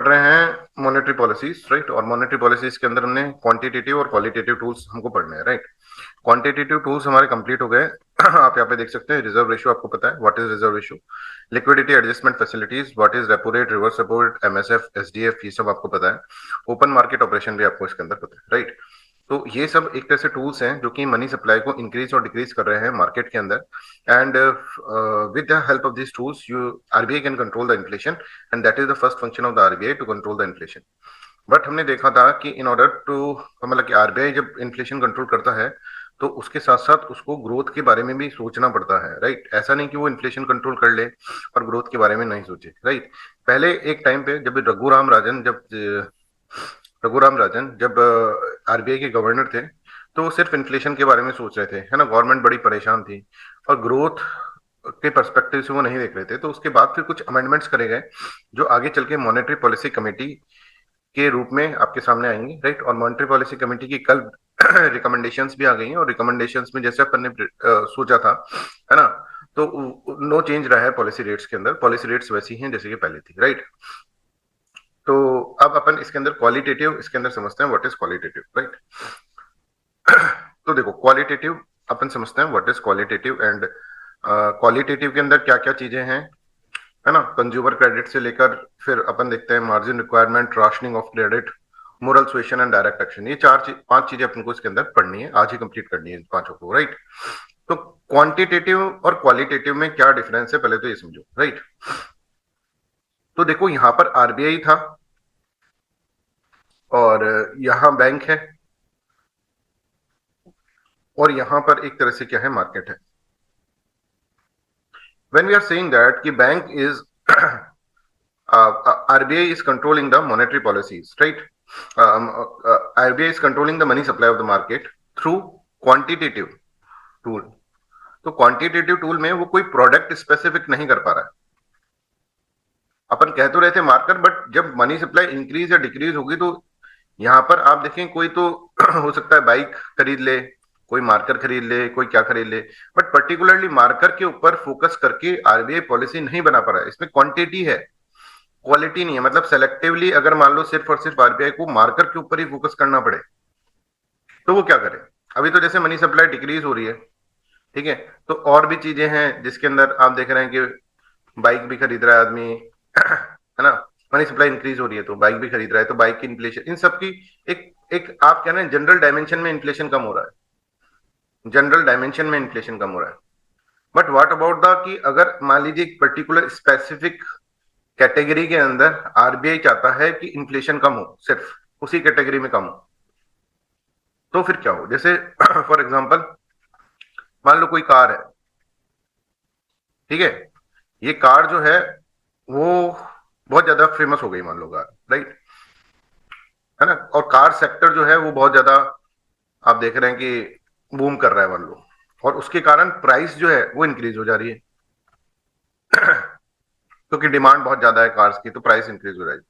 रहे हैं monetary policies, right. और मॉनेटरी पॉलिसीज के अंदर हमने क्वांटिटेटिव और क्वालिटेटिव टूल्स हमको पढ़ने हैं, राइट। क्वांटिटेटिव टूल्स हमारे कंप्लीट हो गए। आप यहाँ पे देख सकते हैं रिजर्व रेशियो, आपको पता है what is reserve ratio. Liquidity adjustment facilities, what is repo rate, reverse repo rate, MSF, SDF, ये सब आपको पता है। ओपन मार्केट ऑपरेशन भी आपको इसके अंदर पता है, राइट। तो ये सब एक तरह से टूल्स हैं जो कि मनी सप्लाई को इंक्रीज और डिक्रीज कर रहे हैं मार्केट के अंदर। And with the help of this tools you RBI can control the inflation, and that is the first function of the RBI, to control the inflation. But हमने देखा था कि इन ऑर्डर टू, मतलब कि आरबीआई जब inflation control करता है तो उसके साथ साथ उसको ग्रोथ के बारे में भी सोचना पड़ता है, राइट। ऐसा नहीं कि वो इन्फ्लेशन कंट्रोल कर ले और ग्रोथ के बारे में नहीं सोचे, राइट। पहले एक टाइम पे जब रघुराम राजन जब आरबीआई के गवर्नर थे, तो वो सिर्फ इन्फ्लेशन के बारे में सोच रहे थे, है ना। गवर्नमेंट बड़ी परेशान थी और ग्रोथ के पर्सपेक्टिव से वो नहीं देख रहे थे। तो उसके बाद फिर कुछ अमेंडमेंट्स करे गए जो आगे चल के मॉनेटरी पॉलिसी कमेटी के रूप में आपके सामने आएंगी, राइट। और मॉनेटरी पॉलिसी कमेटी की कल रिकमेंडेशंस भी आ गई हैं, और रिकमेंडेशंस में जैसे अपन ने सोचा था, है ना, तो नो चेंज रहा है पॉलिसी रेट्स के अंदर। पॉलिसी रेट्स वैसी हैं जैसे कि पहले थी, राइट। तो अब अपन इसके अंदर क्वालिटेटिव, इसके अंदर समझते हैं व्हाट इज क्वालिटेटिव, राइट। तो देखो क्वालिटेटिव अपन समझते हैं what is qualitative. And qualitative के अंदर क्या क्या चीजें हैं, है ना। कंज्यूमर क्रेडिट से लेकर फिर अपन देखते हैं margin requirement, rationing of credit, moral suasion and direct action. ये पांच चीजें अपन को इसके अंदर पढ़नी है, आज ही कंप्लीट करनी है इन पांचों को, राइट। तो क्वांटिटेटिव और क्वालिटेटिव में क्या डिफरेंस है, पहले तो ये समझो, राइट। तो देखो यहां पर आरबीआई था और यहां बैंक है, और यहां पर एक तरह से क्या है, मार्केट है। when we are saying that कि bank is RBI is controlling the monetary policies, right? RBI is controlling the money supply of the market through quantitative tool. तो क्वांटिटेटिव टूल में वो कोई प्रोडक्ट स्पेसिफिक नहीं कर पा रहा है। अपन कह तो रहे थे मार्कर, बट जब मनी सप्लाई इंक्रीज या डिक्रीज होगी तो यहाँ पर आप देखें कोई तो हो सकता है बाइक खरीद ले, कोई मार्कर खरीद ले, कोई क्या खरीद ले, बट पर्टिकुलरली मार्कर के ऊपर फोकस करके आरबीआई पॉलिसी नहीं बना पा रहा है। इसमें क्वांटिटी है, क्वालिटी नहीं है। मतलब सेलेक्टिवली अगर मान लो सिर्फ और सिर्फ आरबीआई को मार्कर के ऊपर ही फोकस करना पड़े तो वो क्या करे। अभी तो जैसे मनी सप्लाई डिक्रीज हो रही है, ठीक है, तो और भी चीजें हैं जिसके अंदर आप देख रहे हैं कि बाइक भी खरीद रहा है आदमी, है ना। मनी सप्लाई इंक्रीज हो रही है तो बाइक भी खरीद रहा है, तो बाइक की इन्फ्लेशन, इन सब की एक एक आप कह रहे हैं जनरल डायमेंशन में इन्फ्लेशन कम हो रहा है, जनरल डायमेंशन में इन्फ्लेशन कम हो रहा है। बट व्हाट अबाउट द कि अगर मान लीजिए एक पर्टिकुलर स्पेसिफिक कैटेगरी के अंदर आरबीआई चाहता है कि इन्फ्लेशन कम हो, सिर्फ उसी कैटेगरी में कम हो, तो फिर क्या हो। जैसे फॉर एग्जांपल मान लो कोई कार है, ठीक है, ये कार जो है वो बहुत ज्यादा फेमस हो गई, मान लो कार, राइट, है ना। और कार सेक्टर जो है वो बहुत ज्यादा आप देख रहे हैं कि बूम कर रहा है, मान लो, और उसके कारण प्राइस जो है वो इंक्रीज हो जा रही है क्योंकि डिमांड बहुत ज्यादा है कार्स की, तो प्राइस इंक्रीज हो जाएगी।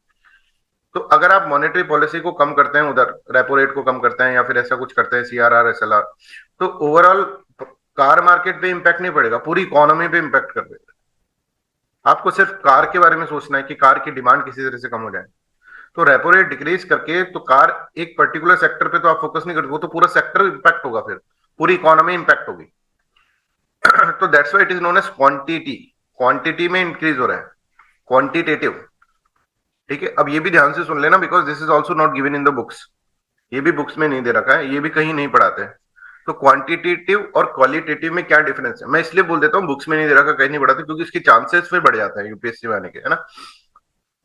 तो अगर आप मॉनेटरी पॉलिसी को कम करते हैं, उधर रेपो रेट को कम करते हैं या फिर ऐसा कुछ करते हैं, सीआरआर, एसएलआर, तो ओवरऑल कार मार्केट पे इंपैक्ट नहीं पड़ेगा, पूरी इकोनॉमी पे इंपैक्ट कर देगा। आपको सिर्फ कार के बारे में सोचना है कि कार की डिमांड किसी तरह से कम हो जाए। तो रेपो रेट डिक्रीज करके तो कार एक पर्टिकुलर सेक्टर पे तो आप फोकस नहीं करते, वो तो पूरा सेक्टर इंपैक्ट होगा, फिर पूरी इकोनॉमी इंपैक्ट होगी। तो that's why it is known as quantity. Quantity में इंक्रीज हो रहा है, क्वांटिटेटिव, ठीक है। अब ये भी ध्यान से सुन लेना, because this is also not given in the books. ये भी बुक्स में नहीं दे रखा है, ये भी कहीं नहीं पढ़ाते हैं। तो क्वांटिटेटिव और क्वालिटेटिव में क्या डिफरेंस है, मैं इसलिए बोल देता हूँ बुक्स में नहीं दे रखा, कहीं नहीं पढ़ाते, क्योंकि इसके चांसेस फिर बढ़ जाते हैं यूपीएससी में आने के, है ना।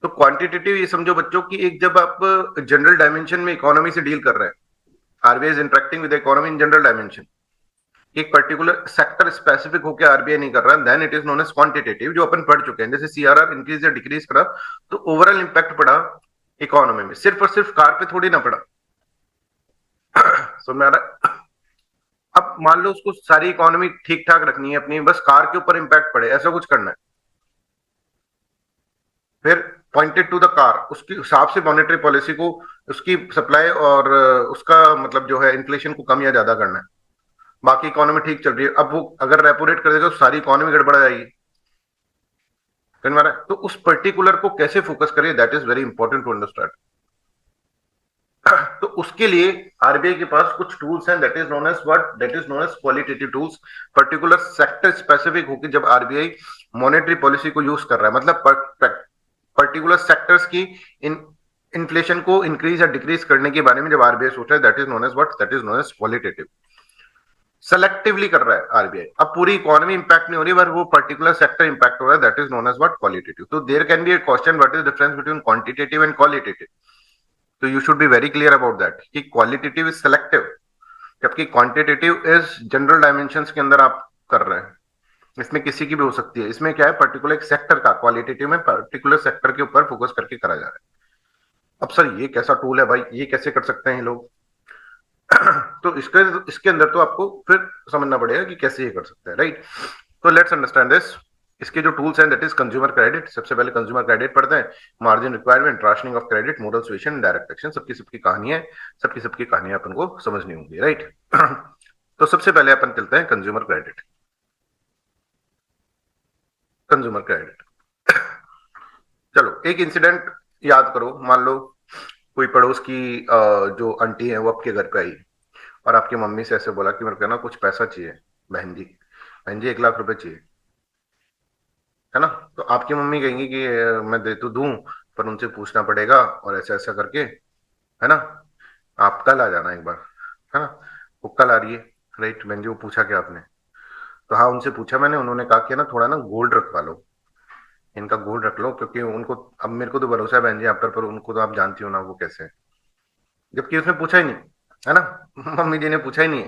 तो क्वांटिटेटिव ये समझो बच्चों की, एक जब आप जनरल डायमेंशन में इकोनॉमी से डील कर रहे हैं, RBI is interacting with economy in general dimension, एक पर्टिकुलर सेक्टर स्पेसिफिक होकर आरबीआई नहीं कर रहा, then it is known as quantitative, जो अपन पढ़ चुके हैं। जैसे सीआरआर इंक्रीज या डिक्रीज करा तो ओवरऑल इंपैक्ट पड़ा इकोनॉमी में, सिर्फ और सिर्फ कार पे थोड़ी ना पड़ा। समझ में आ रहा है। अब मान लो उसको सारी इकोनॉमी ठीक ठाक रखनी है अपनी, बस कार के ऊपर इंपैक्ट पड़े, ऐसा कुछ करना है, फिर पॉइंटेड टू द कार, उसके हिसाब से मॉनेटरी पॉलिसी को, उसकी सप्लाई और उसका मतलब जो है इन्फ्लेशन को कम या ज्यादा करना है। बाकी इकोनॉमी ठीक चल रही है, अब वो अगर रेपो रेट कर देगा तो सारी इकोनॉमी गड़बड़ा जाएगी, तो उस पर्टिकुलर को कैसे फोकस करें, that is very important to understand. तो उसके लिए आरबीआई के पास कुछ टूल्स हैं, that is known as what, that is known as qualitative tools. Particular sector specific होकर जब आरबीआई मॉनेटरी पॉलिसी को यूज कर रहा है, मतलब पर्टिकुलर सेक्टर्स की इन इन्फ्लेशन को इंक्रीज या डिक्रीज करने के बारे में जब आरबीआई सोच रहा है, that is known as what, that is known as qualitative. Selectively कर रहा है आरबीआई, अब पूरी इकोनॉमी इंपैक्ट नहीं हो रही, पर वो पर्टिकुलर सेक्टर इंपैक्ट हो रहा है, that is known as what, qualitative. तो there can be a question, what is difference between quantitative and qualitative. तो you should be very clear about that कि क्वालिटेटिव इज सेलेक्टिव, जबकि quantitative is general dimensions के अंदर आप कर रहे हैं, इसमें किसी की भी हो सकती है। इसमें क्या है, पर्टिकुलर एक सेक्टर का, क्वालिटेटिव में पर्टिकुलर सेक्टर के ऊपर फोकस करके करा जा रहा है। अब सर ये कैसा टूल है भाई, ये कैसे कर सकते हैं लोग? तो इसके इसके अंदर तो आपको फिर समझना पड़ेगा कि कैसे ये कर सकते हैं, राइट। तो लेट्स अंडरस्टैंड दिस। इसके जो टूल्स हैं, दैट इज कंज्यूमर क्रेडिट। सबसे पहले कंज्यूमर क्रेडिट पढ़ते हैं, margin requirement, rationing of credit, model solution, direct action. सबकी सबकी कहानी है, सबकी सबकी कहानियां अपन को समझनी होंगी, राइट। तो सबसे पहले अपन चलते हैं कंज्यूमर क्रेडिट। कंज्यूमर क्रेडिट, चलो एक इंसिडेंट याद करो। मान लो कोई पड़ोस की जो आंटी है वो आपके घर पे आई और आपकी मम्मी से ऐसे बोला कि मेरे को ना कुछ पैसा चाहिए, बहन जी, बहन जी 1 लाख रुपए चाहिए, है ना। तो आपकी मम्मी कहेंगी कि मैं दे तो दूं, पर उनसे पूछना पड़ेगा और ऐसा ऐसा करके, है ना। आप कल आ जाना एक बार, है ना। वो कल आ रही है, राइट। बहन जी वो पूछा क्या आपने? तो हाँ उनसे पूछा मैंने, उन्होंने कहा कि ना थोड़ा ना गोल्ड रखवा लो, इनका गोल्ड रख लो, क्योंकि उनको, अब मेरे को तो भरोसा है बहन जी आप पर उनको तो आप जानती हो ना वो कैसे है। जबकि उसने पूछा ही नहीं, है ना। मम्मी जी ने पूछा ही नहीं है,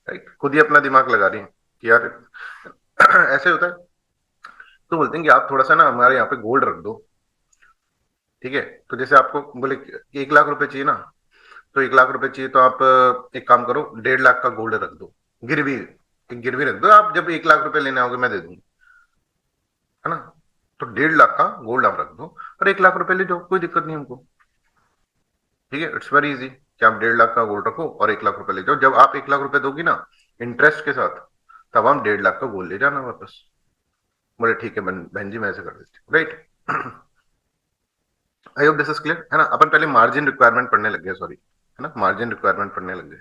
राइट। खुद ही अपना दिमाग लगा रही है कि यार ऐसे होता है। तो बोलते हैं कि आप थोड़ा सा ना हमारे यहाँ पे गोल्ड रख दो, ठीक है। तो जैसे आपको बोले कि 1 लाख रुपए चाहिए ना, तो 1 लाख रुपए चाहिए तो आप एक काम करो, 1.5 लाख का गोल्ड रख दो, गिरवी, एक गिरवी रख दो, आप जब 1 लाख रुपए लेने आओगे मैं दे दूंगी, है ना। तो 1.5 लाख का गोल्ड आप रख दो और 1 लाख रुपए ले जाओ, कोई दिक्कत नहीं हमको, ठीक है। इट्स वेरी इजी कि आप 1.5 लाख का गोल्ड रखो और 1 लाख रुपए ले जाओ। जब आप 1 लाख रुपए दोगी ना इंटरेस्ट के साथ, तब हम 1.5 लाख का गोल्ड ले जाना वापस। बोले ठीक है बहन जी मैं ऐसे कर देती हूँ, right. I hope this is clear, है ना। अपन पहले मार्जिन रिक्वायरमेंट पढ़ने लग गए, सॉरी, है ना, मार्जिन रिक्वायरमेंट पढ़ने लग गए।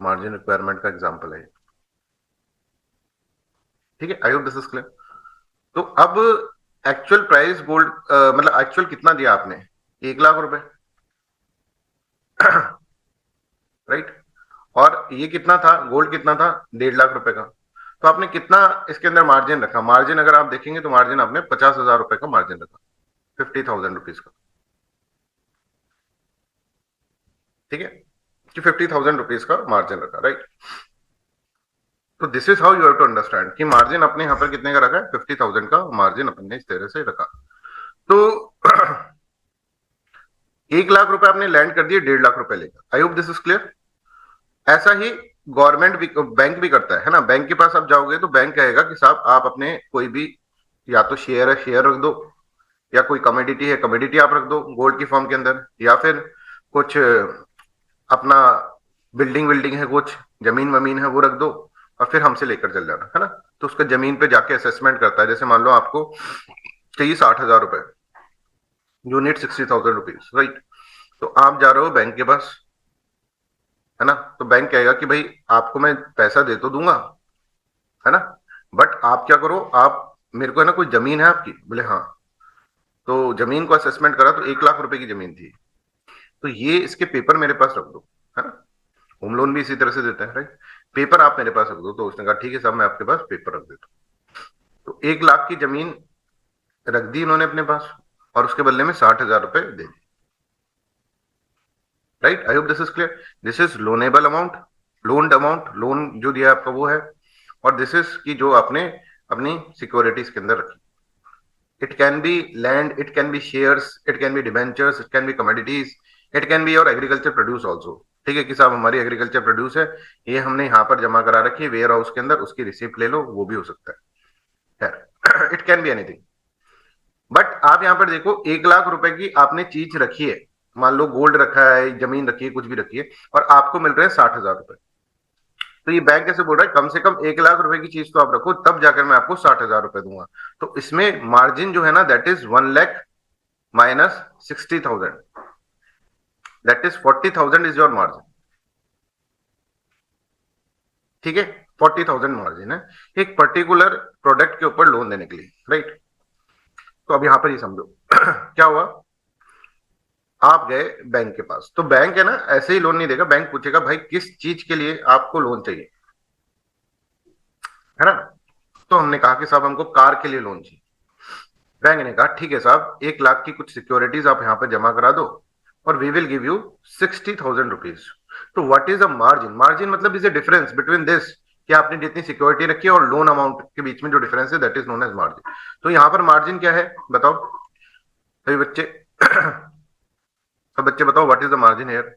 मार्जिन रिक्वायरमेंट का एग्जांपल है, ठीक है। I hope this is clear. तो अब एक्चुअल प्राइस गोल्ड, मतलब एक्चुअल कितना दिया आपने, 1 लाख रुपए, राइट। और ये कितना था, गोल्ड कितना था, 1.5 लाख रुपए का। तो आपने कितना इसके अंदर मार्जिन रखा? मार्जिन अगर आप देखेंगे तो मार्जिन आपने 50,000 रुपए का मार्जिन रखा, 50,000 रुपीज का, ठीक है, कि 50,000 रुपीज का मार्जिन रखा, राइट। तो this is how you have to understand कि मार्जिन अपने यहाँ पर कितने का रखा है, 50,000 का मार्जिन अपन ने इस तरह से रखा। तो 1 लाख रुपए आपने लैंड कर दिए 1.5 लाख रुपए लेकर। आई होप दिस इज क्लियर। ऐसा ही गवर्नमेंट भी, बैंक भी करता है ना। बैंक के पास आप जाओगे तो बैंक कहेगा कि साहब आप अपने कोई भी, या तो शेयर है शेयर रख दो, या कोई कमोडिटी है कमोडिटी आप रख दो गोल्ड की फॉर्म के अंदर, या फिर कुछ अपना बिल्डिंग विल्डिंग है, कुछ जमीन वमीन है वो रख दो, और फिर हमसे लेकर चल जाना, है ना। तो उसका जमीन पे जाके असेसमेंट करता है। जैसे मान लो आपको चाहिए 60,000 रुपए, यूनिट 60,000 रुपीज, राइट। तो आप जा रहे हो बैंक के पास, है ना। तो बैंक कहेगा कि भाई आपको मैं पैसा दे तो दूंगा, है ना, बट आप क्या करो, आप मेरे को, है ना, कोई जमीन है आपकी? बोले हाँ। तो जमीन को असेसमेंट करा तो 1 लाख रुपए की जमीन थी, तो ये इसके पेपर मेरे पास रख दो, है ना। होम लोन भी इसी तरह से देते हैं, राइट। पेपर आप मेरे पास रख दो। तो उसने कहा ठीक है साहब मैं आपके पास पेपर रख देता हूँ। तो 1 लाख की जमीन रख दी इन्होंने अपने पास, और उसके बदले में 60,000 रुपए दे दी, right. I hope this is clear. This is loanable amount, loaned amount, loan जो दिया आपका वो है। और दिस इज की जो आपने अपनी सिक्योरिटीज के अंदर रखी। It can be land, it can be shares, it can be debentures, it can be commodities, it can be your agriculture produce also, ठीक है। कि साहब हमारी एग्रीकल्चर प्रोड्यूस है, ये हमने यहाँ पर जमा करा रखी है वेयर हाउस के अंदर, उसकी रिसिप्ट ले लो, वो भी हो सकता है। It can be anything. But आप यहाँ पर देखो 1 लाख रुपए की आपने चीज रखी है, मान लो गोल्ड रखा है, जमीन रखी है, कुछ भी रखी है, और आपको मिल रहे हैं 60,000 रुपए। तो ये बैंक ऐसे बोल रहा है कम से कम 1 लाख रुपए की चीज तो आप रखो, तब जाकर मैं आपको 60,000 रुपए दूंगा। तो इसमें मार्जिन जो है ना, that is 1 lakh minus 60,000, that is 40,000 is your margin. ठीक है, 40,000 मार्जिन है एक पर्टिकुलर प्रोडक्ट के ऊपर लोन देने के लिए, राइट। तो अब यहां पर ये समझो क्या हुआ, आप गए बैंक के पास, तो बैंक है ना ऐसे ही लोन नहीं देगा, बैंक पूछेगा भाई किस चीज के लिए आपको लोन चाहिए, है ना। तो हमने कहा कि साहब हमको कार के लिए लोन चाहिए। बैंक ने कहा ठीक है साहब, 1 लाख की कुछ सिक्योरिटीज आप यहाँ पे जमा करा दो और we will give you 60,000 rupees. तो what is a margin? Margin मतलब is a difference between this, कि आपने जितनी सिक्योरिटी रखी है और लोन अमाउंट के बीच में जो डिफरेंस है, that is known as margin. तो यहाँ पर मार्जिन क्या है बताओ सभी बच्चे सब बच्चे बताओ, what is the margin here?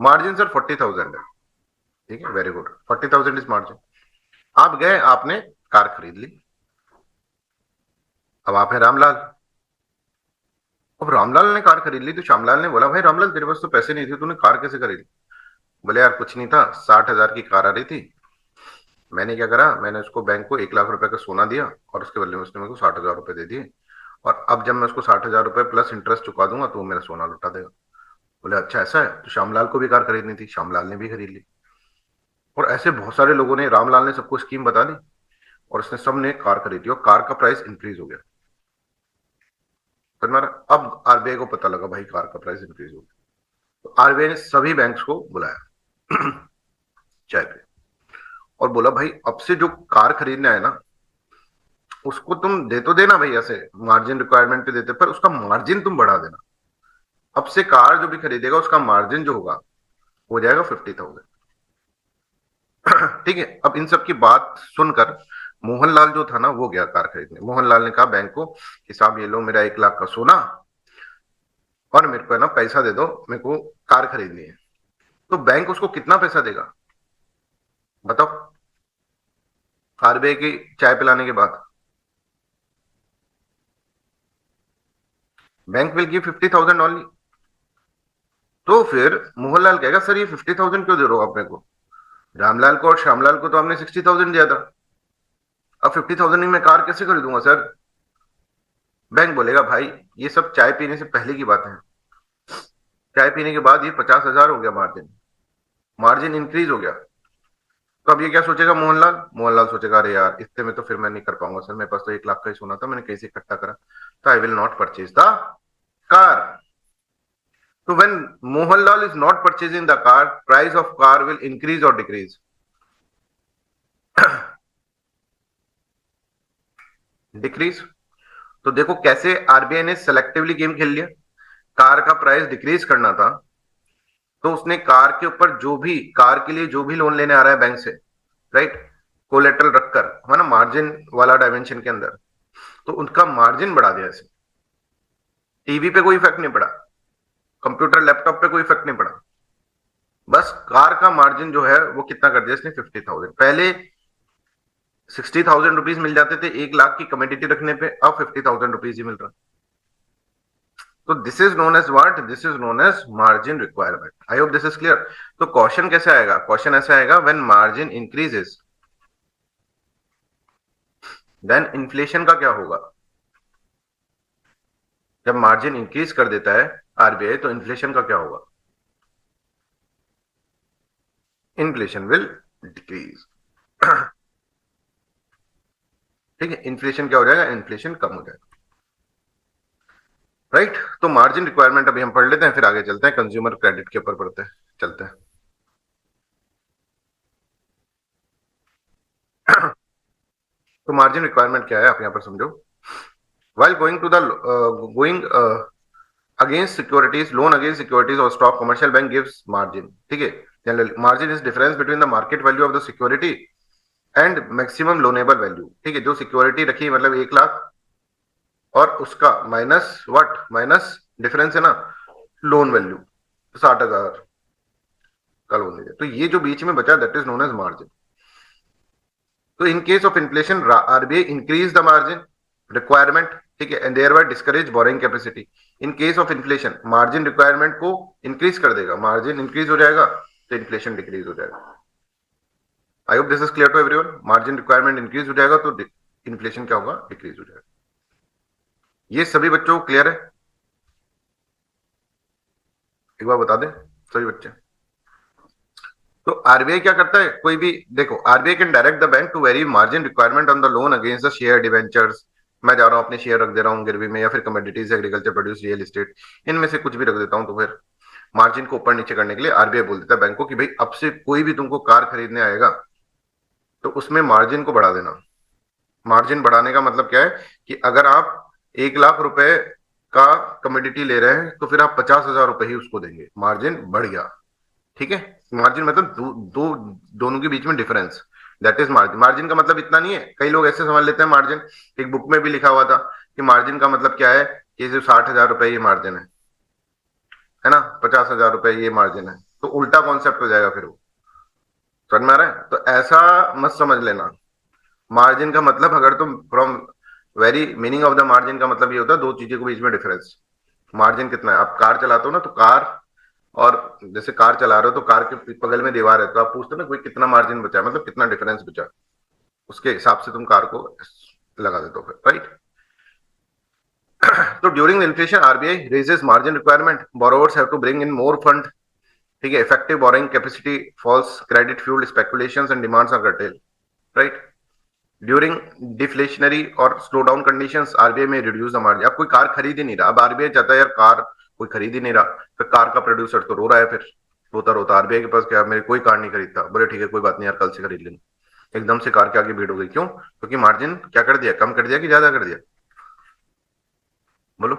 Margin sir 40,000 है। ठीक है, वेरी गुड, 40,000 इज मार्जिन। आप गए, आपने कार खरीद ली। अब आप है रामलाल। अब रामलाल ने कार खरीद ली तो श्यामलाल ने बोला भाई रामलाल तेरे पास तो पैसे नहीं थे, तूने कार कैसे खरीदी? बोले यार कुछ नहीं था, 60,000 की कार आ रही थी, मैंने क्या करा, मैंने उसको बैंक को 1 लाख रुपए का सोना दिया और उसके बदले में उसने मेरे को 60,000 रुपए दे दिए, और अब जब मैं उसको 60,000 रुपए प्लस इंटरेस्ट चुका दूंगा तो वो मेरा सोना लौटा देगा। बोले अच्छा ऐसा है, तो श्यामलाल को भी कार खरीदनी थी, श्यामलाल ने भी खरीद ली। और ऐसे बहुत सारे लोगों ने, रामलाल ने सबको स्कीम बता दी और उसने सबने कार खरीदी और कार का प्राइस इंक्रीज हो गया। फिर मेरा अब आरबीआई को पता लगा भाई कार का प्राइस इंक्रीज हो गया, तो आरबीआई ने सभी बैंक्स को बुलाया चाय पे और बोला भाई अब से जो कार खरीदना है ना, उसको तुम दे तो देना भाई ऐसे मार्जिन रिक्वायरमेंट पे देते, पर उसका मार्जिन तुम बढ़ा देना। अब से कार जो भी खरीदेगा उसका मार्जिन जो होगा हो जाएगा 50,000। ठीक है, अब इन सब की बात सुनकर मोहनलाल जो था ना वो गया कार खरीदने। मोहनलाल ने कहा बैंक को कि साहब ये लो मेरा 1 लाख का सोना और मेरे को है ना पैसा दे दो, मेरे को कार खरीदनी है। तो बैंक उसको कितना पैसा देगा बताओ, आरबीआई की चाय पिलाने के बाद? Bank will give 50,000 only. तो फिर मोहनलाल कहेगा सर ये 50,000 क्यों दे रहे हो आप मेरे को? रामलाल को और श्यामलाल को तो हमने 60,000 दिया था, अब 50,000 में मैं कार कैसे खरीदूंगा सर? बैंक बोलेगा भाई ये सब चाय पीने से पहले की बात है, चाय पीने के बाद ये 50,000 हो गया मार्जिन, मार्जिन इंक्रीज हो गया। तो अब ये क्या सोचेगा मोहनलाल? मोहनलाल सोचेगा अरे यार इतने में तो फिर मैं नहीं कर पाऊंगा सर, मेरे पास तो 1 लाख का ही सोना था, मैंने कैसे इकट्ठा करा, तो I will not purchase the car. So when Mohanlal is not purchasing the car, price of car will increase or decrease? Decrease. तो देखो कैसे आरबीआई ने सेलेक्टिवली गेम खेल लिया, कार का प्राइस डिक्रीज करना था तो उसने कार के ऊपर जो भी, कार के लिए जो भी लोन लेने आ रहा है बैंक से, राइट, कोलेटरल रखकर, है ना, मार्जिन वाला डायमेंशन के अंदर, तो उनका मार्जिन बढ़ा दिया। ऐसे टीवी पे कोई इफेक्ट नहीं पड़ा, कंप्यूटर लैपटॉप पे कोई इफेक्ट नहीं पड़ा, बस कार का मार्जिन जो है वो कितना कर दिया इसने, 50,000। पहले 60,000 रुपीज मिल जाते थे 1 लाख की कमोडिटी रखने पे, अब 50,000 रुपीज ही मिल रहा। तो this is known as what, this is known as margin requirement. I hope this is clear. तो क्वेश्चन कैसे आएगा? क्वेश्चन ऐसे आएगा, when margin increases then inflation का क्या होगा? जब मार्जिन इंक्रीज कर देता है आरबीआई तो इन्फ्लेशन का क्या होगा? Inflation will decrease. ठीक है, इन्फ्लेशन क्या हो जाएगा? इन्फ्लेशन कम हो जाएगा, राइट। तो मार्जिन रिक्वायरमेंट अभी हम पढ़ लेते हैं, फिर आगे चलते हैं, कंज्यूमर क्रेडिट के ऊपर पढ़ते हैं, चलते हैं। तो मार्जिन रिक्वायरमेंट क्या है आप यहां पर समझो। while going to the going against securities, loan against securities or stock, commercial bank gives margin। ठीक है, general margin is difference between the market value of the security and maximum loanable value. ठीक है, जो security रखी है मतलब 1 लाख और उसका माइनस व्हाट, माइनस डिफरेंस है ना लोन वैल्यू, 60,000 का लोन दे दिया, तो ये जो बीच में बचा that is known as margin. तो in case of inflation RBI increase the margin requirement, ठीक है, and thereby discourage borrowing capacity. In case of inflation margin requirement को इंक्रीज कर देगा, मार्जिन इंक्रीज हो जाएगा तो इन्फ्लेशन डिक्रीज हो जाएगा। I hope this is clear to everyone. Margin requirement increase हो जाएगा तो इन्फ्लेशन क्या होगा, डिक्रीज हो जाएगा। ये सभी बच्चों को क्लियर है? एक बार बता दें सभी बच्चे। तो आरबीआई क्या करता है, कोई भी देखो, RBI can direct the bank to vary margin requirement on the loan against the share debentures. मैं जा रहा हूं अपने शेयर रख दे रहा हूँ गिरवी में, या फिर commodities, agriculture produce, real estate, इनमें से कुछ भी रख देता हूं, तो फिर मार्जिन को ऊपर नीचे करने के लिए आरबीआई बोल देता है बैंक को कि भाई अब से कोई भी तुमको कार खरीदने आएगा तो उसमें मार्जिन को बढ़ा देना। मार्जिन बढ़ाने का मतलब क्या है कि अगर आप 1 लाख रुपए का कमोडिटी ले रहे हैं तो फिर आप 50,000 रुपए ही उसको देंगे, मार्जिन बढ़ गया। ठीक है, मार्जिन मतलब दोनों के बीच में difference, that is margin. Margin का मतलब इतना नहीं है, कई लोग ऐसे समझ लेते हैं मार्जिन, एक बुक में भी लिखा हुआ था कि मार्जिन का मतलब क्या है कि सिर्फ 60,000 रुपए ये मार्जिन है ना, 50,000 रुपए ये मार्जिन है, तो उल्टा कॉन्सेप्ट हो जाएगा फिर वो। समझ में आ रहा है? तो ऐसा मत समझ लेना। मार्जिन का मतलब, अगर तुम from very meaning of the margin का मतलब ये होता है दो चीजों के बीच में डिफरेंस। मार्जिन कितना है, आप कार चलाते हो ना, तो कार, और जैसे कार चला रहे हो तो कार के बगल में दीवार है, तो आप पूछते हो ना कोई कितना मार्जिन बचा, मतलब कितना डिफरेंस बचा, उसके हिसाब से तुम कार को लगा देते हो फिर, राइट। तो during inflation RBI raises margin requirement, borrowers have to bring in more fund. ठीक है, effective borrowing capacity falls, credit fuelled speculations and demands are curtail, right. During deflationary और slow down conditions RBI may reduce the margin. अब कोई car खरीद ही नहीं रहा, अब RBI चाहता है यार कार कोई खरीद ही नहीं रहा, फिर कार का प्रोड्यूसर तो रो रहा है, फिर रोता रोता आरबीआई के पास, क्या मेरे कोई कार नहीं खरीदता, बोले ठीक है कोई बात नहीं यार, कल से खरीद लेंगे। एकदम से कार के आगे भीड़ हो गई, क्यों? क्योंकि मार्जिन क्या कर दिया, कम कर दिया कि ज्यादा कर दिया? बोलो,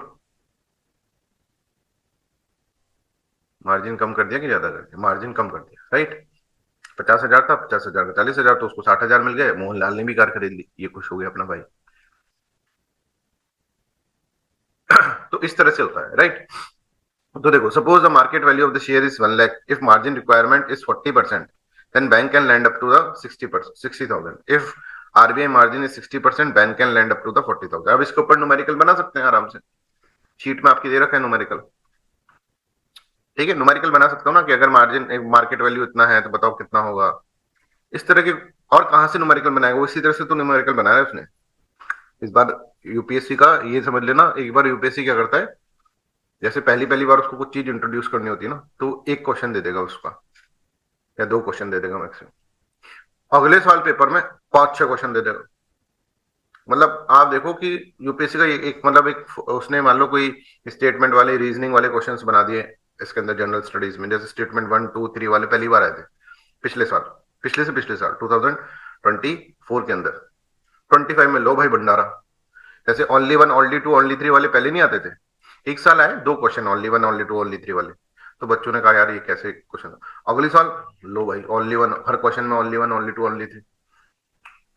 मार्जिन कम कर दिया कि ज्यादा कर दिया? मार्जिन कम कर दिया, राइट। 50,000 था, 50,000 का 40,000, तो उसको 60,000 मिल गए, मोहनलाल ने भी कार खरीद ली, ये खुश हो गया अपना भाई। तो इस तरह से होता है, राइट। तो देखो, suppose the market value of the share is 1 lakh, if margin requirement is 40%, then bank can lend up to the 60%, 60,000। If RBI margin is 60%, bank can lend up to the 40,000। अब इसके ऊपर न्यूमेरिकल बना सकते हैं आराम से, शीट में आपकी दे रखा है न्यूमेरिकल। ठीक है, न्यूमेरिकल बना सकता हूँ ना कि अगर मार्जिन मार्केट वैल्यू इतना है तो बताओ कितना होगा, इस तरह के। और कहां से न्यूमेरिकल बनाएगा वो, इसी तरह से तो न्यूमेरिकल बनाया है उसने इस बार। यूपीएससी का ये समझ लेना, एक बार यूपीएससी क्या करता है, जैसे पहली पहली बार उसको कुछ चीज इंट्रोड्यूस करनी होती है ना, तो एक क्वेश्चन दे देगा उसका, या दो क्वेश्चन दे देगा मैक्सिमम। अगले साल पेपर में 5-6 क्वेश्चन दे देगा। मतलब आप देखो कि यूपीएससी का एक मतलब एक उसने मान लो कोई स्टेटमेंट वाले, रीजनिंग वाले क्वेश्चंस बना दिए इसके अंदर जनरल स्टडीज में, जैसे स्टेटमेंट 1, 2, 3 वाले पहली बार आए थे पिछले साल, पिछले से पिछले साल 2024 के अंदर। 25 में लो भाई भंडारा। जैसे only one, only two, only three वाले पहले नहीं आते थे, एक साल आए दो question only one, only two, only three वाले, तो बच्चों ने कहा यार ये कैसे क्वेश्चन। अगले साल लो भाई ओनली वन, हर क्वेश्चन में only one, only two, only three.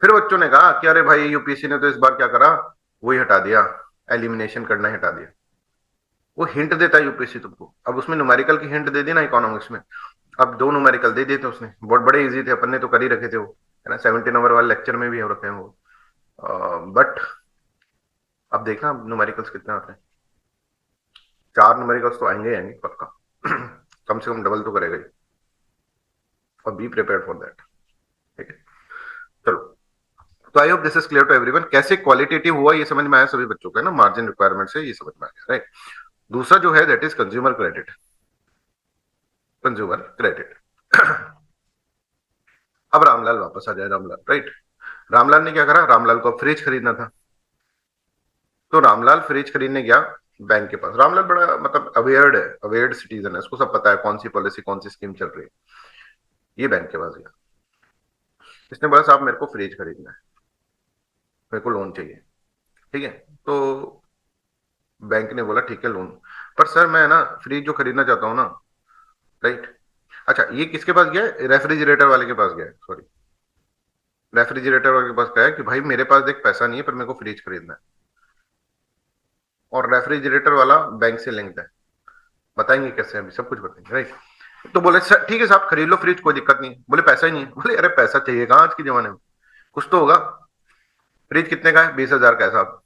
फिर बच्चों ने कहा कि अरे भाई यूपीएससी ने तो इस बार क्या करा, वही हटा दिया, एलिमिनेशन करना ही हटा दिया। वो हिंट देता है यूपीएससी तुमको, अब उसमें न्यूमेरिकल की हिंट दे दी ना इकोनॉमिक्स में, अब दो न्यूमेरिकल दे दिए थे उसने, बहुत बड़े इजी थे, अपन ने तो कर ही रखे थे वो, है ना, 70 नंबर वाले लेक्चर में भी हो रखे हैं वो। बट अब देखना न्यूमेरिकल्स कितने आते हैं, 4 न्यूमेरिकल्स तो आएंगे ही आएंगे पक्का। कम से कम डबल तो करेगा ही, और बी प्रिपेयर फॉर दैट। ठीक है, चलो। तो I hope this is clear to everyone. कैसे क्वालिटेटिव हुआ ये समझ में आया सभी बच्चों को, है ना, मार्जिन रिक्वायरमेंट से ये समझ में आ गया, राइट। दूसरा जो है that is consumer credit, consumer credit. अब रामलाल वापस आ जाए, रामलाल, राइट। रामलाल ने क्या करा, रामलाल को फ्रिज खरीदना था, तो रामलाल फ्रिज खरीदने गया बैंक के पास। रामलाल बड़ा मतलब अवेयर्ड है, अवेयर्ड सिटीजन है, उसको सब पता है कौन सी पॉलिसी कौन सी स्कीम चल रही है। ये बैंक के पास गया, इसने बोला साहब मेरे को फ्रिज खरीदना है, मेरे को लोन चाहिए। ठीक है, तो बैंक ने बोला ठीक है लोन, पर सर मैं ना फ्रिज जो खरीदना चाहता हूँ ना, राइट। अच्छा, ये किसके पास गया है, रेफ्रिजरेटर वाले के पास गया है, सॉरी, रेफ्रिजरेटर वाले के पास गया है कि भाई मेरे पास देख पैसा नहीं है पर मेरे को फ्रिज खरीदना है, और रेफ्रिजरेटर वाला बैंक से लिंक्ड है, बताएंगे कैसे, अभी सब कुछ बताएंगे, राइट। तो बोले सर ठीक है साहब खरीद लो फ्रिज, कोई दिक्कत नहीं। बोले पैसा ही नहीं है। बोले अरे पैसा चाहिए कहाँ आज के जमाने में, कुछ तो होगा। फ्रिज कितने का है, 20,000 का है साहब।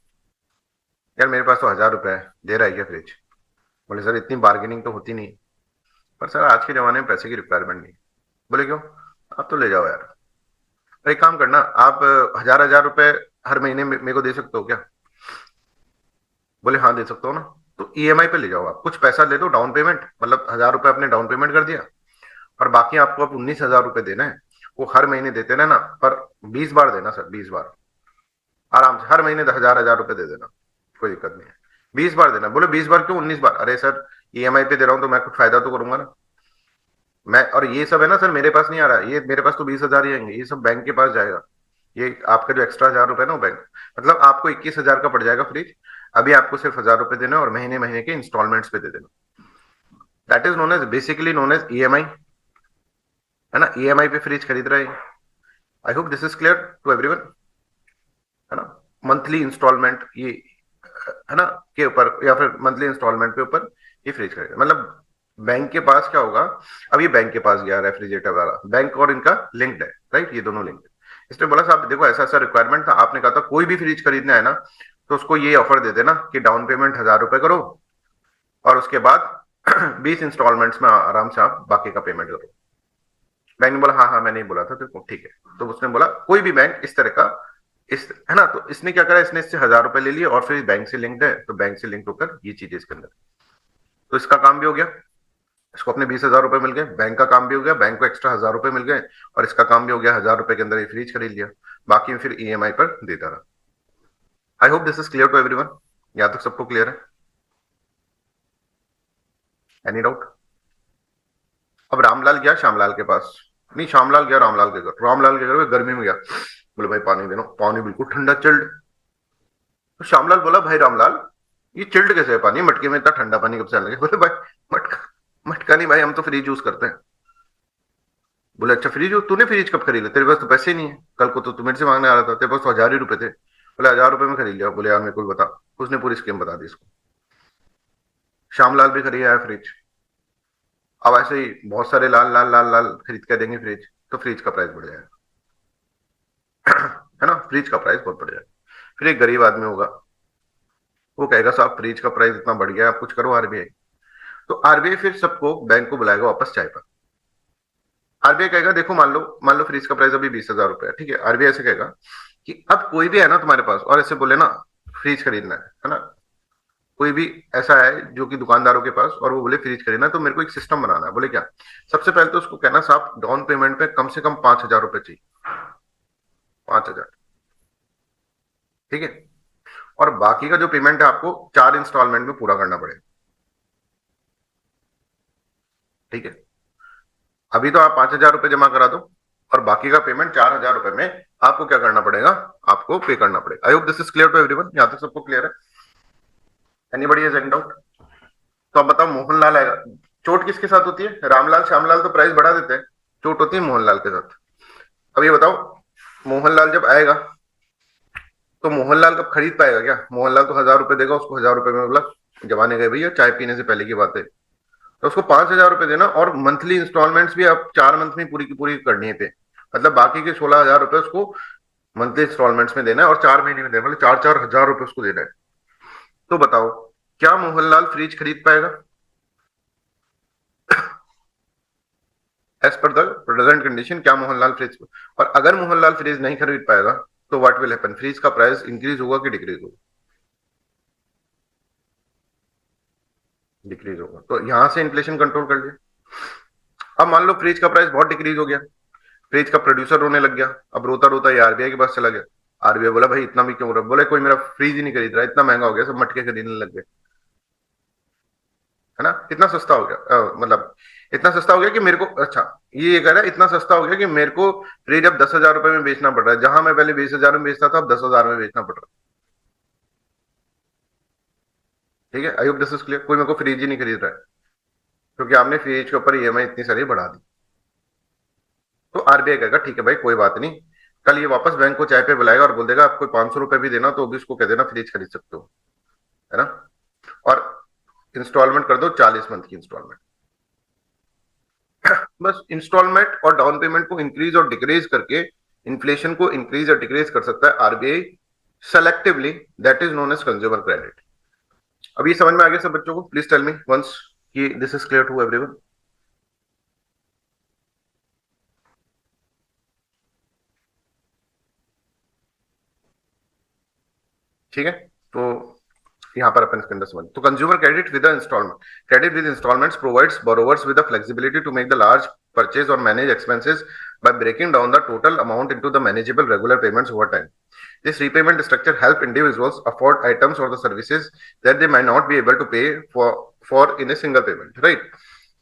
यार मेरे पास तो 1,000 रुपए है, दे रहा है क्या फ्रिज? बोले सर इतनी बार्गेनिंग तो होती नहीं, पर सर आज के जमाने में पैसे की रिक्वायरमेंट नहीं। बोले क्यों? आप तो ले जाओ यार। अरे एक काम करना, आप 1,000 1,000 रुपए हर महीने मेरे को दे सकते हो क्या? बोले हाँ दे सकता हो ना। तो ईएमआई पे ले जाओ, आप कुछ पैसा दे दो डाउन पेमेंट, मतलब 1,000 रुपए अपने डाउन पेमेंट कर दिया, और बाकी आपको अब 19,000 रुपए देना है। वो हर महीने देते रहना, पर 20 बार देना सर, 20 बार। आराम से हर महीने 1,000 1,000 रुपए दे देना, कोई दिक्कत नहीं है। 20 बार देना। बोले 20 बार क्यों, 19 बार? अरे सर ईएमआई पे दे रहा हूँ तो मैं कुछ फायदा तो करूंगा ना। मैं, और ये सब है ना सर, मेरे पास नहीं आ रहा है, ये मेरे पास तो 20,000 ही आएंगे, ये सब बैंक के पास जाएगा। ये आपका जो एक्स्ट्रा 1,000 रुपए ना वो बैंक, मतलब आपको 21,000 का पड़ जाएगा फ्रिज। अभी आपको सिर्फ 1,000 रुपए देना और महीने महीने के इंस्टॉलमेंट्स पे दे देना। That is known as, basically known as EMI, है ना? ईएमआई पे फ्रिज खरीद रहे हैं। I hope this is clear to everyone, है ना? मंथली इंस्टॉलमेंट ये, है ना, के ऊपर, या फिर मंथली इंस्टॉलमेंट के ऊपर ये फ्रिज खरीद, मतलब बैंक के पास क्या होगा? अब ये बैंक के पास गया रेफ्रिजरेटर वाला, बैंक और इनका लिंक्ड है, राइट? ये दोनों लिंक्ड। इसने बोला साहब देखो ऐसा ऐसा रिक्वायरमेंट था, आपने कहा था कोई भी फ्रिज खरीदना है ना तो उसको ये ऑफर दे देना कि डाउन पेमेंट 1,000 रुपए करो, और उसके बाद 20 इंस्टॉलमेंट्स में आराम से आप बाकी का पेमेंट करो। बैंक ने बोला हाँ हाँ मैंने ही बोला था तेरे को, ठीक है। तो उसने बोला कोई भी बैंक इस तरह का, इस, है ना? तो इसने क्या करा, इसने इससे 1,000 रुपए ले लिए और फिर बैंक से लिंक्ड है, तो बैंक से लिंक होकर ये चीजें इसके अंदर। तो इसका काम भी हो गया, इसको अपने 20,000 रुपए मिल गए, बैंक का काम भी हो गया, बैंक को एक्स्ट्रा 1,000 रुपए मिल गए, और इसका काम भी हो गया, 1,000 रुपए के अंदर ये फ्रिज खरीद लिया, बाकी में फिर ईएमआई पर देता रहा। I hope this is clear to everyone, यहां तक सबको क्लियर है? Any doubt? अब रामलाल गया श्यामलाल के पास, नहीं श्यामलाल गया रामलाल के घर, रामलाल के घर में गर्मी में गया, बोले भाई पानी देना, पानी बिल्कुल ठंडा चिल्ड। तो श्यामलाल बोला भाई रामलाल ये चिल्ड कैसे है पानी, मटके में इतना ठंडा पानी कब से आने लगे? बोले भाई मटका, मटका नहीं भाई, हम तो फ्रिज यूज करते हैं। बोले अच्छा फ्रिज, तूने फ्रिज कब खरीदा? तेरे पास तो पैसे ही नहीं है, कल को तो तू मेरे से मांगने आ रहा था, तेरे पास तो 1,000 ही रुपए थे। बोले 1,000 रुपए में खरीद लिया। बोले यार मेरे को भी बता। उसने पूरी स्कीम बता दी इसको। श्यामलाल भी खरीद आया फ्रिज। अब ऐसे ही बहुत सारे लाल लाल लाल लाल खरीद के देंगे फ्रिज, तो फ्रिज का प्राइस बढ़ जाएगा, है ना? फ्रिज का प्राइस बहुत बढ़ जाएगा। फिर एक गरीब आदमी होगा, वो कहेगा साहब फ्रिज का प्राइस इतना बढ़ गया, आप कुछ करो आरबीआई। तो आरबीआई फिर सबको, बैंक को बुलाएगा वापस चाय पर। आरबीआई कहेगा देखो मान लो फ्रिज का प्राइस अभी 20,000 रुपए है, ठीक है? आरबीआई ऐसे कहेगा कि अब कोई भी है ना तुम्हारे पास और ऐसे बोले ना फ्रिज खरीदना है ना? कोई भी ऐसा है जो कि दुकानदारों के पास, और वो बोले फ्रिज खरीदना है, तो मेरे को एक सिस्टम बनाना है। बोले क्या? सबसे पहले तो उसको कहना साहब डाउन पेमेंट पे कम से कम 5,000 रुपए चाहिए, 5,000, ठीक है? और बाकी का जो पेमेंट है आपको 4 इंस्टॉलमेंट में पूरा करना पड़ेगा, ठीक है? अभी तो आप 5,000 रुपए जमा करा दो, और बाकी का पेमेंट 4,000 रुपए में आपको क्या करना पड़ेगा, आपको पे करना पड़ेगा। I hope this is clear to everyone, यहां तक सबको क्लियर है? Anybody has any doubt? तो अब बताओ मोहनलाल आएगा, चोट किसके साथ होती है? रामलाल श्यामलाल तो प्राइस बढ़ा देते हैं, चोट होती है मोहनलाल के साथ। अब ये बताओ मोहनलाल जब आएगा तो मोहनलाल कब खरीद पाएगा क्या? मोहनलाल तो 1,000 रुपए देगा, उसको 1,000 रुपए में बोला जमाने गए भैया, चाय पीने से पहले की बात है। तो उसको 5,000 रुपए देना, और मंथली इंस्टॉलमेंट्स भी आप 4 मंथ में पूरी की पूरी करनी है पे, मतलब बाकी के 16,000 रुपए उसको मंथली इंस्टॉलमेंट्स में देना है, और 4 महीने में देना, मतलब 4 4 हज़ार रुपए उसको देना है। तो बताओ क्या मोहनलाल फ्रिज खरीद पाएगा as per the present condition? क्या मोहनलाल फ्रिज, और अगर मोहनलाल फ्रिज नहीं खरीद पाएगा तो व्हाट विल हैपन? फ्रिज का प्राइस इंक्रीज होगा कि डिक्रीज होगा? डिक्रीज होगा। तो यहां से इन्फ्लेशन कंट्रोल कर लिया। अब मान लो फ्रिज का प्राइस बहुत डिक्रीज हो गया, फ्रिज का प्रोड्यूसर रोने लग गया, अब रोता रोता ये आरबीआई के पास चला गया। आरबीआई बोला भाई इतना भी क्यों हो रहा है? बोले कोई मेरा फ्रिज ही नहीं खरीद रहा, इतना महंगा हो गया, सब मटके खरीदने लग गए, है ना? इतना सस्ता हो गया, मतलब इतना सस्ता हो गया कि मेरे को, अच्छा ये कह रहा है इतना सस्ता हो गया कि मेरे को फ्रिज अब 10,000 रुपए में बेचना पड़ रहा है, जहां मैं पहले 20,000 में बेचता था अब 10,000 में बेचना पड़ रहा है, ठीक है? I hope this is clear. कोई मेरे को फ्रिज ही नहीं खरीद रहा है क्योंकि आपने फ्रिज के ऊपर ईएमआई इतनी सारी बढ़ा दी। तो आरबीआई कहेगा ठीक है भाई कोई बात नहीं, कल ये वापस बैंक को चाय पे बुलाएगा और बोल देगा आपको 500 रुपए भी देना तो भी उसको कह देना फ्रिज खरीद सकते हो, है ना? और इंस्टॉलमेंट कर दो 40 मंथ की इंस्टॉलमेंट। बस इंस्टॉलमेंट और डाउन पेमेंट को इंक्रीज और डिक्रीज करके इन्फ्लेशन को इंक्रीज और डिक्रीज कर सकता है RBI selectively, that is known as consumer credit. अब ये समझ में आ गया सब बच्चों को? प्लीज टेल मी वंस कि this is clear to everyone. ठीक है, तो यहाँ पर अपन इसके अंदर समझ, तो consumer credit with instalment, credit with instalments provides borrowers with the flexibility to make the large purchase or manage expenses by breaking down the total amount into the manageable regular payments over time. This repayment structure help individuals afford items or the services that they might not be able to pay for in a single payment, right?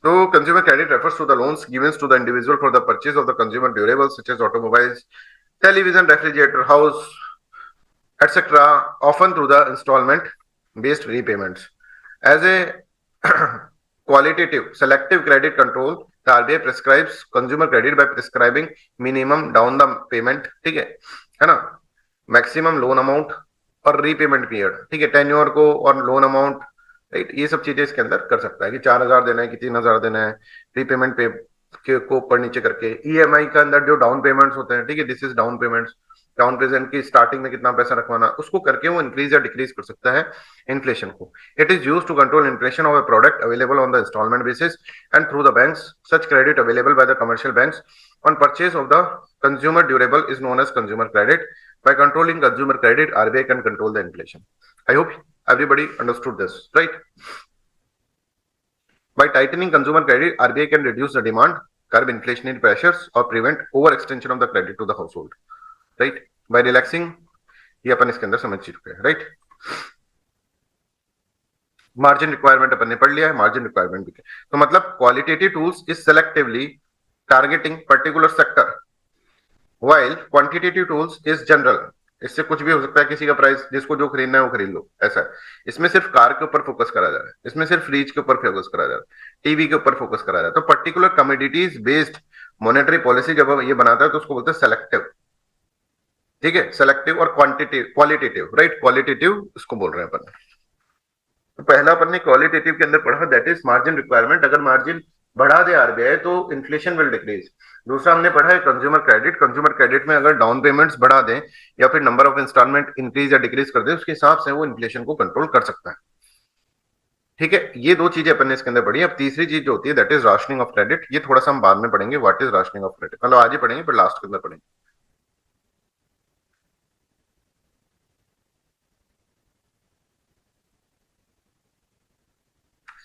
So consumer credit refers to the loans given to the individual for the purchase of the consumer durables such as automobiles, television, refrigerator, house, etc., often through the installment based repayments. As a qualitative selective credit control, the RBI prescribes consumer credit by prescribing minimum down the payment, ठीक है ना, maximum loan amount और repayment period, ठीक है, tenure को और loan amount, right, ये सब चीजें इसके अंदर कर सकता है कि 4,000 देना है कि 3,000 देना है, रीपेमेंट पे को ऊपर नीचे करके। ईएमआई के अंदर जो डाउन पेमेंट्स होते हैं, ठीक है, this is down payments, down payment की स्टार्टिंग में कितना पैसा रखवाना, उसको करके वो इंक्रीज या डिक्रीज कर सकता है इन्फ्लेशन को। It is use to control inflation of a product available on the instalment basis and through the banks, such credit available by the commercial banks on purchase of the consumer durable is known as consumer credit. By controlling consumer credit, RBI can control the inflation. I hope everybody understood this, right? By tightening consumer credit, RBI can reduce the demand, curb inflationary pressures, or prevent overextension of the credit to the household, right? By relaxing, ये अपन इसके अंदर समझ चुके हैं, right? Margin requirement अपन ने पढ़ लिया है, मार्जिन रिक्वायरमेंट भी, तो मतलब qualitative tools is selectively targeting particular sector, while quantitative tools is general, इससे कुछ भी हो सकता है, किसी का प्राइस जिसको जो खरीदना है वो खरीद लो, ऐसा है। इसमें सिर्फ कार के ऊपर फोकस करा जा रहा है, इसमें सिर्फ फ्रिज के ऊपर फोकस करा जा रहा है, टीवी के ऊपर फोकस करा जा रहा है। तो particular commodities based monetary policy जब ये बनाता है तो उसको बोलते हैं सेलेक्टिव, ठीक है, सेलेक्टिव और क्वांटिटेटिव, क्वालिटेटिव, राइट, क्वालिटेटिव इसको बोल रहे हैं अपन। तो पहला अपन ने क्वालिटेटिव के अंदर पढ़ा, दैट इज मार्जिन रिक्वायरमेंट, अगर मार्जिन बढ़ा दे आरबीआई तो इन्फ्लेशन विल डिक्रीज। दूसरा हमने पढ़ा है कंज्यूमर क्रेडिट, कंज्यूमर क्रेडिट में अगर डाउन पेमेंट्स बढ़ा दें या फिर नंबर ऑफ इंस्टॉलमेंट इंक्रीज या डिक्रीज कर दे, उसके हिसाब से वो इन्फ्लेशन को कंट्रोल कर सकता है, ठीक है। ये दो चीजें अपन ने इसके अंदर पढ़ी। अब तीसरी चीज जो होती है that is rationing of credit, ये थोड़ा सा हम बाद में पढ़ेंगे, what is rationing of credit, मतलब आज ही पढ़ेंगे फिर लास्ट के अंदर पढ़ेंगे।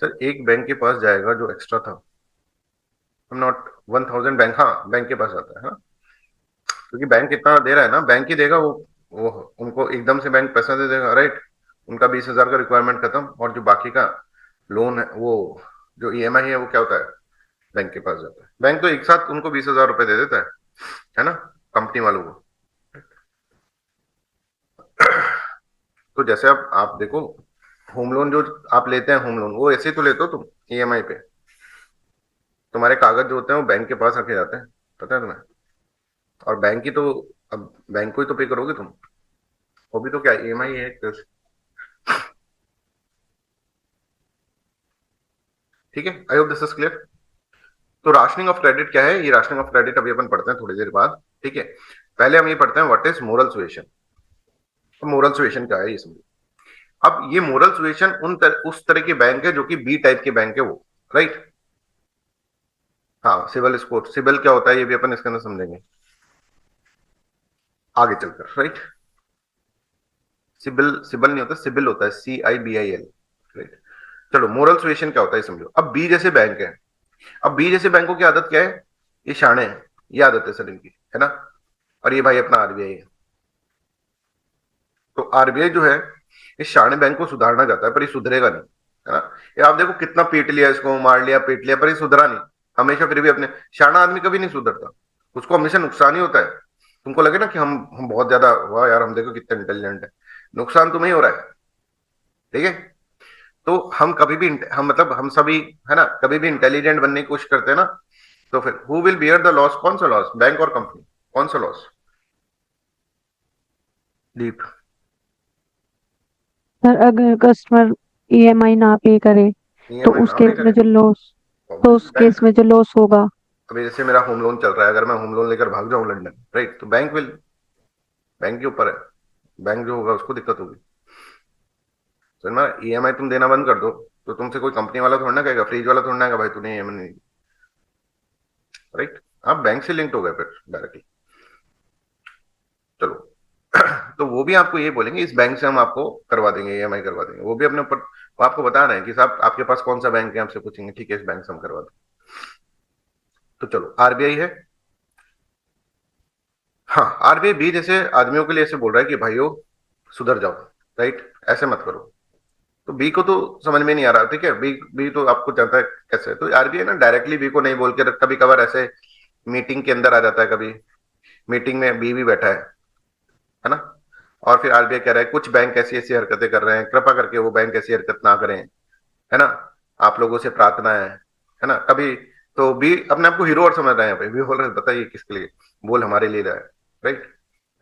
सर एक बैंक के पास जाएगा जो एक्स्ट्रा था, नॉट 1,000, बैंक, हाँ बैंक के पास आता है, हाँ, क्योंकि बैंक कितना दे रहा है ना, बैंक ही देगा वो उनको एकदम से बैंक पैसा दे देगा, राइट। उनका 20,000 का रिक्वायरमेंट खत्म, और जो बाकी का लोन है वो जो ईएमआई है वो क्या होता है, बैंक के पास जाता है। बैंक तो एक साथ उनको 20,000 रुपए दे देता है ना, कंपनी वालों को। तो जैसे अब आप देखो, होम लोन जो आप लेते हैं, होम लोन वो ऐसे ही तो लेते हो तुम ईएमआई पे, तुम्हारे कागज जो होते हैं वो बैंक के पास रखे जाते हैं, पता है तुम्हें, और बैंक ही तो, अब बैंक को ही तो पे करोगे तुम, वो भी तो क्या ईएमआई है, ठीक है। I hope this is clear. तो राशनिंग ऑफ क्रेडिट क्या है, ये राशनिंग ऑफ क्रेडिट अभी अपन पढ़ते हैं थोड़ी देर बाद, ठीक है। पहले हम ये पढ़ते हैं व्हाट इज मोरल सुएशन। तो मोरल सुएशन क्या है ये समझो। अब ये मोरल सुएशन उस तरह के बैंक है जो कि बी टाइप के बैंक है वो, राइट। हाँ, सिविल स्कोर, सिविल क्या होता है ये भी अपन इसके अंदर समझेंगे आगे चलकर, राइट। सिबिल, सिबिल नहीं होता, सिबिल होता है, CIBIL, राइट। चलो मोरल सुएशन क्या होता है समझो। अब बी जैसे बैंक है, अब बी जैसे बैंकों की आदत क्या है, ये शाणे हैं, ये आदत है सर इनकी, है ना, और ये भाई अपना आरबीआई है। तो आरबीआई जो है इस शाणे बैंक को सुधारना चाहता है पर ये सुधरेगा नहीं, है ना। ये आप देखो कितना पीट लिया इसको, मार लिया, पीट लिया, पर ये सुधरा नहीं, हमेशा फिर भी अपने, शाणा आदमी कभी नहीं सुधरता, उसको हमेशा नुकसान ही होता है। तुमको लगे ना कि हम बहुत ज्यादा, वाह यार हम देखो कितने इंटेलिजेंट है, नुकसान तुम्हें ही हो रहा है, ठीक है। तो हम कभी भी हम मतलब हम सभी, है ना, कभी भी इंटेलिजेंट बनने की कोशिश करते हैं ना, तो फिर who will bear the loss, कौन सा लॉस, बैंक और कंपनी, कौन सा लॉस, डीप। सर अगर कस्टमर ईएमआई ना पे करे तो ईएमआई उस ना पे केस में करे, जो लॉस, तो ऑब्वियसली उस बैंक, केस में जो लॉस होगा। अभी जैसे मेरा होम लोन चल रहा है, अगर मैं होम लोन लेकर भाग जाऊं लंदन, राइट, तो बैंक विल, बैंक के ऊपर है, बैंक जो होगा उसको दिक्कत होगी। समझ में? ईएमआई तुम देना बंद कर दो तो तुमसे कोई कंपनी वाला थोड़ा ना कहेगा, फ्रिज वाला थोड़ा ना कहेगा भाई तूने ईएमआई नहीं दी, राइट? आप बैंक से लिंक्ड हो गए फिर डायरेक्टली। चलो तो वो भी आपको ये बोलेंगे इस बैंक से हम आपको करवा देंगे, ईएमआई करवा देंगे, वो भी अपने ऊपर वो आपको बता रहे हैं कि साहब आपके पास कौन सा बैंक है, आपसे पूछेंगे ठीक है इस बैंक से हम करवा दें। तो चलो आरबीआई है। हाँ, आरबीआई भी जैसे आदमियों के लिए ऐसे बोल रहा है कि भाइयों सुधर जाओ, राइट, ऐसे मत करो। तो बी को तो समझ में नहीं आ रहा, ठीक है, बी बी तो आपको जानता है कैसे, तो आरबीआई ना डायरेक्टली बी को नहीं बोल के कभी कभार ऐसे मीटिंग के अंदर आ जाता है, कभी मीटिंग में बी भी बैठा है ना, और फिर आरबीआई कह रहा है कुछ बैंक ऐसी ऐसी हरकतें कर रहे हैं, कृपा करके वो बैंक ऐसी हरकत ना करें, है ना, आप लोगों से प्रार्थना है ना, कभी तो बी अपने आप को हीरो और समझ रहे हैं, भाई बी बोल रहे हैं बताइए किसके लिए, बोल हमारे लिए रहा है, राइट,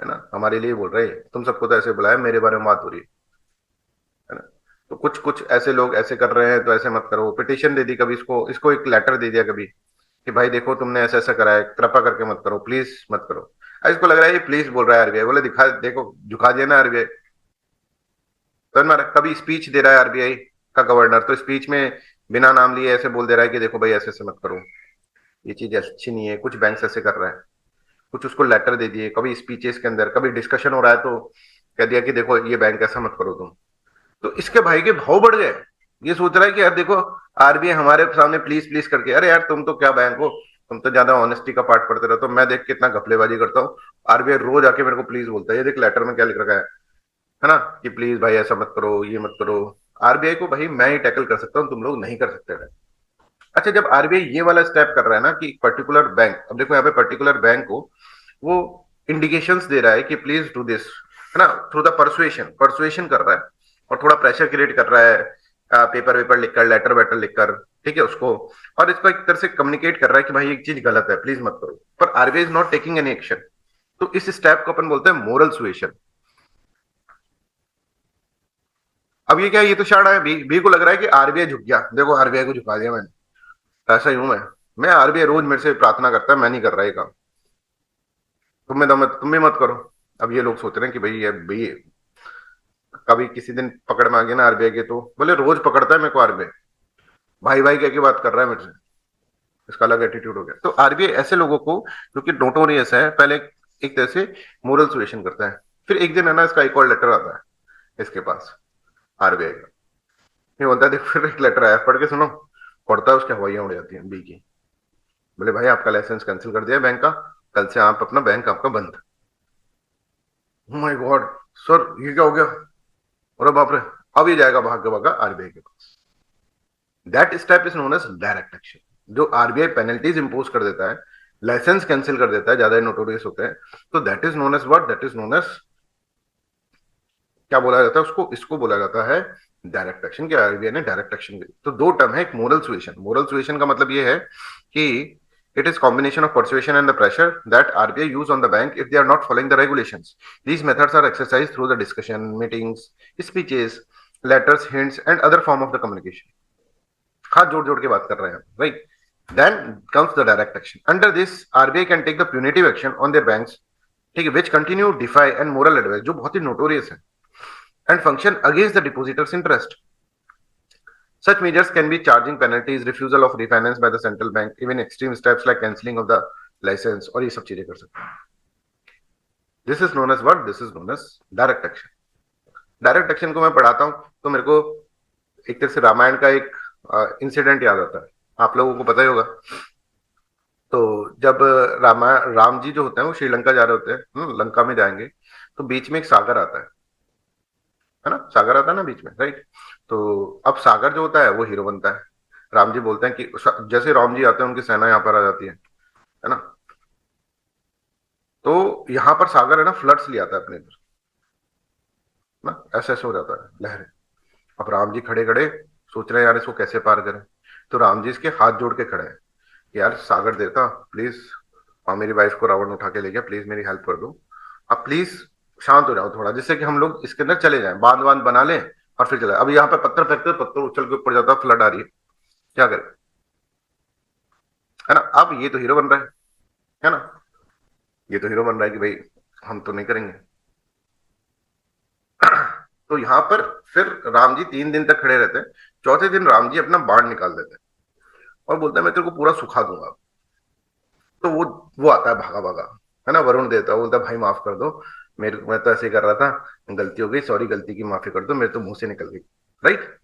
है ना, हमारे लिए बोल रहे हैं, तुम सबको तो ऐसे बुलाया, मेरे बारे में बात हो रही है ना। तो कुछ कुछ ऐसे लोग ऐसे कर रहे हैं तो ऐसे मत करो, पिटिशन दे दी कभी, इसको इसको एक लेटर दे दिया कभी कि भाई देखो तुमने ऐसा ऐसा करा है, कृपा करके मत करो, प्लीज मत करो। अब इसको लग रहा है ये प्लीज बोल रहा है आरबीआई, बोले दिखा देखो झुका दिया ना आरबीआई। तो ना कभी स्पीच दे रहा है आरबीआई का गवर्नर, तो स्पीच में बिना नाम लिए ऐसे बोल दे रहा है कि देखो भाई ऐसे ऐसे मत करो, ये चीज अच्छी नहीं है, कुछ बैंक ऐसे कर रहा है, कुछ उसको लेटर दे दिए, कभी स्पीचेस के अंदर, कभी डिस्कशन हो रहा है तो कह दिया कि देखो ये बैंक ऐसा मत करो तुम। तो इसके भाई के भाव बढ़ गए, ये सोच रहा है कि यार देखो आरबीआई हमारे सामने प्लीज प्लीज करके, अरे यार तुम तो क्या बैंक हो, तुम तो ज्यादा ऑनेस्टी का पार्ट पढ़ते रहते हो, मैं देख कितना घपलेबाजी करता हूँ, आरबीआई रोज आके मेरे को प्लीज बोलता है, ये देख लेटर में क्या लिख रखा है ना, कि प्लीज भाई ऐसा मत करो, ये मत करो। आरबीआई को भाई मैं ही टैकल कर सकता हूँ, तुम लोग नहीं कर सकते। अच्छा, जब आरबीआई ये वाला स्टेप कर रहा है ना कि पर्टिकुलर बैंक, अब देखो यहाँ पे पर्टिकुलर बैंक को वो इंडिकेशंस दे रहा है कि प्लीज डू दिस, है ना, थ्रू द परसुएशन, परसुएशन कर रहा है और थोड़ा प्रेशर क्रिएट कर रहा है, पेपर वेपर लिखकर, लेटर वेटर लिखकर, ठीक है उसको, और इसको एक तरह से कम्युनिकेट कर रहा है कि भाई एक चीज गलत है प्लीज मत करो, पर RBI is not taking any action. तो इस स्टेप को अपन बोलते हैं मोरल सुएशन। अब ये क्या है, ये तो शायद है बी को लग रहा है कि आरबीआई झुक गया, देखो आरबीआई को झुका दिया मैंने, ऐसा ही हूं मैं आरबीआई रोज मेरे से प्रार्थना करता है, मैं नहीं कर रहा ये काम, तुम भी मत करो। अब ये लोग सोच रहे हैं कि भाई ये भाई कभी किसी दिन पकड़ में आ गया ना आरबीआई के, तो बोले रोज पकड़ता है मेरे को आरबीआई, भाई भाई कह के बात कर रहा है मेरे से, इसका अलग एटीट्यूड हो गया। तो आरबीआई ऐसे लोगों को जो कि नोटोरियस है, पहले एक तरह से मोरल सुएशन करता है, फिर एक दिन है ना इसका एक और लेटर आता है इसके पास, आरबीआई का, ये बोलता है देख फिर एक लेटर आया, पढ़ के सुनो, पढ़ता है, उसकी हवाइयां उड़ जाती हैं बी की, बोले भाई आपका लाइसेंस कैंसिल कर दिया बैंक का, कल से आप अपना बैंक आपका बंद। माय गॉड, सर ये क्या हो गया, अरे बाप रे, अब ये जाएगा भाग के भागा आरबीआई के पास। That step is known as direct action. जो आरबीआई पेनल्टीज इंपोज कर देता है, लाइसेंस कैंसिल कर देता है, ज्यादा नोटोरियस होते हैं, तो that is known as what, that is known as, क्या बोला जाता है उसको, इसको बोला जाता है डायरेक्ट एक्शन, क्या आरबीआई ने डायरेक्ट एक्शन ली। तो दो टर्म है, एक मोरल सुएशन, मोरल सुएशन का मतलब ये है कि it is combination of persuasion and the pressure that RBI use on the bank if they are not following the regulations. These methods are exercised through the discussion, meetings, speeches, letters, hints, and other form of the communication. हाथ जोड़ जोड़ के बात कर रहे हैं, right? Then comes the direct action. Under this, RBI can take the punitive action on their banks, ठीक है, which continue defy and moral advice, जो बहुत ही notorious है, and function against the depositors' interest. Such measures can be charging penalties, refusal of refinance by the central bank, even extreme steps like cancelling of the license, और ये सब चीजें कर सकते हैं। This is known as what, this is known as direct action. Direct action को मैं पढ़ाता हूं तो मेरे को एक तरह से रामायण का एक इंसिडेंट याद आता है, आप लोगों को पता ही होगा। तो जब राम जी जो होते हैं वो श्रीलंका जा रहे होते हैं, लंका में जाएंगे, तो बीच में एक सागर आता है ना, सागर आता है ना बीच में, राइट। तो अब सागर जो होता है वो हीरो बनता है, राम जी बोलते हैं कि जैसे राम जी आते हैं उनकी सेना यहाँ पर आ जाती है ना, तो यहाँ पर सागर है ना फ्लड्स ले आता है अपने इधर ना, ऐसे ऐसे हो जाता है लहरें। अब राम जी खड़े खड़े सोच रहे हैं यार इसको कैसे पार करें, तो राम जी इसके हाथ जोड़ के खड़े हैं कि यार सागर देवता प्लीज, और मेरी वाइफ को रावण उठा के ले गया, प्लीज मेरी हेल्प कर दो, अब प्लीज शांत हो जाओ थोड़ा, जिससे कि हम लोग इसके अंदर चले जाएं, बांध बांध बना लें और फिर चले। अब यहाँ पे पत्थर फेंकते, पत्थर उछल के ऊपर जाता है, फ्लड आ रही है, क्या करें, है ना। अब ये तो हीरो बन रहा है ना, ये तो हीरो बन रहा है कि भाई हम तो नहीं करेंगे। तो यहाँ पर फिर राम जी 3 दिन तक खड़े रहते हैं। चौथे दिन राम जी अपना बाण निकाल देते हैं और बोलते हैं मैं तेरे को पूरा सुखा दूंगा। तो वो आता है भागा भागा, है ना, वरुण देवता। वो बोलता है भाई माफ कर दो, मेरे मैं तो ऐसे ही कर रहा था, गलती हो गई, सॉरी, गलती की माफी कर दो, मेरे तो मुंह से निकल गई। राइट,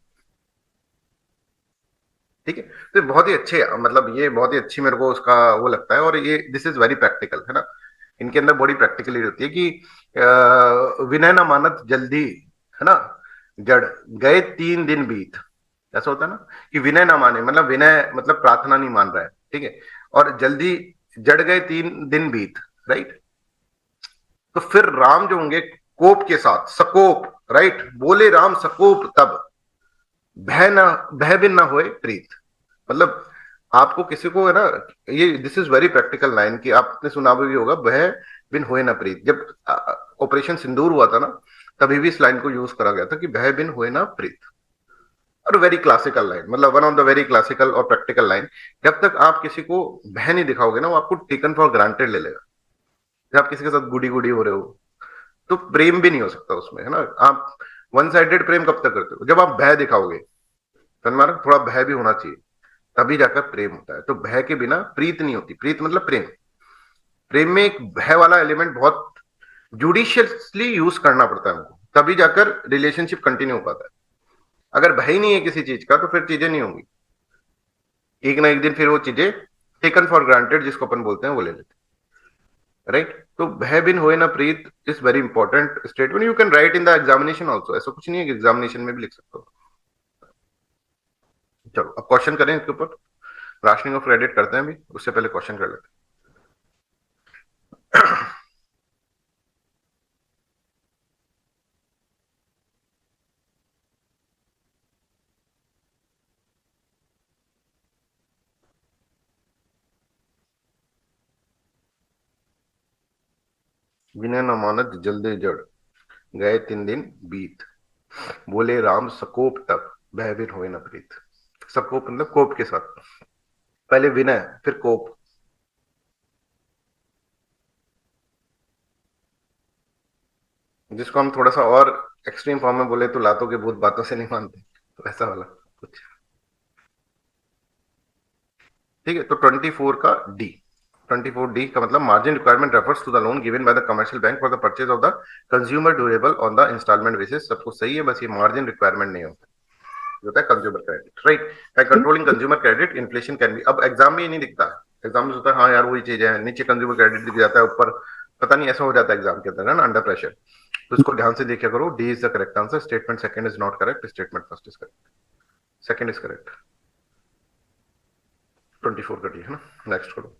ठीक है। तो बहुत ही अच्छे, मतलब ये बहुत ही अच्छी मेरे को उसका वो लगता है। और ये दिस इज वेरी प्रैक्टिकल, है ना। इनके अंदर बड़ी प्रैक्टिकली होती है कि विनय न मानत जल्दी, है ना, जड़ गए 3 दिन बीत। ऐसा होता है ना कि विनय ना माने, मतलब विनय मतलब प्रार्थना नहीं मान रहा है, ठीक है, और जल्दी जड़ गए 3 दिन बीत। राइट, तो फिर राम जो होंगे कोप के साथ, सकोप, राइट, बोले राम सकोप तब, भय ना, भय बिन ना होए प्रीत। मतलब आपको किसी को, है ना, ये this is very practical line कि आपने सुना भी होगा, भय बिन होए ना प्रीत। जब ऑपरेशन सिंदूर हुआ था ना, तभी भी इस लाइन को यूज करा गया था कि भय बिन होए ना प्रीत। और वेरी क्लासिकल लाइन, मतलब one of the very classical और प्रैक्टिकल लाइन। जब तक आप किसी को भय नहीं दिखाओगे ना, वो आपको टेकन फॉर ग्रांटेड ले लेगा। जब आप किसी के साथ गुडी गुडी हो रहे हो, तो प्रेम भी नहीं हो सकता उसमें, है ना। आप वन साइडेड प्रेम कब तक करते हो? जब आप भय दिखाओगे, समझ, थोड़ा भय भी होना चाहिए, तभी जाकर प्रेम होता है। तो भय के बिना प्रीत नहीं होती। प्रीत मतलब प्रेम। प्रेम में एक भय वाला एलिमेंट बहुत जुडिशियसली यूज करना पड़ता है हमको, तभी जाकर रिलेशनशिप कंटिन्यू हो पाता है। अगर भय ही नहीं है किसी चीज का, तो फिर चीजें नहीं होंगी। एक ना एक दिन फिर वो चीजें टेकन फॉर ग्रांटेड, जिसको अपन बोलते हैं, वो ले लेते हैं। राइट, तो भय बिन होए ना प्रीत is very important statement. You can write in the examination also, ऐसा कुछ नहीं है कि एग्जामिनेशन में भी लिख सकते हो। चलो अब क्वेश्चन करें इसके ऊपर। राशनिंग ऑफ क्रेडिट करते हैं अभी, उससे पहले क्वेश्चन कर लेते हैं। विनय न मानत जल्दे जड़, गए 3 दिन बीत, बोले राम सकोप तब, भय बिन होए न प्रीत। सकोप मतलब कोप के साथ, पहले विनय फिर कोप। जिसको हम थोड़ा सा और एक्सट्रीम फॉर्म में बोले तो लातों के भूत बातों से नहीं मानते, तो ऐसा वाला कुछ। ठीक है, तो 24 का डी, 24D का मतलब margin requirement refers to the loan given by the commercial bank for the purchase of the consumer durable on the instalment basis. सब कुछ सही है, बस ये मार्जिन रिक्वायरमेंट नहीं होता, होता है consumer credit. Right, by controlling consumer credit inflation can be. अब एग्जाम में ये नहीं दिखता है, एग्जाम में होता है हाँ यार वही चीज है, नीचे कंज्यूमर क्रेडिट दिख जाता है, ऊपर पता नहीं, ऐसा हो जाता है एग्जाम के अंदर, है ना, अंडर प्रेशर। तो इसको ध्यान से देखा करो। D is the correct answer. Statement second is not correct, statement first is correct, second is correct. 24 का डी, है ना। नेक्स्ट करो।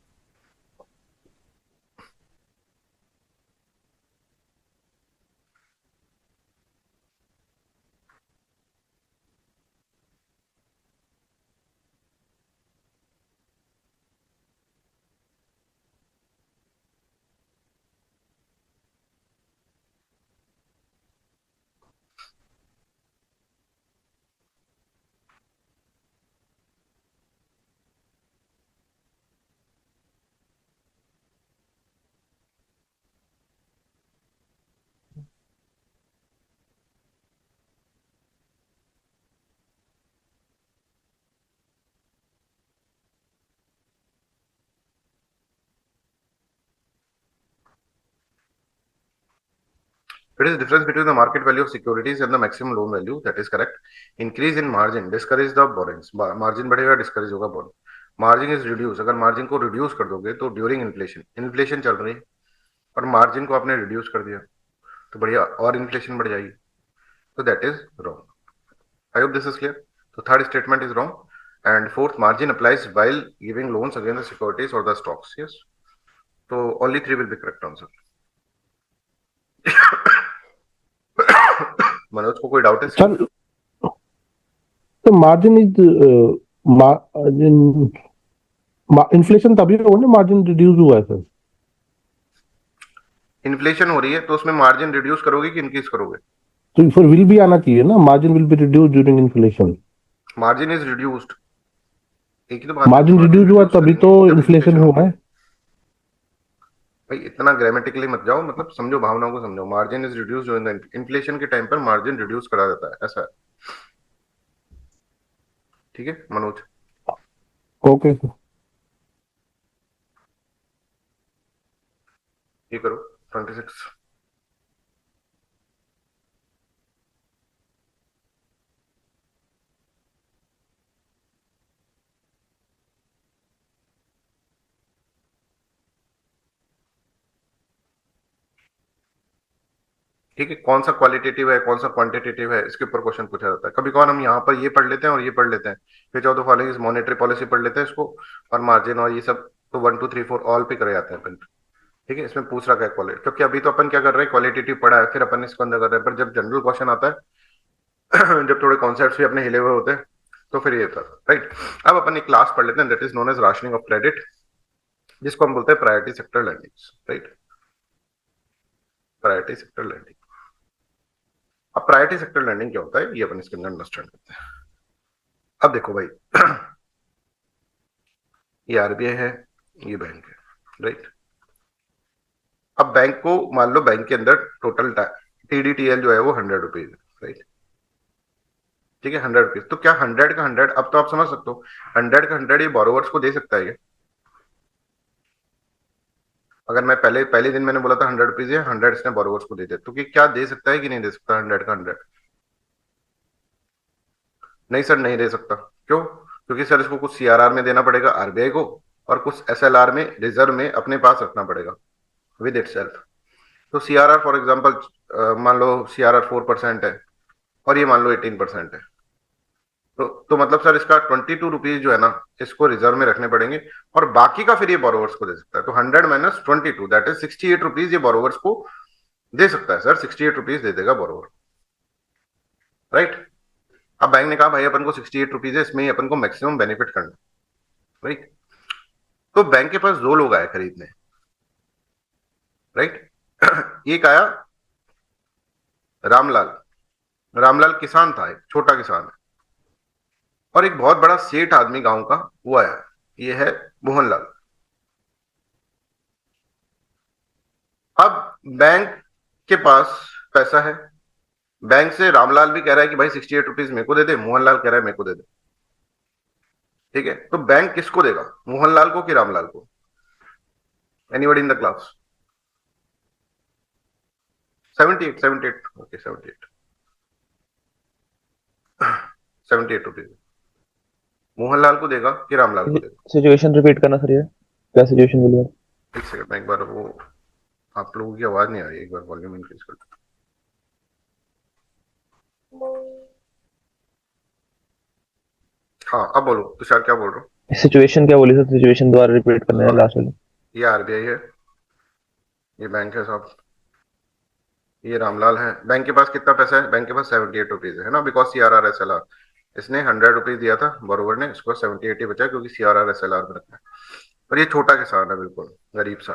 It is the difference between the market value of securities and the maximum loan value. That is correct. Increase in margin discourage the borrowings. Margin बढ़ेगा, discourage होगा borrowing. Margin is reduce. अगर margin को reduce कर दोगे तो during inflation, inflation चल रही है और margin को आपने reduce कर दिया, तो बढ़िया और inflation बढ़ जाएगी. So that is wrong. I hope this is clear. So third statement is wrong. And fourth, margin applies while giving loans against the securities or the stocks. Yes. So only three will be correct answer. Manoj को कोई doubt है? Sir, तो margin is margin inflation तभी हो ना, margin reduce हुआ है sir. Inflation हो रही है तो उसमें मार्जिन रिड्यूस करोगे कि इंक्रीज करोगे? तो फिर विल भी आना चाहिए ना, margin will be reduce during inflation. Margin is reduced, एक ही तो बात है। मार्जिन रिड्यूस हुआ तभी तो इन्फ्लेशन हुआ है। भाई इतना ग्रामेटिकली मत जाओ, मतलब समझो, भावनाओं को समझो। Margin is reduce in inflation के टाइम पर मार्जिन रिड्यूस करा जाता है, ऐसा है। ठीक है मनोज? Okay, sir. ये करो 26। ठीक है, कौन सा क्वालिटेटिव है कौन सा क्वांटिटेटिव है, इसके ऊपर क्वेश्चन पूछा जाता है। कभी कभार हम यहाँ पर ये पढ़ लेते हैं और ये पढ़ लेते हैं, फिर चौदह फॉलोइंग मॉनेटरी पॉलिसी पढ़ लेते हैं इसको, और मार्जिन और ये सब तो 1 2 3 4 ऑल पे करे जाते हैं अपन। ठीक है, इसमें पूछ रहा है क्वालिटी, क्योंकि अभी तो अपन क्या कर रहे हैं, क्वालिटेटिव पढ़ा है, फिर अपन इसको अंदर कर रहे हैं। पर जब जनरल क्वेश्चन आता है जब थोड़े कॉन्सेप्ट भी अपने हिले हुए होते हैं, तो फिर ये होता है। राइट, अब अपन एक क्लास पढ़ लेते हैं, that is known as rationing of credit, जिसको हम बोलते हैं priority sector lending. Right, priority sector lending. अब प्रायोरिटी सेक्टर लैंडिंग क्या होता है, ये अपन इसके अंदर अंडरस्टैंड करते हैं। अब देखो भाई ये आरबीआई है, ये बैंक है, राइट। अब बैंक को मान लो, बैंक के अंदर टोटल टीडीटीएल जो है वो 100 रुपीज है, राइट। ठीक है, 100 रुपीज, तो क्या 100 का 100, अब तो आप समझ सकते हो, 100 का 100 ये बोरोवर्स को दे सकता है ये? अगर मैं पहले पहले दिन मैंने बोला था 100 रुपीज है, 100 इसने बोरोवर्स को दे दिया, तो क्या दे सकता है कि नहीं दे सकता 100 का 100? नहीं सर, नहीं दे सकता। क्यों? क्योंकि सर इसको कुछ सीआरआर में देना पड़ेगा आरबीआई को, और कुछ एसएलआर में, रिजर्व में अपने पास रखना पड़ेगा विद इट सेल्फ। तो सीआरआर फॉर एग्जाम्पल मान लो सीआरआर 4% है, और ये मान लो 18% है। तो मतलब सर इसका 22 रुपीज जो है ना, इसको रिजर्व में रखने पड़ेंगे, और बाकी का फिर ये बोरोवर्स को दे सकता है। तो 100 - 22, दैट इज 68 रुपीज ये बोरोवर्स को दे सकता है। सर 68 रुपीज दे देगा बोरोवर, राइट। अब बैंक ने कहा भाई अपन को 68 रुपीज है, इसमें ही अपन को मैक्सिमम बेनिफिट करना, राइट। तो बैंक के पास दो लोग आए खरीदने, राइट। एक आया रामलाल। रामलाल किसान था, एक छोटा किसान है। और एक बहुत बड़ा सेठ आदमी गांव का, वो आया, ये है मोहनलाल। अब बैंक के पास पैसा है, बैंक से रामलाल भी कह रहा है कि भाई 68 रुपीज मेरे को दे दे, मोहनलाल कह रहा है मेरे को दे दे। ठीक है, तो बैंक किसको देगा, मोहनलाल को कि रामलाल को? Anybody in the class? 78, 78, okay 78, 78 rupees Mohanlal को देगा कि रामलाल को देगा? सिचुएशन रिपीट करना सर, ये क्या सिचुएशन बोली आप? एक सेकंड, मैं एक बार, वो आप लोगों की आवाज नहीं आ रही, एक बार वॉल्यूम इंक्रीज कर दो। हाँ अब बोलो तुषार, क्या बोल रहे हो? सिचुएशन क्या बोली सर? सिचुएशन दोबारा रिपीट करना है लास्ट वाली। ये आरबीआई है, ये बैंक है साहब, ये रामलाल है। बैंक के पास कितना पैसा है? बैंक के पास 78 रुपीज है ना, बिकॉज सीआरआर एसएलआर। इसने 100 रुपीज दिया था बरोबर ने, इसको 78 ही बचा, क्योंकि सीआरआर एसएलआर में रखा है। और ये छोटा किसान है, बिल्कुल गरीब सा,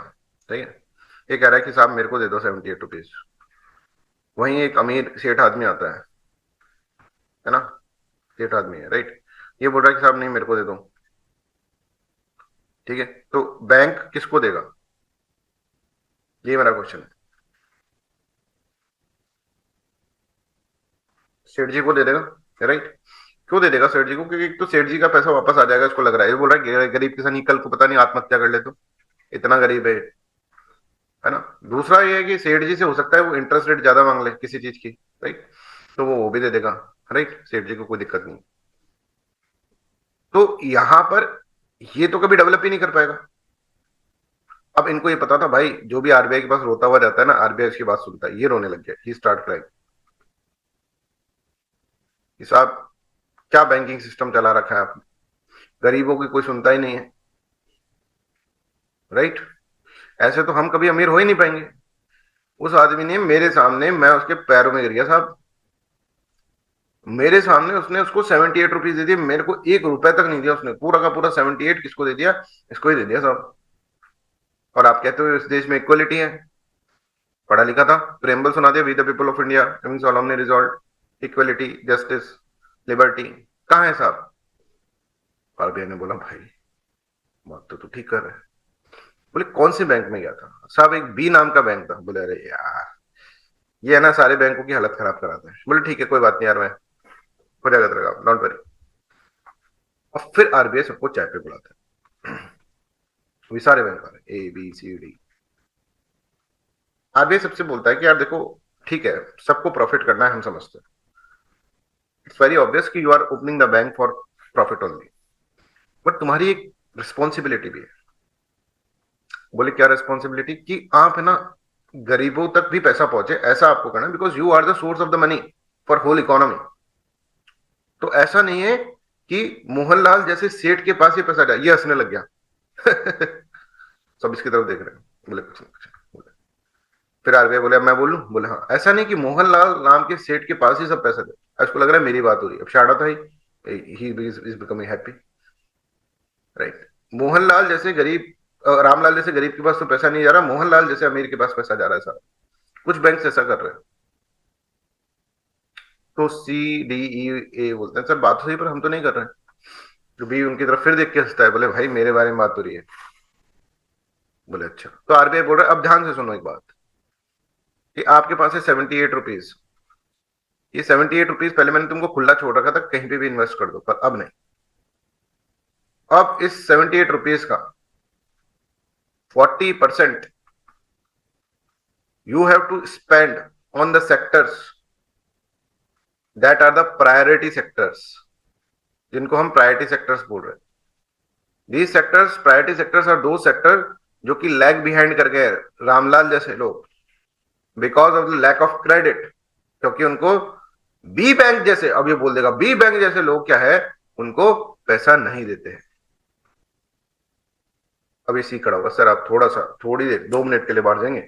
ठीक है। ये कह रहा है कि साहब मेरे को दे दो 78 रुपीज। वहीं एक अमीर सेठ आदमी आता है ना, सेठ आदमी है, राइट। ये बोल रहा है कि साहब नहीं, मेरे को दे दो। ठीक है, तो बैंक किसको देगा, ये मेरा क्वेश्चन है। सेठ जी को दे देगा, राइट। क्यों दे देगा सेठ जी को? क्योंकि एक तो सेठ जी का पैसा वापस आ जाएगा, इसको लग रहा है। ये बोल रहा है गरीब किसान ही कल को पता नहीं आत्महत्या कर ले, तो इतना गरीब है ना। दूसरा ये है कि सेठ जी से हो सकता है वो इंटरेस्ट रेट ज्यादा मांग ले किसी चीज की, राइट। तो वो भी दे देगा, राइट, सेठ जी को कोई दिक्कत नहीं। तो यहां पर ये तो कभी डेवलप ही नहीं कर पाएगा। अब इनको ये पता था भाई, जो भी आरबीआई के पास रोता हुआ रहता है ना, आरबीआई उसकी बात सुनता है। ये रोने लग गया, ही स्टार्ट क्राइंग कि साहब क्या बैंकिंग सिस्टम चला रखा है आपने, गरीबों की कोई सुनता ही नहीं है, राइट। ऐसे तो हम कभी अमीर हो ही नहीं पाएंगे। उस आदमी ने मेरे सामने, मैं उसके पैरों में गिर गया साहब, मेरे सामने उसने उसको 78 रुपीज दे दिए, मेरे को 1 रुपए तक नहीं दिया उसने, पूरा का पूरा 78 किसको दे दिया? इसको ही दे दिया साहब। और आप कहते हो इस देश में इक्वलिटी है? पढ़ा लिखा था, प्रेम्बल सुना दिया, we the people of India having solemnly resolved equality, justice, liberty. कहाँ है साहब? आरबीआई ने बोला भाई बात तो तू ठीक कर रहा है, बोले कौन से बैंक में गया था? साहब एक बी नाम का बैंक था। बोले अरे यार, ये है ना सारे बैंकों की हालत खराब कराते हैं। बोले ठीक है कोई बात नहीं यार, मैं हो जाएगा तेरा काम, डोंट वरी। और फिर आरबीआई सबको चाय पे बुलाता है, ये सारे बैंक वाले A B C D. RBI सबसे बोलता है कि यार देखो ठीक है, सबको प्रॉफिट करना है, हम समझते हैं, इट्स वेरी ऑब्वियस कि you are opening the bank for profit only, but तुम्हारी एक रिस्पॉन्सिबिलिटी भी है। बोले क्या रिस्पॉन्सिबिलिटी? कि आप है ना गरीबों तक भी पैसा पहुंचे, ऐसा आपको करना है, because you are the source of the money for whole economy. तो ऐसा नहीं है कि मोहनलाल जैसे सेठ के पास ही पैसा जाए। ये हंसने लग गया। सब इसकी तरफ देख रहे हैं। बोले कुछ नहीं, कुछ नहीं। बोले फिर आरबीआई बोले अब मैं बोलूं? बोले हाँ, ऐसा नहीं कि मोहनलाल नाम के सेठ के पास ही सब पैसा दे। उसको लग रहा है मेरी बात हो रही है, अब शाड़ा था he is becoming happy, right. Mohanlal जैसे गरीब, रामलाल जैसे गरीब के पास तो पैसा नहीं जा रहा, मोहनलाल जैसे अमीर के पास पैसा जा रहा है सारा। कुछ बैंक ऐसा कर रहे हैं। तो सी डी ई ए बोलते हैं सर बात तो सही, पर हम तो नहीं कर रहे हैं। जो बी उनकी तरफ फिर देख के हंसता है, बोले भाई मेरे बारे में बात हो रही है। बोले अच्छा। तो आरबीआई बोल रहा है अब ध्यान से सुनो एक बात, कि आपके पास है 78 रुपीज। ये 78 रुपीज पहले मैंने तुमको खुला छोड़ रखा था, कहीं पे भी इन्वेस्ट कर दो, पर अब नहीं। अब इस 78 रुपीज का 40% you have to spend on the sectors that are the priority sectors, जिनको हम प्रायोरिटी सेक्टर्स बोल रहे हैं। These sectors, priority sectors are दो सेक्टर जो कि लैग बिहाइंड कर गए, रामलाल जैसे लोग, because of the lack of credit. क्योंकि उनको बी बैंक जैसे, अब ये बोल देगा बी बैंक जैसे लोग क्या है, उनको पैसा नहीं देते हैं। अब ये सीख खड़ा होगा सर आप थोड़ा सा, थोड़ी देर 2 मिनट के लिए बाहर जाएंगे।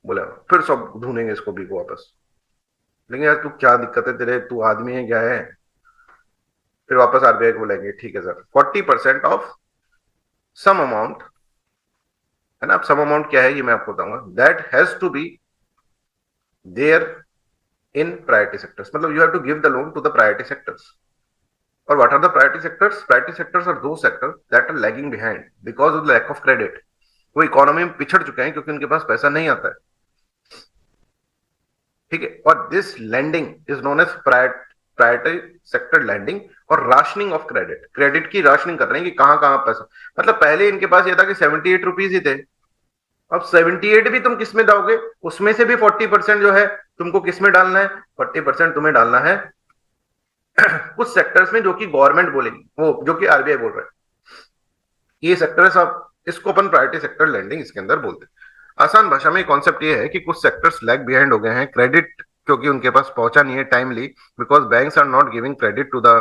बोला फिर सब ढूंढेंगे इसको बी को वापस। लेकिन यार तू क्या दिक्कत है तेरे, तू आदमी है क्या है? फिर वापस आरबीआई को बोलेंगे ठीक है सर 40% ऑफ सम अमाउंट, है ना। अब सम अमाउंट क्या है ये मैं आपको बताऊंगा, that has to be there in priority sectors. मतलब you have to give the loan to the priority sectors. और what are the priority sectors? Priority sectors are दो sector that are lagging behind because of the lack of credit. वो economy में पिछड़ चुके हैं क्योंकि उनके पास पैसा नहीं आता है, ठीक है। और this lending is known as priority sector lending और राशनिंग ऑफ क्रेडिट। क्रेडिट की राशनिंग कर रहे हैं कि कहां कहां पैसा, मतलब पहले इनके पास ये था कि 78 रुपीज ही थे, अब 78 भी तुम किस में दोगे? उसमें से भी 40% जो है तुमको किस में डालना है? 40% तुम्हें डालना है कुछ सेक्टर्स में जो कि गवर्नमेंट बोलेगी, वो जो कि आरबीआई बोल रहा है। ये सेक्टर्स, आप इसको अपन प्रायोरिटी सेक्टर लैंडिंग इसके अंदर बोलते हैं। आसान भाषा में कॉन्सेप्ट ये है कि कुछ सेक्टर्स लैग बिहाइंड हो गए हैं क्रेडिट, क्योंकि उनके पास पहुंचा नहीं है timely, because banks are not giving credit to the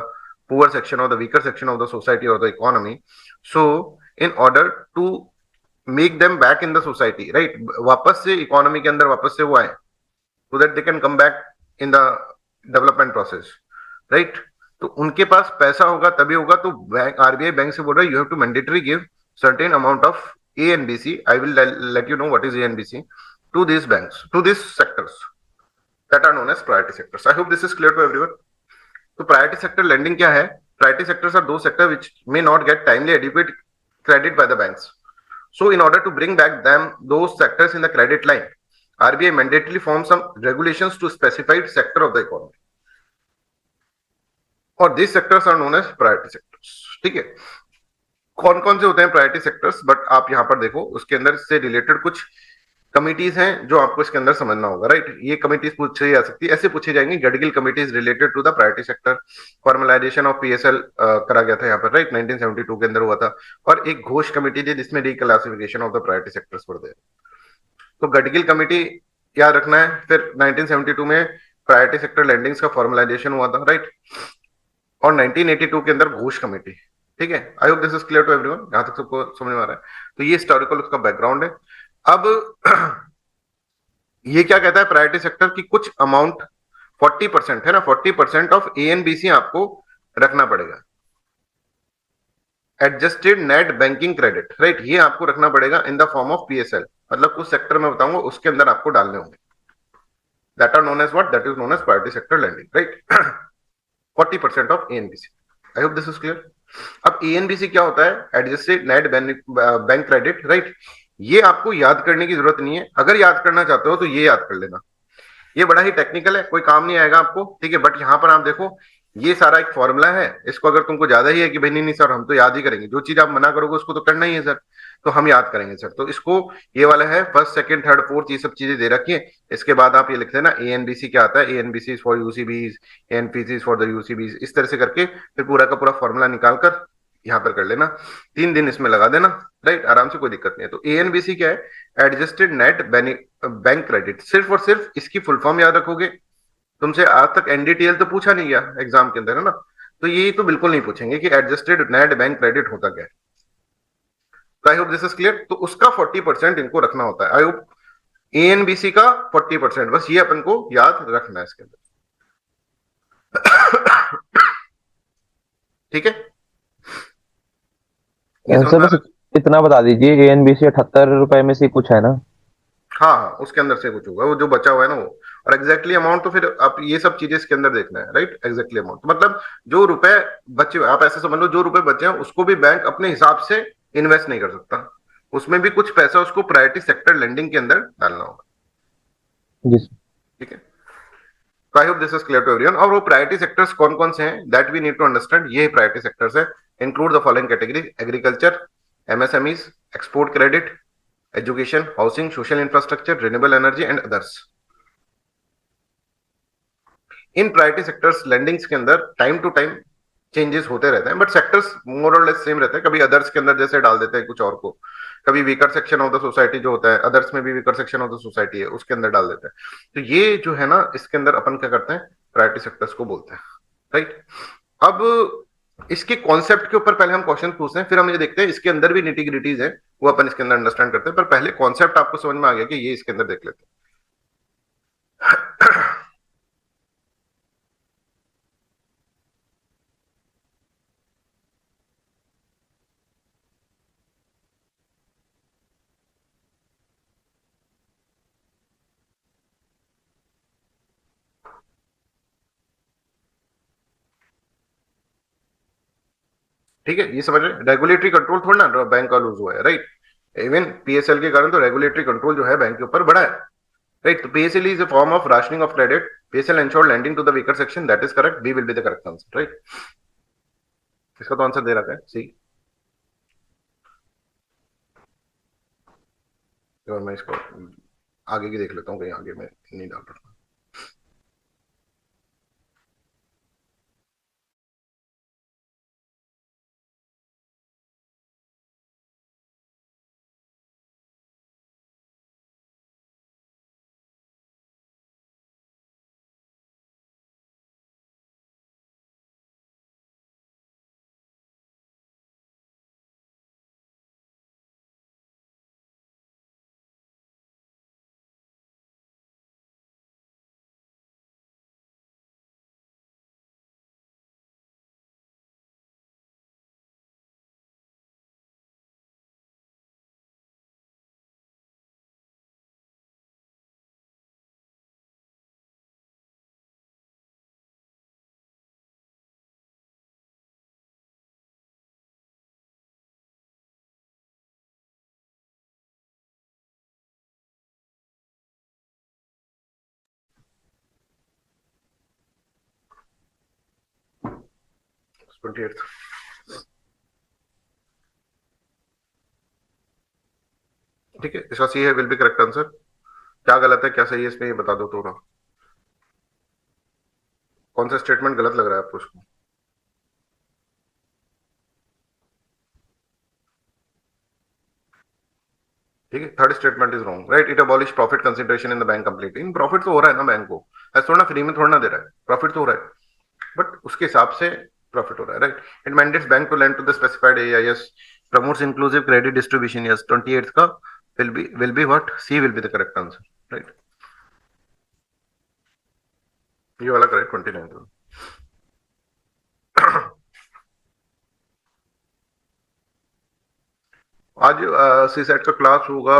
poor section और the weaker section of the society और the economy. So in order to make them back in the society, right, वापस से economy के अंदर वापस से वो आए, so that they can come back in the development process, right. तो उनके पास पैसा होगा तभी होगा। तो बैंक, आरबीआई बैंक से बोल रहा है you have to mandatory give certain amount of A and BC. I will let you know what is A and BC to these banks, to these sectors that are known as priority sectors. I hope this is clear to everyone. So priority sector lending क्या है? Priority sectors are those sectors which may not get timely adequate credit by the banks. So in order to bring back them, those sectors in the credit line, RBI mandatorily forms some regulations to specified sector of the economy. और these sectors are known as priority sectors. ठीक है। कौन कौन से होते हैं priority sectors? But आप यहां पर देखो, उसके अंदर से रिलेटेड कुछ कमिटीज हैं जो आपको इसके अंदर समझना होगा, राइट। ये कमिटीज पूछी जा सकती है, ऐसे पूछी जाएंगी। Gadgil committees related to the priority sector, formalisation of PSL करा गया था यहाँ पर, राइट, 1972 के अंदर हुआ था। और एक घोष कमेटी थी जिसमें reclassification of the priority sectors for their. तो गडगिल कमेटी याद रखना है। फिर 1972 में प्रायोरिटी सेक्टर लैंडिंग्स का फॉर्मलाइजेशन हुआ था, राइट। और 1982 के अंदर घोष कमेटी, ठीक है। I hope this is clear to everyone, यहां तक सबको समझ में आ रहा है। तो ये हिस्टोरिकल उसका बैकग्राउंड है। अब ये क्या कहता है प्रायोरिटी सेक्टर की कुछ अमाउंट 40% है ना, 40% of A N B C आपको रखना पड़ेगा। Adjusted net banking credit, right, ये आपको रखना पड़ेगा in the form of PSL. मतलब कुछ सेक्टर में बताऊंगा उसके अंदर आपको डालने होंगे, that are known as what, that is known as priority sector lending, right. 40% of A N B C. I hope this is clear. अब एएनबीसी क्या होता है? Adjusted net bank credit, right. ये आपको याद करने की जरूरत नहीं है, अगर याद करना चाहते हो तो ये याद कर लेना। ये बड़ा ही टेक्निकल है, कोई काम नहीं आएगा आपको, ठीक है। बट यहाँ पर आप देखो, ये सारा एक फॉर्मूला है, इसको अगर तुमको ज्यादा ही है कि भाई नहीं नहीं सर हम तो याद ही करेंगे, जो चीज आप मना करोगे उसको तो करना ही है सर, तो हम याद करेंगे सर, तो इसको ये वाला है फर्स्ट सेकंड थर्ड फोर्थ, ये सब चीजें दे रखी है। इसके बाद आप ये लिखते हैं ना ए एन बी सी क्या आता है, A N B C for UCBs, A N P C for the UCBs, इस तरह से करके फिर पूरा का पूरा फॉर्मूला निकाल कर यहाँ पर कर लेना। 3 दिन इसमें लगा देना, राइट, आराम से, कोई दिक्कत नहीं है। तो ए एन बी सी क्या है, एडजस्टेड नेट बैंक क्रेडिट, सिर्फ और सिर्फ इसकी फुल फॉर्म याद रखोगे। तुमसे आज तक एनडीटीएल तो पूछा नहीं गया एग्जाम के अंदर, है ना, तो ये तो बिल्कुल नहीं पूछेंगे कि एडजस्टेड नेट बैंक क्रेडिट होता क्या है। तो I hope this is clear. तो उसका 40% इनको रखना होता है, आई होप एएनबीसी का 40%, बस ये अपन को याद रखना है इसके अंदर। ठीक है, ये समझ सर में आ बस रहा है? इतना बता दीजिए, एएनबीसी 78 रुपए में से कुछ है ना? हाँ हाँ, उसके अंदर से कुछ होगा, वो जो बचा हुआ है ना वो। और एग्जैक्टली अमाउंट तो फिर आप ये सब चीजें इसके अंदर देखना है, राइट। एग्जैक्टली अमाउंट मतलब जो रुपए बचे हुए, आप ऐसे समझ लो, जो रुपए बचे हैं उसको भी बैंक अपने हिसाब से इन्वेस्ट नहीं कर सकता, उसमें भी कुछ पैसा उसको प्रायोरिटी सेक्टर लेंडिंग के अंदर डालना होगा। जी सर। ठीक है, तो I hope this is clear to everyone. और वो प्रायोरिटी सेक्टर्स कौन कौन से हैं that we need to understand, ये प्रायोरिटी सेक्टर्स है, include the following category: agriculture, MSMEs, export credit, education, housing, social infrastructure, renewable energy and others. In priority sectors lendings के अंदर टाइम टू टाइम चेंजेस होते रहते हैं, but sectors मोर और less same रहते हैं। कभी अदर्स के अंदर जैसे डाल देते हैं कुछ और को, कभी weaker section of the society जो होता है अदर्स में भी weaker section of the society है उसके अंदर डाल देते हैं। तो ये जो है ना, इसके अंदर अपन क्या करते हैं, प्रायोरिटी सेक्टर्स को बोलते हैं, राइट। अब इसके कॉन्सेप्ट के ऊपर पहले हम क्वेश्चन पूछते हैं, फिर हम ये देखते हैं इसके अंदर भी निटी ग्रिटीज है, वो अपन इसके अंदर अंडरस्टैंड करते हैं। पर पहले कॉन्सेप्ट आपको समझ में आ गया कि ये इसके अंदर देख लेते हैं। ठीक है, ये समझ रहे, रेगुलेटरी कंट्रोल थोड़ा ना बैंक का लूज हुआ है, राइट। इवन पीएसएल के कारण तो रेगुलेटरी कंट्रोल जो है बैंक के ऊपर बढ़ा है, राइट। तो PSL is a form of rationing of credit, PSL ensure lending to the weaker section, that is correct, B will be the correct answer, right. इसका तो आंसर दे रखा है सी। और मैं इसको आगे की देख लेता हूँ, कहीं आगे मैं नहीं डाल रहा। ट्वेंटी। ठीक है, इसका सी है, विल बी करेक्ट आंसर। क्या गलत है क्या सही है इसमें ये बता दो थोड़ा, कौन सा स्टेटमेंट गलत लग रहा है आपको उसको। ठीक है, third statement is wrong, right. It abolish profit consideration in the bank completely. In profit तो हो रहा है ना बैंक को, ऐसा थोड़ा ना फ्री में थोड़ा ना दे रहा है, प्रॉफिट तो हो रहा है, बट उसके हिसाब से प्रॉफिट हो रहा है, right. It mandates bank to lend to the specified areas, promotes inclusive credit distribution, yes 28th का will be what, C will be the correct answer, right. ये वाला करेक्ट 29th। आज सी सेट का class होगा,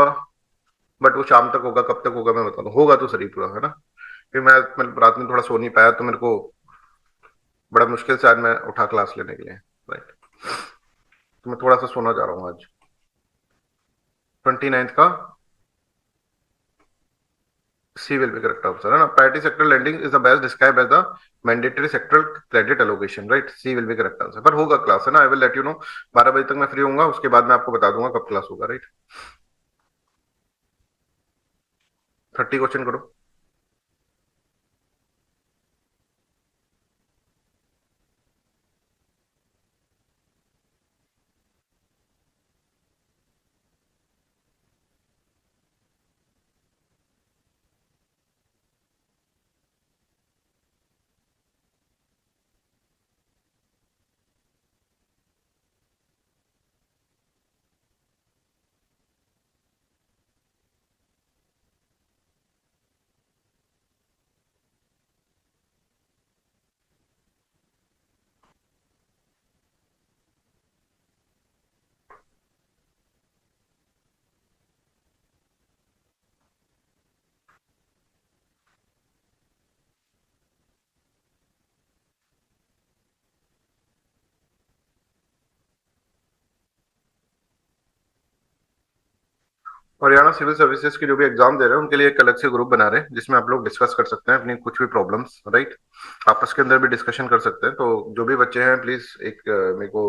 but वो शाम तक होगा, कब तक होगा मैं बता दूं, होगा तो सही पूरा, है ना। फिर मैं रात में थोड़ा सो नहीं पाया तो मेरे को बड़ा मुश्किल से आज मैं उठा क्लास लेने के लिए, राइट। तो मैं थोड़ा सा सोना जा रहा हूँ आज। 29th का C will be correct answer है ना. Priority sector lending is the best described as the mandatory sectoral credit allocation, right? C will be correct answer. पर होगा क्लास है ना. I will let you know. 12 बजे तक मैं फ्री होऊंगा, उसके बाद मैं आपको बता दूंगा कब क्लास होगा, राइट? 30 क्वेश्चन करो. हरियाणा सिविल सर्विसेज के जो भी एग्जाम दे रहे हैं उनके लिए एक अलग से ग्रुप बना रहे हैं जिसमें आप लोग डिस्कस कर सकते हैं अपनी कुछ भी प्रॉब्लम्स, राइट? आपस के अंदर भी डिस्कशन कर सकते हैं. तो जो भी बच्चे हैं प्लीज एक मेरे को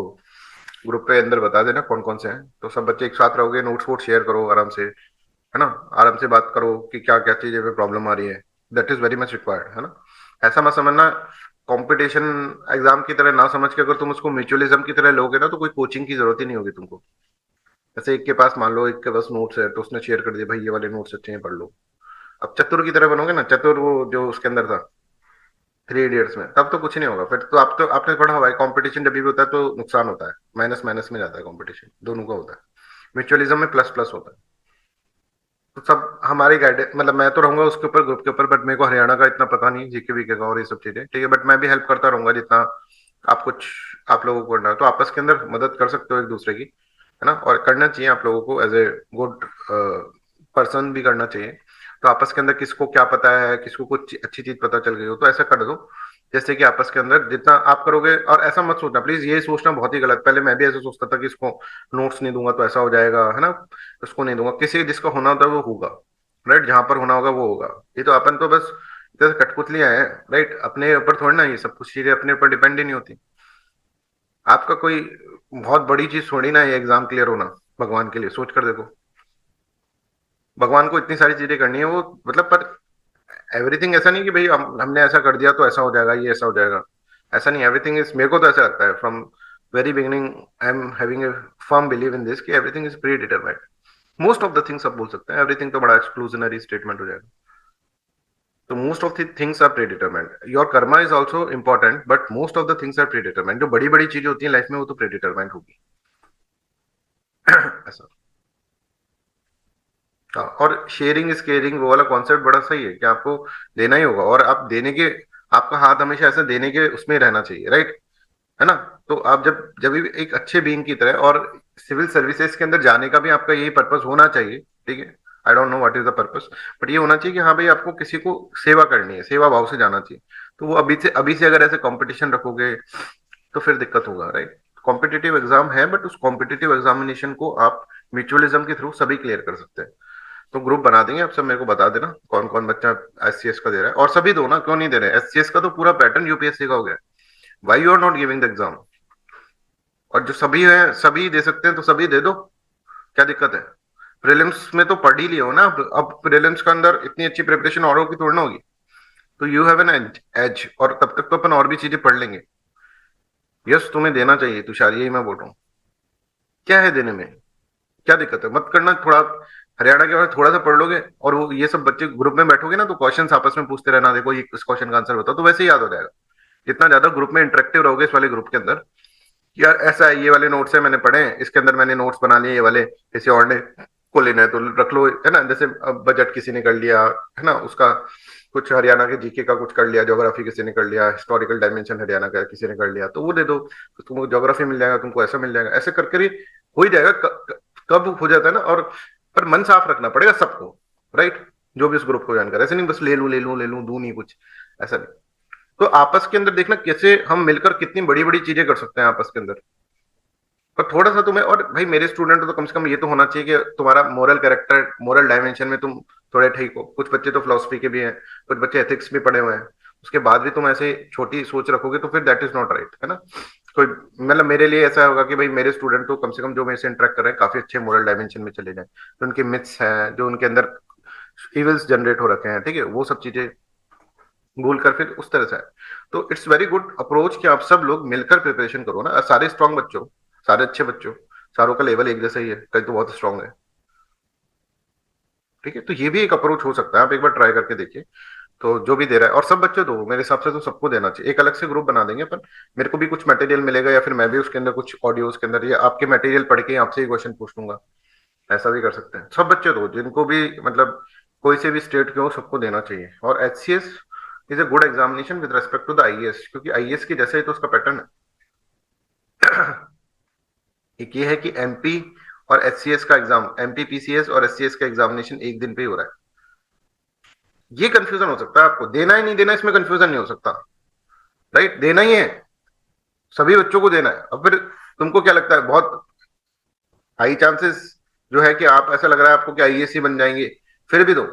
ग्रुप पे अंदर बता देना कौन कौन से हैं. तो सब बच्चे एक साथ रहोगे, नोट्स वोट शेयर करो आराम से, है ना. आराम से बात करो कि क्या क्या चीजें पे प्रॉब्लम आ रही है. That is very much required, है ना. ऐसा मत समझना कंपटीशन एग्जाम की तरह ना समझ के, अगर तुम उसको म्यूचुअलिज्म की तरह लोगे ना तो कोई कोचिंग की जरूरत ही नहीं होगी तुमको. जैसे एक के पास मान लो एक के पास नोट्स है तो उसने शेयर कर दिया भाई ये वाले नोट्स अच्छे हैं पढ़ लो. अब चतुर की तरह बनोगे ना, चतुर वो जो उसके अंदर था 3 इडियट्स में, तब तो कुछ नहीं होगा. फिर तो आप तो आपने पढ़ा हुआ है कंपटीशन जब भी होता है तो नुकसान होता है, माइनस माइनस में जाता है, कंपटीशन दोनों का होता है. म्यूचुअलिज्म में प्लस प्लस होता है. तो सब हमारी गाइडेंस, मतलब मैं तो रहूंगा उसके ऊपर ग्रुप के ऊपर, बट मेरे को हरियाणा का इतना पता नहीं, जीके वीके का और ये सब चीजें, ठीक है. बट मैं भी हेल्प करता रहूंगा जितना आप कुछ आप लोगों को करना है तो आपस के अंदर मदद कर सकते हो एक दूसरे की, है ना. और करना चाहिए आप लोगों को, एज ए गुड पर्सन भी करना चाहिए. तो आपस के अंदर किसको क्या पता है, किसको कुछ अच्छी चीज पता चल गई हो तो ऐसा कर दो. जैसे कि आपस के अंदर जितना आप करोगे, और ऐसा मत सोचना प्लीज, ये सोचना बहुत ही गलत. पहले मैं भी ऐसा सोचता था कि इसको नोट्स नहीं दूंगा तो ऐसा हो जाएगा, है ना. उसको नहीं दूंगा, किसी जिसका होना होता है वो होगा, राइट. जहां पर होना होगा वो होगा. ये तो अपन तो बस जैसे कठपुतलियां हैं, राइट. अपने ऊपर थोड़ी ना ये सब कुछ चीजें अपने ऊपर डिपेंड ही नहीं होती. आपका कोई बहुत बड़ी चीज थोड़ी ना है एग्जाम क्लियर होना. भगवान के लिए सोच कर देखो, भगवान को इतनी सारी चीजें करनी है वो, मतलब. पर एवरीथिंग ऐसा नहीं कि भाई हमने ऐसा कर दिया तो ऐसा हो जाएगा, ये ऐसा हो जाएगा, ऐसा नहीं. एवरीथिंग इज, मेरे को तो ऐसा लगता है from very beginning, I am having a firm believe in this कि everything is predetermined. Most of the things आप बोल सकते हैं, एवरीथिंग तो बड़ा एक्सक्लूजनरी स्टेटमेंट हो जाएगा. तो most of the things are predetermined. Your karma is also important but most of the things are predetermined. जो बड़ी बड़ी चीजें होती है लाइफ में वो तो प्री डिटरमाइंड होगी. ऐसा. हाँ, और शेयरिंग इज केयरिंग वो वाला कॉन्सेप्ट बड़ा सही है कि आपको देना ही होगा, और आप देने के, आपका हाथ हमेशा ऐसे देने के उसमें ही रहना चाहिए, राइट, है ना. तो आप जब जब भी एक अच्छे बीइंग की तरह, और सिविल सर्विसेज के अंदर जाने का भी आपका यही पर्पस होना चाहिए, ठीक है. I don't know what is the purpose, but ये होना चाहिए कि हाँ भाई आपको किसी को सेवा करनी है, सेवा भाव से जाना चाहिए. तो वो अभी से अगर ऐसे कंपटीशन रखोगे तो फिर दिक्कत होगा, राइट. कॉम्पिटिटिव एग्जाम है बट उस कॉम्पिटिटिव एग्जामिनेशन को आप म्यूचुअलिज्म के थ्रू सभी क्लियर कर सकते हैं. तो ग्रुप बना देंगे, आप सब मेरे को बता देना कौन कौन बच्चा एससीएस का दे रहा है, और सभी दो ना, क्यों नहीं दे रहे. एससीएस का तो पूरा पैटर्न यूपीएससी का हो गया. Why you are not giving the exam. और जो सभी है सभी दे सकते हैं तो सभी दे दो, क्या दिक्कत है. प्रीलिम्स में तो पढ़ ही लिया हो ना. अब प्रीलिम्स के अंदर इतनी अच्छी प्रिपरेशन और होगी थोड़ी ना होगी. तो यू हैव एन एज, और तब तक तो अपन और भी चीजें पढ़ लेंगे. यस, तुम्हें देना चाहिए तुषार, यही मैं बोल रहा हूँ. क्या है देने में, क्या दिक्कत है. मत करना थोड़ा, हरियाणा के बारे में थोड़ा सा पढ़ लोगे और वो ये सब बच्चे ग्रुप में बैठोगे ना तो क्वेश्चंस आपस में पूछते रहना, देखो ये इस क्वेश्चन का आंसर बताओ, तो वैसे ही याद हो जाएगा. जितना ज्यादा ग्रुप में इंटरेक्टिव रहोगे इस वाले ग्रुप के अंदर, यार ऐसा है, ये वाले नोट्स है मैंने पढ़े हैं, इसके अंदर मैंने नोट्स बना लिए, ये वाले किसी और ने को लेना है तो रख लो, है ना. जैसे बजट किसी ने कर लिया, है ना, उसका कुछ हरियाणा के जीके का कुछ कर लिया, ज्योग्राफी किसी ने कर लिया, हिस्टोरिकल डायमेंशन हरियाणा का किसी ने कर लिया, तो वो दे दो. तो तुमको ज्योग्राफी मिल जाएगा, तुमको ऐसा मिल जाएगा, ऐसे करके ही हो ही जाएगा. कब हो जाता है ना. और पर मन साफ रखना पड़ेगा सबको, राइट. जो भी उस ग्रुप को ज्वाइन कर, ऐसे नहीं बस ले लूं ले लूं ले लूं, दू नहीं कुछ, ऐसा नहीं. तो आपस के अंदर देखना कैसे हम मिलकर कितनी बड़ी बड़ी चीजें कर सकते हैं आपस के अंदर. पर थोड़ा सा तुम्हें, और भाई मेरे स्टूडेंट हो तो कम से कम ये तो होना चाहिए कि तुम्हारा मोरल कैरेक्टर, मोरल डायमेंशन में तुम थोड़े ठीक हो। कुछ बच्चे तो फिलोसफी के भी हैं, कुछ बच्चे एथिक्स भी पढ़े हुए हैं, उसके बाद भी तुम ऐसे छोटी सोच रखोगे तो फिर दैट इज नॉट राइट, है ना। कोई मतलब मेरे लिए ऐसा होगा कि भाई मेरे स्टूडेंट तो कम से कम जो मेरे से इंटरेक्ट कर रहे हैं काफी अच्छे मोरल डायमेंशन में चले जाएं, जो उनके मिथ्स हैं, जो उनके अंदर इविल्स जनरेट हो रखे हैं, ठीक है, वो सब चीजें भूल कर फिर उस तरह से आए। तो इट्स वेरी गुड अप्रोच कि आप सब लोग मिलकर प्रिपरेशन करो ना, सारे स्ट्रांग बच्चों, सारे अच्छे बच्चों, सारों का लेवल एक जैसा ही है, कई तो बहुत स्ट्रांग है, ठीक है। तो ये भी एक अप्रोच हो सकता है, आप एक बार ट्राई करके देखिए। तो जो भी दे रहा है, और सब बच्चे दो, मेरे हिसाब से तो सबको देना चाहिए। एक अलग से ग्रुप बना देंगे अपन, मेरे को भी कुछ मटेरियल मिलेगा या फिर मैं भी उसके अंदर कुछ ऑडियो उसके अंदर, या आपके मटेरियल पढ़ के आपसे ही क्वेश्चन पूछ लूंगा, ऐसा भी कर सकते हैं। सब बच्चे दो, जिनको भी मतलब कोई से भी स्टेट के हो, सबको देना चाहिए। और HCS is a good examination with respect to the IAS, क्योंकि आईएएस की जैसे ही तो उसका पैटर्न है। एक ये है कि एमपी और एचसीएस का एग्जाम, एमपी पीसीएस और एचसीएस का एग्जामिनेशन एक दिन पे ही हो रहा है। ये कंफ्यूजन हो सकता है आपको, देना ही नहीं देना इसमें कंफ्यूजन नहीं हो सकता, राइट। देना ही है, सभी बच्चों को देना है। अब फिर तुमको क्या लगता है, बहुत हाई चांसेस जो है कि आप, ऐसा लग रहा है आपको कि आईएएस ही बन जाएंगे, फिर भी दो।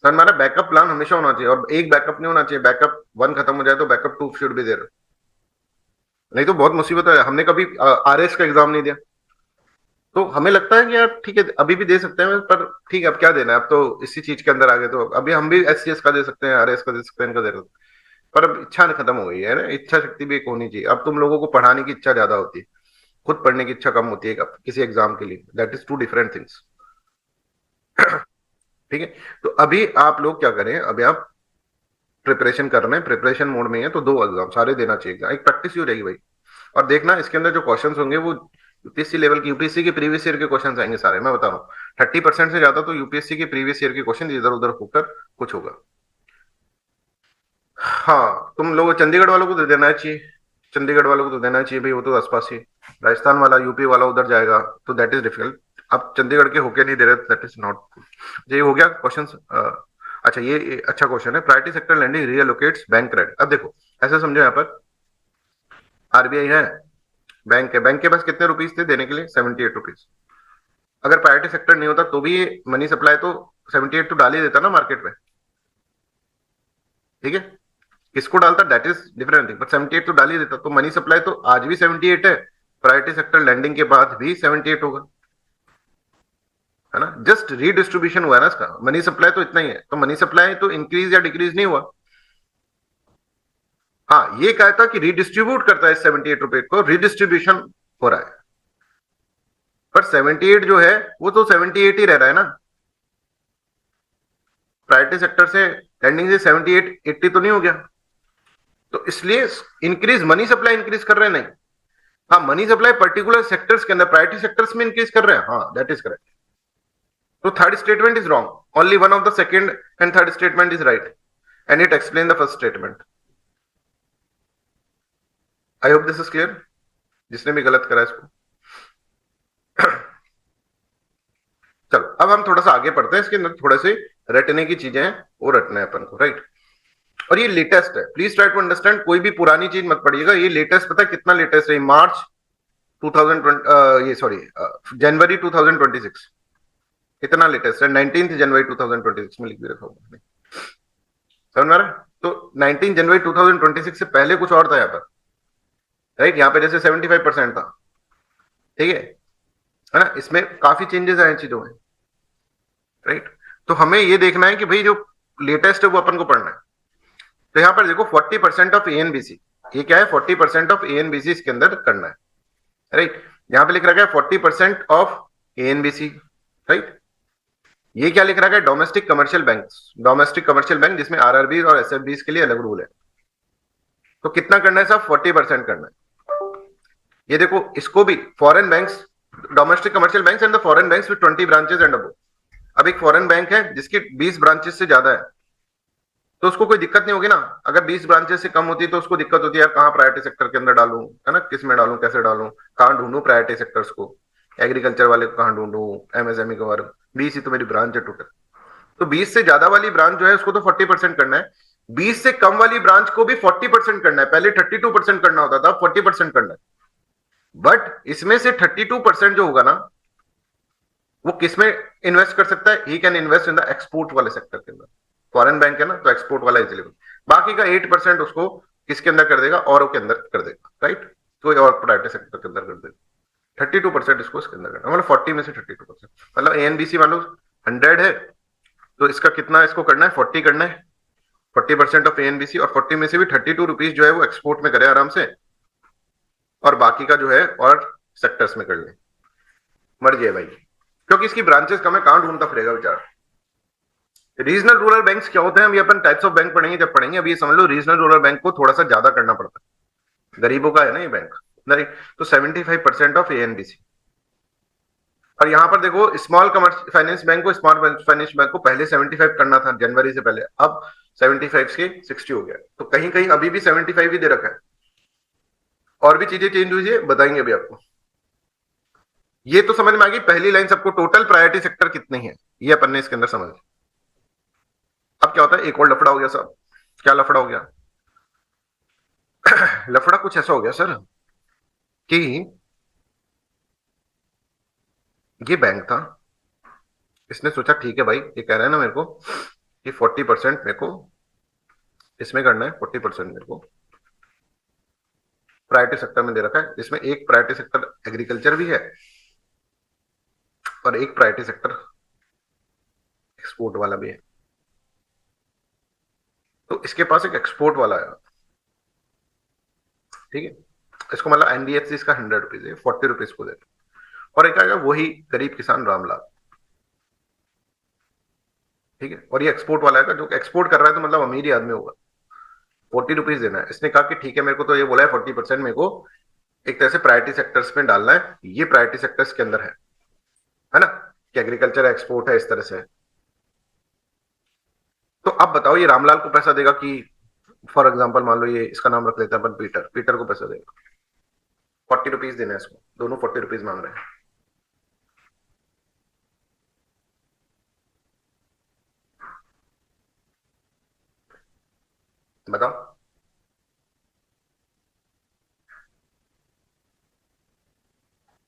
तो हमारा बैकअप प्लान हमेशा होना चाहिए, और एक बैकअप नहीं होना चाहिए, बैकअप 1 खत्म हो जाए तो बैकअप 2 शुड बी देयर, नहीं तो बहुत मुसीबत है। हमने कभी आरएस का एग्जाम नहीं दिया, तो हमें लगता है कि यार ठीक है अभी भी दे सकते हैं, पर ठीक है अब क्या देना है, अब तो इसी चीज के अंदर आ गए, तो अभी हम भी एचसीएस का दे सकते हैं, आरएस का दे सकते हैं, इनका दे सकते हैं। पर अब इच्छा खत्म हो गई है ना, इच्छा शक्ति भी एक होनी चाहिए। अब तुम लोगों को पढ़ाने की इच्छा ज्यादा होती है, खुद पढ़ने की इच्छा कम होती है किसी एग्जाम के लिए, that is two different things. ठीक है। तो अभी आप लोग क्या करें, अभी आप प्रिपरेशन कर रहे हैं, प्रिपरेशन मोड में है, तो 2 एग्जाम सारे देना चाहिए, एक प्रैक्टिस ही हो रहेगी भाई। और देखना इसके अंदर जो क्वेश्चंस होंगे वो यूपीएससी लेवल की, यूपीएससी के प्रीवियस ईयर के क्वेश्चंस आएंगे सारे, मैं बता रहा हूँ। 30% से ज्यादा तो यूपीएससी के प्रीवियस ईयर के क्वेश्चन इधर उधर होकर कुछ होगा। हाँ, तुम लोग चंडीगढ़ वालों को तो देना चाहिए, चंडीगढ़ वालों को तो देना चाहिए भाई, वो तो आसपास ही। राजस्थान वाला, यूपी वाला उधर जाएगा, तो दैट इज डिफिकल्ट। आप चंडीगढ़ के होके नहीं दे रहे, दैट इज नॉट। ये हो गया क्वेश्चन। अच्छा, ये अच्छा क्वेश्चन है, priority sector lending reallocates bank credit. अब देखो ऐसा समझो, यहाँ पर आरबीआई है, बैंक है, बैंक के पास कितने रुपीस थे देने के लिए, 78 रुपीज। अगर प्रायोरिटी सेक्टर नहीं होता तो भी ये मनी सप्लाई तो 78 तो डाल ही देता ना मार्केट में, ठीक है। किसको डालता that is different thing, but 78 तो डाल ही देता, तो मनी सप्लाई तो आज भी 78 है, प्रायोरिटी सेक्टर लैंडिंग के बाद भी 78 होगा, है ना। जस्ट रीडिस्ट्रीब्यूशन हुआ है ना इसका, मनी सप्लाई तो इतना ही है, तो मनी सप्लाई तो इंक्रीज या डिक्रीज नहीं हुआ। हाँ, ये कहा था कि रीडिस्ट्रीब्यूट करता है 78 रुपए को, रीडिस्ट्रीब्यूशन हो रहा है, पर 78 जो है वो तो 78 ही रह रहा है ना। प्रायोरिटी सेक्टर से लैंडिंग से 78 80 तो नहीं हो गया, तो इसलिए इंक्रीज, मनी सप्लाई इंक्रीज कर रहे हैं नहीं। हाँ, मनी सप्लाई पर्टिकुलर सेक्टर्स के अंदर, प्रायोरिटी सेक्टर्स में इंक्रीज कर रहे हैं, हाँ दैट इज करेक्ट। तो third statement is wrong, only one of the second and third statement is right, and it explain the first statement. I hope this is clear, जिसने भी गलत करा इसको। चलो अब हम थोड़ा सा आगे पढ़ते हैं, इसके अंदर थोड़े से रटने की चीजें हैं, वो रटना है अपन को, राइट। और ये लेटेस्ट है, प्लीज ट्राई टू अंडरस्टैंड, कोई भी पुरानी चीज मत पढ़िएगा। ये लेटेस्ट, पता है कितना लेटेस्ट है, मार्च 2020, ये सॉरी जनवरी 2026, इतना लेटेस्ट है। 19 जनवरी 2026 में लिख भी रखा हूँ, समझ में आ रहा है। तो 19 जनवरी 2026 से पहले कुछ और था यहाँ पर, राइट। यहाँ पे जैसे 75% था, ठीक है ना। इसमें काफी चेंजेस आए चीजों में, राइट। तो हमें ये देखना है कि भाई जो लेटेस्ट है वो अपन को पढ़ना है। तो यहाँ पर देखो 40% ऑफ एएनबीसी, ये क्या है, 40% ऑफ एएनबीसी इसके अंदर करना है, राइट। यहाँ पे लिख रखा है 40% ऑफ एएनबीसी, राइट। ये क्या लिख रखा है, domestic commercial bank, domestic commercial bank जिसमें आरआरबी और एसएफबी के लिए अलग रूल है। तो कितना करना है साहब, 40% करना है। ये देखो इसको भी foreign banks, domestic commercial banks and the foreign banks with 20 branches and above. अब एक फॉरेन बैंक है जिसकी 20 ब्रांचेस से ज्यादा है, तो उसको कोई दिक्कत नहीं होगी ना। अगर 20 ब्रांचेस से कम होती है तो उसको दिक्कत होती है, यार कहाँ प्रायोरिटी सेक्टर के अंदर डालूं, है ना, किस में डालूं, कैसे डालूं, कहाँ ढूंढूं प्रायोरिटी सेक्टर्स को, एग्रीकल्चर वाले को कहाँ ढूंढूं, एमएसएमई को, 20 ही तो मेरी ब्रांच है टोटल। तो 20 से ज्यादा वाली ब्रांच जो है उसको तो 40% करना है, 20 से कम वाली ब्रांच को भी 40% करना है। पहले 32% करना होता था, 40% करना है। बट इसमें से 32% जो होगा ना, वो किस में इन्वेस्ट कर सकता है? He can invest in the export वाले सेक्टर के अंदर। फॉरेन बैंक है ना, तो एक्सपोर्ट वाला इजिली। बाकी का 8% उसको किसके अंदर कर देगा? और के अंदर कर देगा, राइट? कोई और प्राइवेट सेक्टर के अंदर कर देगा। 32% इसको इसके अंदर करना, मतलब 40 में से 32%, मतलब एनबीसी वालों 100 है, तो इसका कितना इसको करना है? 40 करना है। 40% ऑफ एनबीसी, और 40 में से भी 32 रुपीज जो है वो एक्सपोर्ट में करे आराम से, और बाकी का जो है और सेक्टर्स में कर ले। मर्जी है भाई, क्योंकि इसकी ब्रांचेस कम है, कहां ढूंढता फिरेगा बेचारा। रीजनल रूरल बैंक्स क्या होते हैं? अभी अपन टाइप्स ऑफ बैंक पढ़ेंगे जब पढ़ेंगे। अभी ये समझ लो रीजनल रूरल बैंक को थोड़ा सा ज्यादा करना पड़ता है, गरीबों का है ना ये बैंक, नहीं तो 75% ऑफ एएनबीसी। और यहां पर देखो, स्मॉल कमर्शियल फाइनेंस बैंक को, स्मॉल फाइनेंस बैंक को पहले 75 करना था जनवरी से पहले, अब 75 के 60 हो गया। तो कहीं कहीं अभी भी 75 ही दे रखा है। और भी चीजें चेंज हुई है, बताएंगे अभी आपको। ये तो समझ में आ गई पहली लाइन सबको, टोटल प्रायोरिटी सेक्टर कितने हैं ये अपन ने इसके अंदर समझ। अब क्या होता है? एक और लफड़ा हो गया साहब। क्या लफड़ा हो गया? लफड़ा कुछ ऐसा हो गया सर कि ये बैंक था, इसने सोचा ठीक है भाई, ये कह रहा है ना मेरे को कि 40% मेरे को इसमें करना है, 40% मेरे को प्रायोरिटी सेक्टर में दे रखा है। इसमें एक प्रायोरिटी सेक्टर एग्रीकल्चर भी है और एक प्रायोरिटी सेक्टर एक्सपोर्ट वाला भी है। तो इसके पास एक एक्सपोर्ट वाला है, ठीक है। इसको मतलब एनबीएफसी इसका 100 रुपीज है, 40 रुपीज को दे, और एक आएगा वही गरीब किसान रामलाल, ठीक है। और ये एक्सपोर्ट वाला है, जो एक्सपोर्ट कर रहा है तो मतलब अमीर ही आदमी होगा। 40 रुपीज देना है। इसने कहा कि ठीक है, मेरे को तो ये बोला है 40% मेरे को एक तरह से प्रायोरिटी सेक्टर्स में डालना है, ये प्रायोरिटी सेक्टर्स के अंदर है ना, कि एग्रीकल्चर एक्सपोर्ट है, इस तरह से। तो अब बताओ ये रामलाल को पैसा देगा कि, फॉर एग्जाम्पल मान लो ये इसका नाम रख लेते हैं अपन, पीटर। पीटर को पैसा देगा, 40 रुपीज देना है इसको, दोनों 40 रुपीज मांग रहे हैं। बताओ।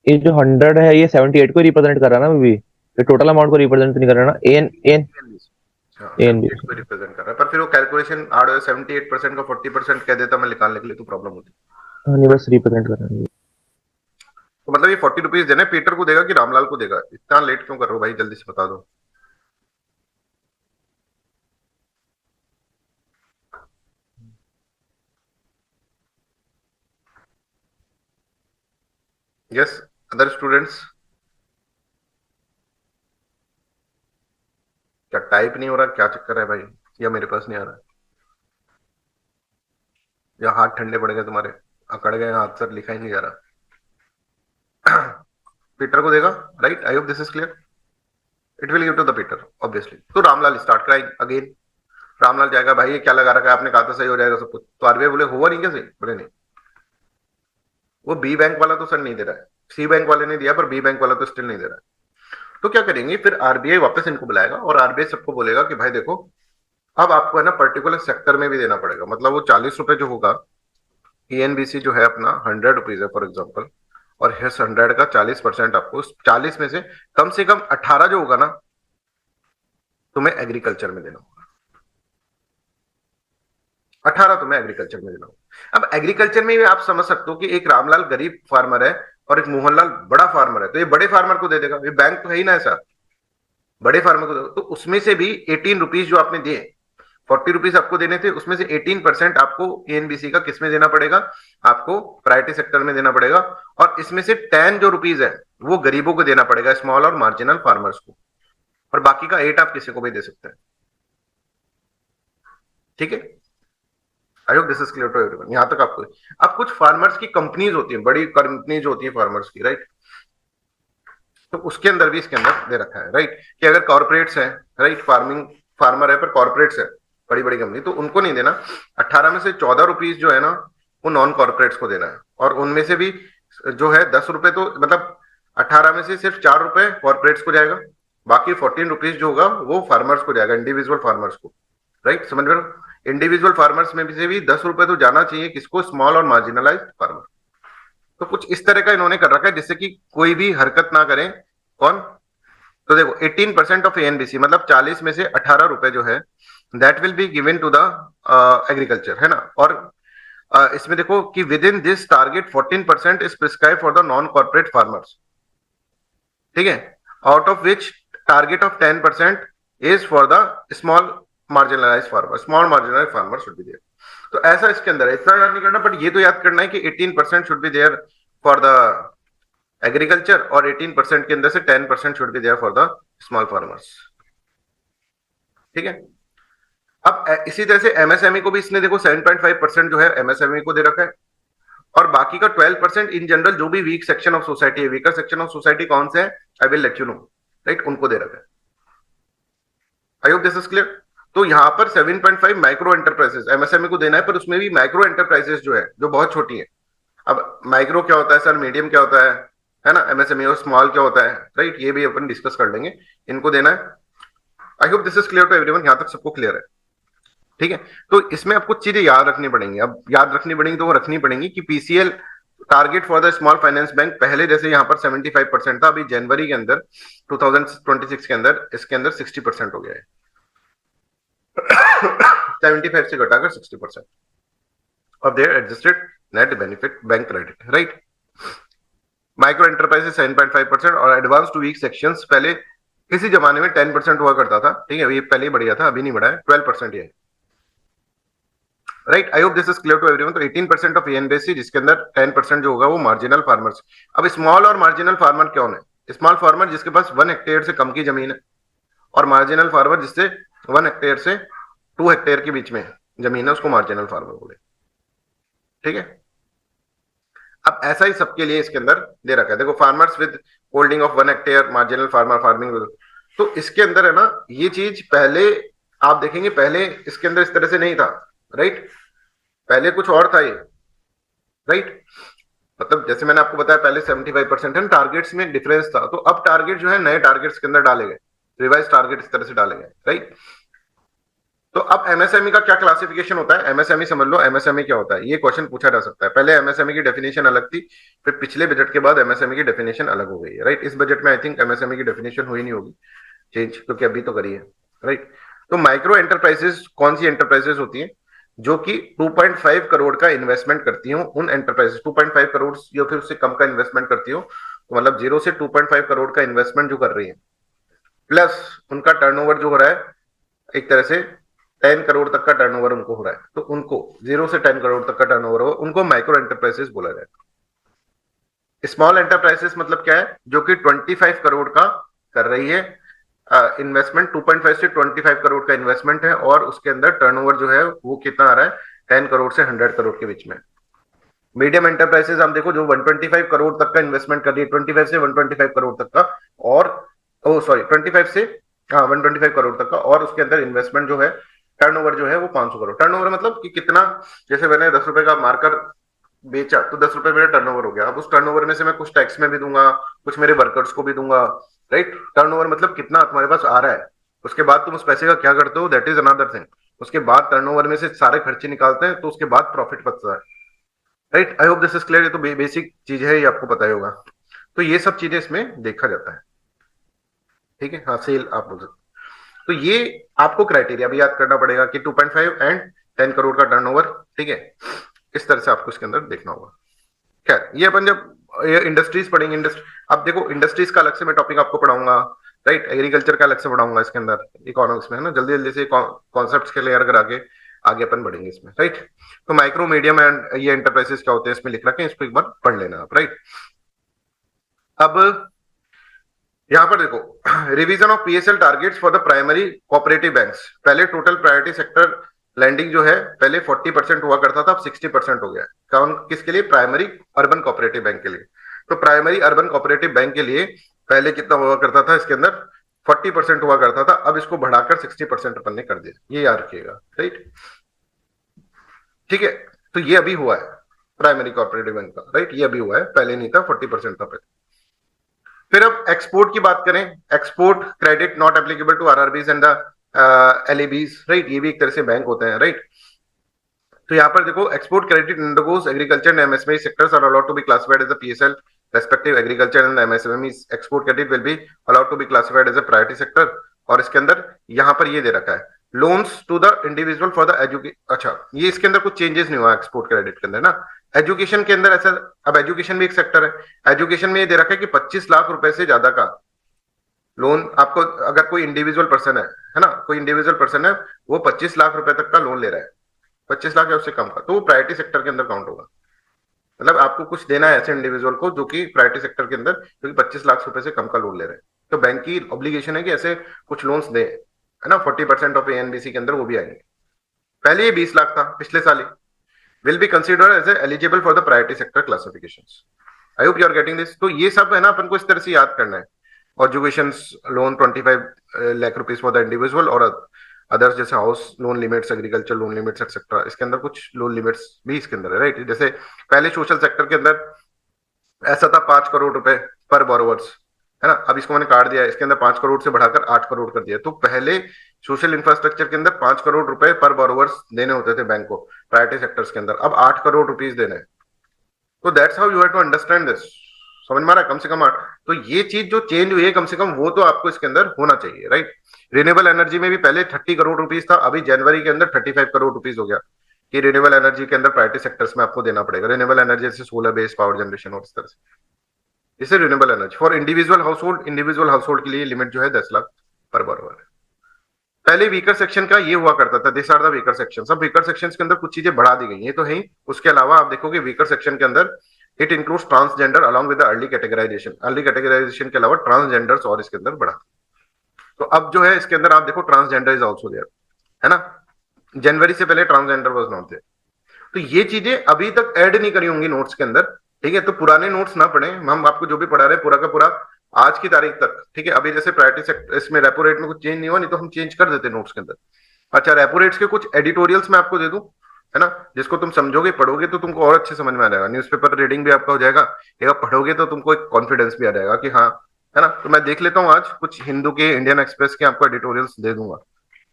ये जो 100 है ये 78 को रिप्रेजेंट कर रहा है ना अभी, ये टोटल अमाउंट को रिप्रेजेंट नहीं कर रहा ना। एन एन एन बी को रिप्रेजेंट कर रहा है, पर फिर वो कैलकुलेशन आड़ 78% का 40% कह देता मैं निकालने के लिए, तो प्रॉब्लम होती। नहीं, बस रिप्रेजेंट कर रहा है। तो मतलब ये 40 रुपीज देने पीटर को देगा कि रामलाल को देगा? इतना लेट क्यों कर रहे हो भाई, जल्दी से बता दो। Yes, other students? क्या टाइप नहीं हो रहा, क्या चक्कर है भाई, या मेरे पास नहीं आ रहा, या हाथ ठंडे पड़ गए तुम्हारे, अकड़ गए हाथ सर, लिखा ही नहीं जा रहा। पीटर को देगा, right? I hope this is clear. It will give to the Peter obviously. तो रामलाल स्टार्ट कराई अगेन। रामलाल जाएगा, भाई ये क्या लगा रखा है आपने, कहा था सही हो जाएगा सब कुछ। तो आरबीआई बोले हुआ नहीं क्या सही? बोले नहीं। वो बी बैंक वाला तो सर नहीं दे रहा है, सी बैंक वाले ने दिया, पर बी बैंक वाला तो स्टिल नहीं दे रहा है। तो क्या करेंगे फिर? आरबीआई वापस इनको बुलाएगा और आरबीआई सबको बोलेगा कि भाई देखो, अब आपको है ना पर्टिकुलर सेक्टर में भी देना पड़ेगा। मतलब वो 40 रुपए जो होगा, ईएनबीसी जो है अपना 100 रुपीज है फॉर एग्जाम्पल, और इस 100 का 40% आपको, 40 में से कम 18 जो होगा ना, तुम्हें एग्रीकल्चर में देना होगा। 18 तुम्हें एग्रीकल्चर में देना होगा। अब एग्रीकल्चर में भी आप समझ सकते हो कि एक रामलाल गरीब फार्मर है और एक मोहनलाल बड़ा फार्मर है, तो ये बड़े फार्मर को दे देगा, ये बैंक तो है ही ना ऐसा, बड़े फार्मर को। तो उसमें से भी 18 रुपीज जो आपने दिए, 40 रुपीज आपको देने थे, उसमें से 18% आपको एनबीसी का किसमें देना पड़ेगा? आपको प्रायोरिटी सेक्टर में देना पड़ेगा। और इसमें से 10 जो रुपीज है वो गरीबों को देना पड़ेगा, स्मॉल और मार्जिनल फार्मर्स को, और बाकी का 8 आप किसी को भी दे सकते हैं, ठीक है। I hope this is clear to everyone, यहां तक आपको। अब कुछ फार्मर्स की कंपनीज होती हैं, बड़ी कंपनीज होती है फार्मर्स की, राइट? तो उसके अंदर भी इसके अंदर दे रखा है, राइट, कि अगर कॉर्पोरेट्स हैं, राइट, फार्मर है पर कॉर्पोरेट्स है, बड़ी बड़ी कंपनी, तो उनको नहीं देना। 18 में से 14 रुपीज जो है ना, वो नॉन कॉर्पोरेट्स को देना है। और उनमें से भी जो है 10 रुपए, तो मतलब 18 में से सिर्फ 4 रुपए कॉर्पोरेट्स को जाएगा, बाकी 14 रुपीज जो होगा वो फार्मर्स को जाएगा, इंडिविजुअल फार्मर्स को, राइट? समझ में? इंडिविजुअल फार्मर्स में से भी 10 रुपए तो जाना चाहिए किसको? स्मॉल और मार्जिनलाइज्ड फार्मर। तो कुछ इस तरह का इन्होंने कर रखा है जिससे कि कोई भी हरकत ना करें। कौन? तो देखो 18% ऑफ एएनबीसी मतलब 40 में से 18 रुपए जो है that will be given to the agriculture, है ना। और इसमें देखो कि within this target 14% is prescribe for the non corporate farmers, ठीक है, out of which target of 10% is for the small marginalise farmer, small marginalise farmer should be there. तो ऐसा इसके अंदर है, इतना याद नहीं करना, बट ये तो याद करना है कि 18% should be there for the agriculture और 18% के अंदर से 10% should be there for the small farmers, ठीक है। अब इसी तरह से एमएसएमई को भी इसने देखो 7.5% जो है एमएसएमई को दे रखा है, और बाकी का 12% इन जनरल जो भी वीक सेक्शन ऑफ सोसाइटी है, वीकर सेक्शन ऑफ सोसाइटी कौन से है, I will let you know, right, उनको दे रखा है। I hope this is clear. तो यहाँ पर 7.5 माइक्रो एंटरप्राइजेस एमएसएमई को देना है, पर उसमें भी माइक्रो एंटरप्राइजेस जो है जो बहुत छोटी है। अब माइक्रो क्या होता है सर, मीडियम क्या होता है ना, एमएसएमई, और स्मॉल क्या होता है, राइट, ये भी अपन डिस्कस कर लेंगे, इनको देना है। I hope this is clear to everyone, यहाँ तक सबको क्लियर है, ठीक है। तो इसमें आपको चीजें याद रखनी पड़ेंगी, अब याद रखनी पड़ेंगी तो वो रखनी पड़ेंगी कि PCL target for the small finance bank पहले जैसे यहाँ पर 75% था, अभी जनवरी के अंदर 2026 के अंदर इसके अंदर 60% हो गया है। 75 से घटाकर 60% of their adjusted net benefit bank credit, right? Micro enterprises 7.5% और एडवांस टू वीक सेक्शंस पहले किसी जमाने में 10% हुआ करता था, ठीक है, ये पहले ही बढ़िया था, अभी नहीं बढ़ा है, 12% ये, right. I hope this is clear to everyone. तो 18% ऑफ एएनबीसी जिसके अंदर 10% जो होगा वो मार्जिनल फार्मर्स। अब स्मॉल और मार्जिनल फार्मर कौन है? स्मॉल फार्मर जिसके पास 1 हेक्टेयर से कम की जमीन है, और मार्जिनल फार्मर जिससे 1 हेक्टेयर से 2 हेक्टेयर के बीच में जमीन है, उसको मार्जिनल फार्मर बोले, ठीक है। अब ऐसा ही सबके लिए इसके अंदर दे रखा है, देखो farmers with holding of 1 hectare, marginal farmer, farming. तो इसके अंदर है ना, ये चीज पहले आप देखेंगे, पहले इसके अंदर इस तरह से नहीं था, राइट, पहले कुछ और था ये, राइट। मतलब जैसे मैंने आपको बताया पहले 75% है, टारगेट्स में डिफरेंस था, तो अब टारगेट जो है नए टारगेट्स के अंदर डाले गए, रिवाइज टारगेट इस तरह से डाले गए, राइट। तो अब एमएसएमई का क्या क्लासिफिकेशन होता है, एमएसएमई समझ लो, एमएसएमई क्या होता है, ये क्वेश्चन पूछा जा सकता है। पहले एमएसएमई की डेफिनेशन अलग थी, फिर पिछले बजट के बाद एमएसएमई की डेफिनेशन अलग हो गई है, राइट। इस बजट में आई थिंक एमएसएमई की डेफिनेशन हुई नहीं होगी चेंज, क्योंकि अभी तो करी है, राइट। तो माइक्रो एंटरप्राइजेस कौन सी एंटरप्राइजेस होती है? जो कि 2.5 करोड़ का इन्वेस्टमेंट करती हूँ, उन एंटरप्राइजेस 2.5 करोड़ या फिर उससे कम का इन्वेस्टमेंट करती हूँ, तो मतलब 0 से 2.5 करोड़ का इन्वेस्टमेंट जो कर रही है, प्लस उनका टर्नओवर जो हो रहा है एक तरह से 10 करोड़ तक का टर्नओवर उनको हो रहा है, तो उनको 0 से 10 करोड़ तक का टर्नओवर हो, उनको माइक्रो एंटरप्राइजेस बोला जाएगा। स्मॉल एंटरप्राइजेस मतलब क्या है? जो कि 25 करोड़ का कर रही है इन्वेस्टमेंट, 2.5 से 25 करोड़ का इन्वेस्टमेंट है, और उसके अंदर टर्नओवर जो है वो कितना आ रहा है, 10 करोड़ से 100 करोड़ के बीच में। मीडियम एंटरप्राइजेस हम देखो जो 125 करोड़ तक का इन्वेस्टमेंट कर रही है, 25 से 125 करोड़ तक का, और 25 से 125 करोड़ तक का, और उसके अंदर इन्वेस्टमेंट जो है, टर्नओवर जो है वो 500 करोड़। टर्नओवर मतलब कि कितना, जैसे मैंने 10 रुपए का मार्कर बेचा तो 10 रुपए मेरा टर्नओवर हो गया, अब उस टर्नओवर में से मैं कुछ टैक्स में भी दूंगा, कुछ मेरे वर्कर्स को भी दूंगा, राइट। टर्नओवर मतलब कितना तुम्हारे पास आ रहा है, उसके बाद तुम उस पैसे का क्या करते हो, दैट इज अनदर थिंग। उसके बाद टर्नओवर में से सारे खर्चे निकालते हैं, तो उसके बाद प्रॉफिट बचता है, right. I hope this is clear. ये तो बेसिक चीज है, ये आपको पता ही होगा। तो ये सब चीजें इसमें देखा जाता है, ठीक है। हाँ, सेल आप बोल सकते। तो ये आपको क्राइटेरिया भी याद करना पड़ेगा कि 2.5 एंड 10 करोड़ का टर्नओवर, ठीक है, इस तरह से आपको इसके अंदर देखना होगा। खैर, ये अपन जब इंडस्ट्रीज पढ़ेंगे, अब देखो इंडस्ट्रीज का अलग से मैं टॉपिक आपको पढ़ाऊंगा, राइट, एग्रीकल्चर का अलग से पढ़ाऊंगा इसके अंदर, इकोनॉमिक्स में, है ना, जल्दी जल्दी से कॉन्सेप्ट क्लियर करा के आगे अपन बढ़ेंगे इसमें, राइट। तो माइक्रो, मीडियम एंड ये एंटरप्राइजेस क्या होते हैं इसमें लिख रखे हैं, इसको एक बार पढ़ लेना आप, राइट। अब यहां पर देखो revision of PSL targets for the primary cooperative banks. पहले टोटल प्रायोरिटी सेक्टर लैंडिंग जो है पहले 40% हुआ करता था, अब 60% हो गया है। कौन, किसके लिए? प्राइमरी अर्बन कोऑपरेटिव बैंक के लिए। तो प्राइमरी अर्बन कोऑपरेटिव बैंक के लिए पहले कितना हुआ करता था, इसके अंदर 40% हुआ करता था, अब इसको बढ़ाकर 60% अपन ने कर दिया, ये याद रखिएगा, राइट, ठीक है। तो ये अभी हुआ है प्राइमरी कोऑपरेटिव बैंक का, राइट, ये अभी हुआ है, पहले नहीं था, 40% था पहले। फिर अब एक्सपोर्ट की बात करें, export credit not applicable to RRBs and the LEBs, right, ये भी एक तरह से बैंक होते हैं, राइट। तो यहाँ पर देखो export credit undergoes agriculture and MSME sectors are allowed to be classified as a PSL respective agriculture and MSME export credit will be allowed to be classified as a priority sector. और इसके अंदर यहाँ पर ये दे रखा है loans to the individual for the education. अच्छा, ये इसके अंदर कुछ चेंजेस नहीं हुआ एक्सपोर्ट क्रेडिट के अंदर ना। एजुकेशन के अंदर ऐसा, अब एजुकेशन भी एक सेक्टर है, एजुकेशन में ये दे रखा है कि 25 लाख रुपए से ज्यादा का लोन आपको, अगर कोई इंडिविजुअल पर्सन है ना, कोई इंडिविजुअल पर्सन है वो 25 लाख रुपए तक का लोन ले रहा है, 25 लाख या उससे कम का, तो वो प्रायोरिटी सेक्टर के अंदर काउंट होगा। मतलब आपको कुछ देना है ऐसे इंडिविजुअल को जो कि प्रायोरिटी सेक्टर के अंदर, जो कि 25 लाख रुपए से कम का लोन ले रहे हैं, तो बैंक की ऑब्लिगेशन है कि ऐसे कुछ लोन्स दे, है ना, 40% ऑफ एएनबीसी के अंदर वो भी आएंगे। पहले ये 20 लाख था पिछले साल ही। Will be consider as eligible for the priority sector classifications. I hope you are getting this. तो ये सब है ना अपन को इस तरह से याद करना है। Education loan 25 lakh rupees for the individual और अदर्स जैसे house loan limits, agriculture loan limits etcetera, इसके अंदर कुछ लोन लिमिट्स भी इसके अंदर है, राइट। जैसे पहले सोशल सेक्टर के अंदर ऐसा था 5 करोड़ रुपए पर बोरोवर्स, है ना, अब इसको मैंने काट दिया है, इसके अंदर 5 करोड़ से बढ़ाकर 8 करोड़ कर दिया। तो पहले सोशल इंफ्रास्ट्रक्चर के अंदर 5 करोड़ रुपए पर बोरोवर्स देने होते थे बैंक को प्रायोरिटी सेक्टर्स के अंदर, अब 8 करोड़ रुपीज देने हैं। तो that's how you have to understand this. समझ में आ रहा है, कम से कम 8। तो ये चीज जो चेंज हुई है कम से कम वो तो आपको इसके अंदर होना चाहिए, राइट। रिन्यूएबल एनर्जी में भी पहले 30 करोड़ रुपीज था, अभी जनवरी के अंदर 35 करोड़ रुपीज हो गया कि रिन्यूएबल एनर्जी के अंदर प्रायोरिटी सेक्टर्स में आपको देना पड़ेगा। रिन्यूएबल एनर्जी जैसे सोलर बेस्ड पावर जनरेशन और इस तरह से, जैसे renewable energy for individual house hold के लिए लिमिट जो है 10 लाख पर बरोबर है। पहले वीकर सेक्शन का ये हुआ करता था, this are the weaker section. सब वीकर सेक्शन के अंदर कुछ चीजें बढ़ा दी गई, ये तो है ही। उसके अलावा आप देखोगे वीकर सेक्शन के अंदर it includes transgender along with early categorisation के अलावा ट्रांसजेंडर्स और इसके अंदर बढ़ा। तो अब जो है इसके अंदर आप देखो ट्रांसजेंडर इज ऑल्सो देयर, है ना। जनवरी से पहले ट्रांसजेंडर वॉज नॉट देयर। तो ये चीजें अभी तक ऐड नहीं करी होंगी नोट्स के अंदर, ठीक है। तो पुराने नोट्स ना पढ़े, हम आपको जो भी पढ़ा रहे हैं पूरा का पूरा आज की तारीख तक, ठीक है। अभी जैसे प्रायोरिटी सेक्टर इसमें रेपो रेट में कुछ चेंज नहीं हुआ, नहीं तो हम चेंज कर देते नोट्स के अंदर। अच्छा, रेपो रेट्स के कुछ एडिटोरियल्स मैं आपको दे दूं, है ना, जिसको तुम समझोगे पढ़ोगे तो तुमको और अच्छे समझ में आ जाएगा। न्यूज़पेपर रीडिंग भी आपका हो जाएगा, एक आप पढ़ोगे तो तुमको एक कॉन्फिडेंस भी आ जाएगा कि हाँ, है ना। तो मैं देख लेता हूँ आज कुछ हिंदू के, इंडियन एक्सप्रेस के आपको एडिटोरियल्स दे दूंगा,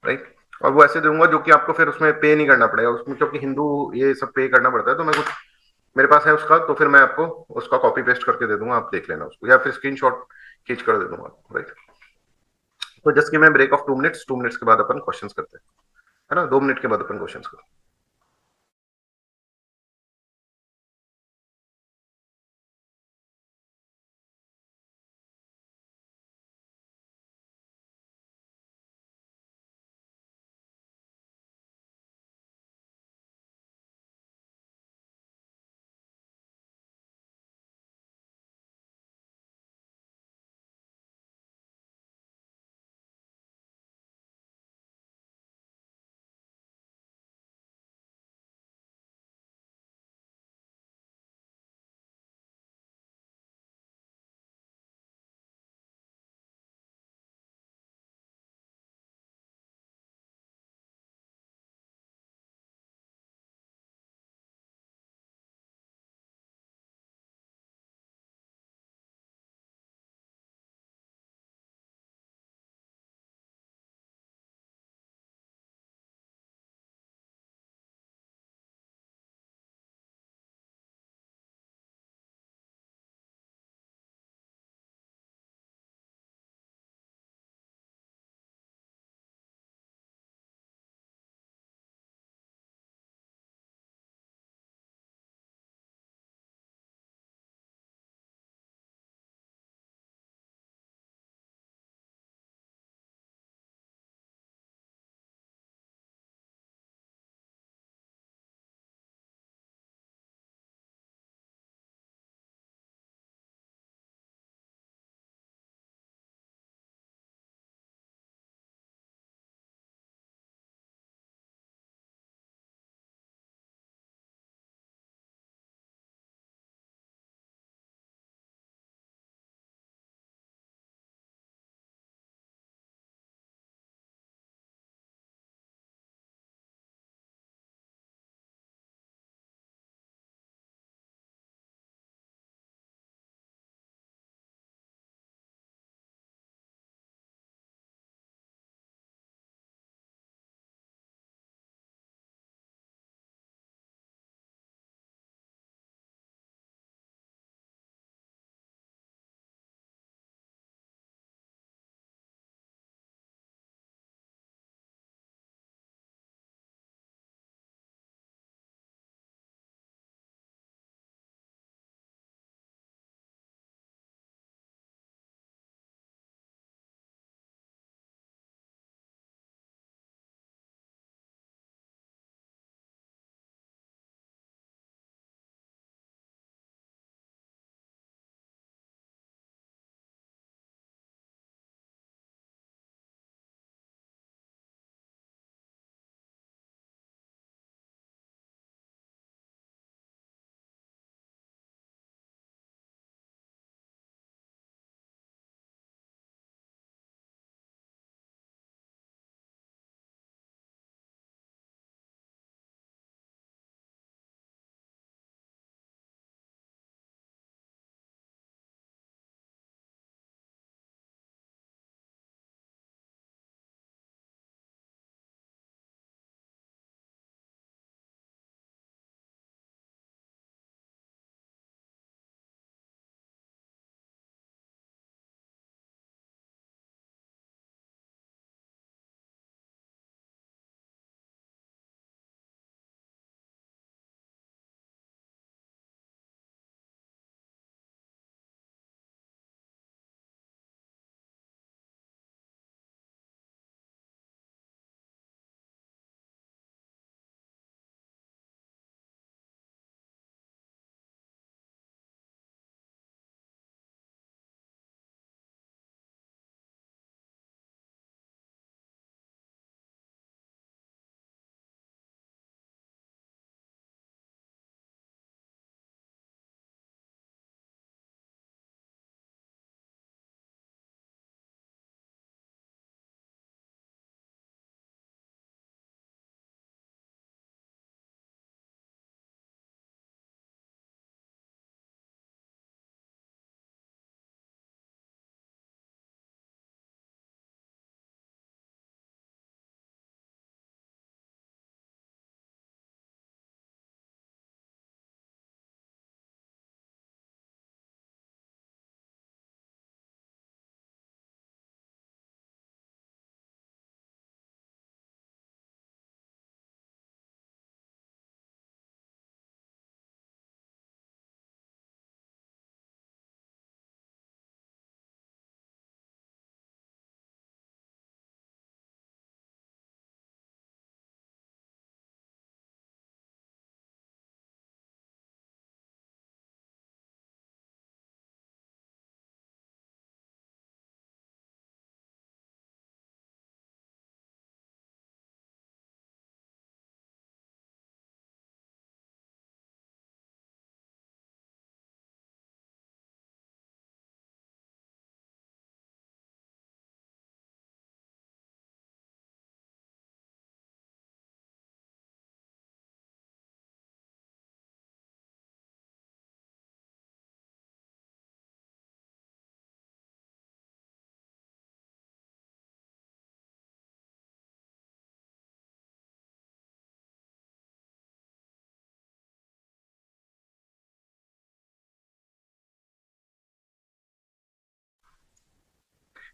राइट। और वो ऐसे दूंगा जो कि आपको फिर उसमें पे नहीं करना पड़ेगा उसमें, क्योंकि हिंदू ये सब पे करना पड़ता है। तो मैं कुछ मेरे पास है उसका, तो फिर मैं आपको उसका कॉपी पेस्ट करके दे दूंगा, आप देख लेना उसको, या फिर स्क्रीनशॉट खींच कर दे दूंगा, राइट। तो just give me break of 2 minutes, 2 minutes के बाद अपन क्वेश्चंस करते हैं, है ना, 2 मिनट के बाद अपन क्वेश्चंस करते हैं।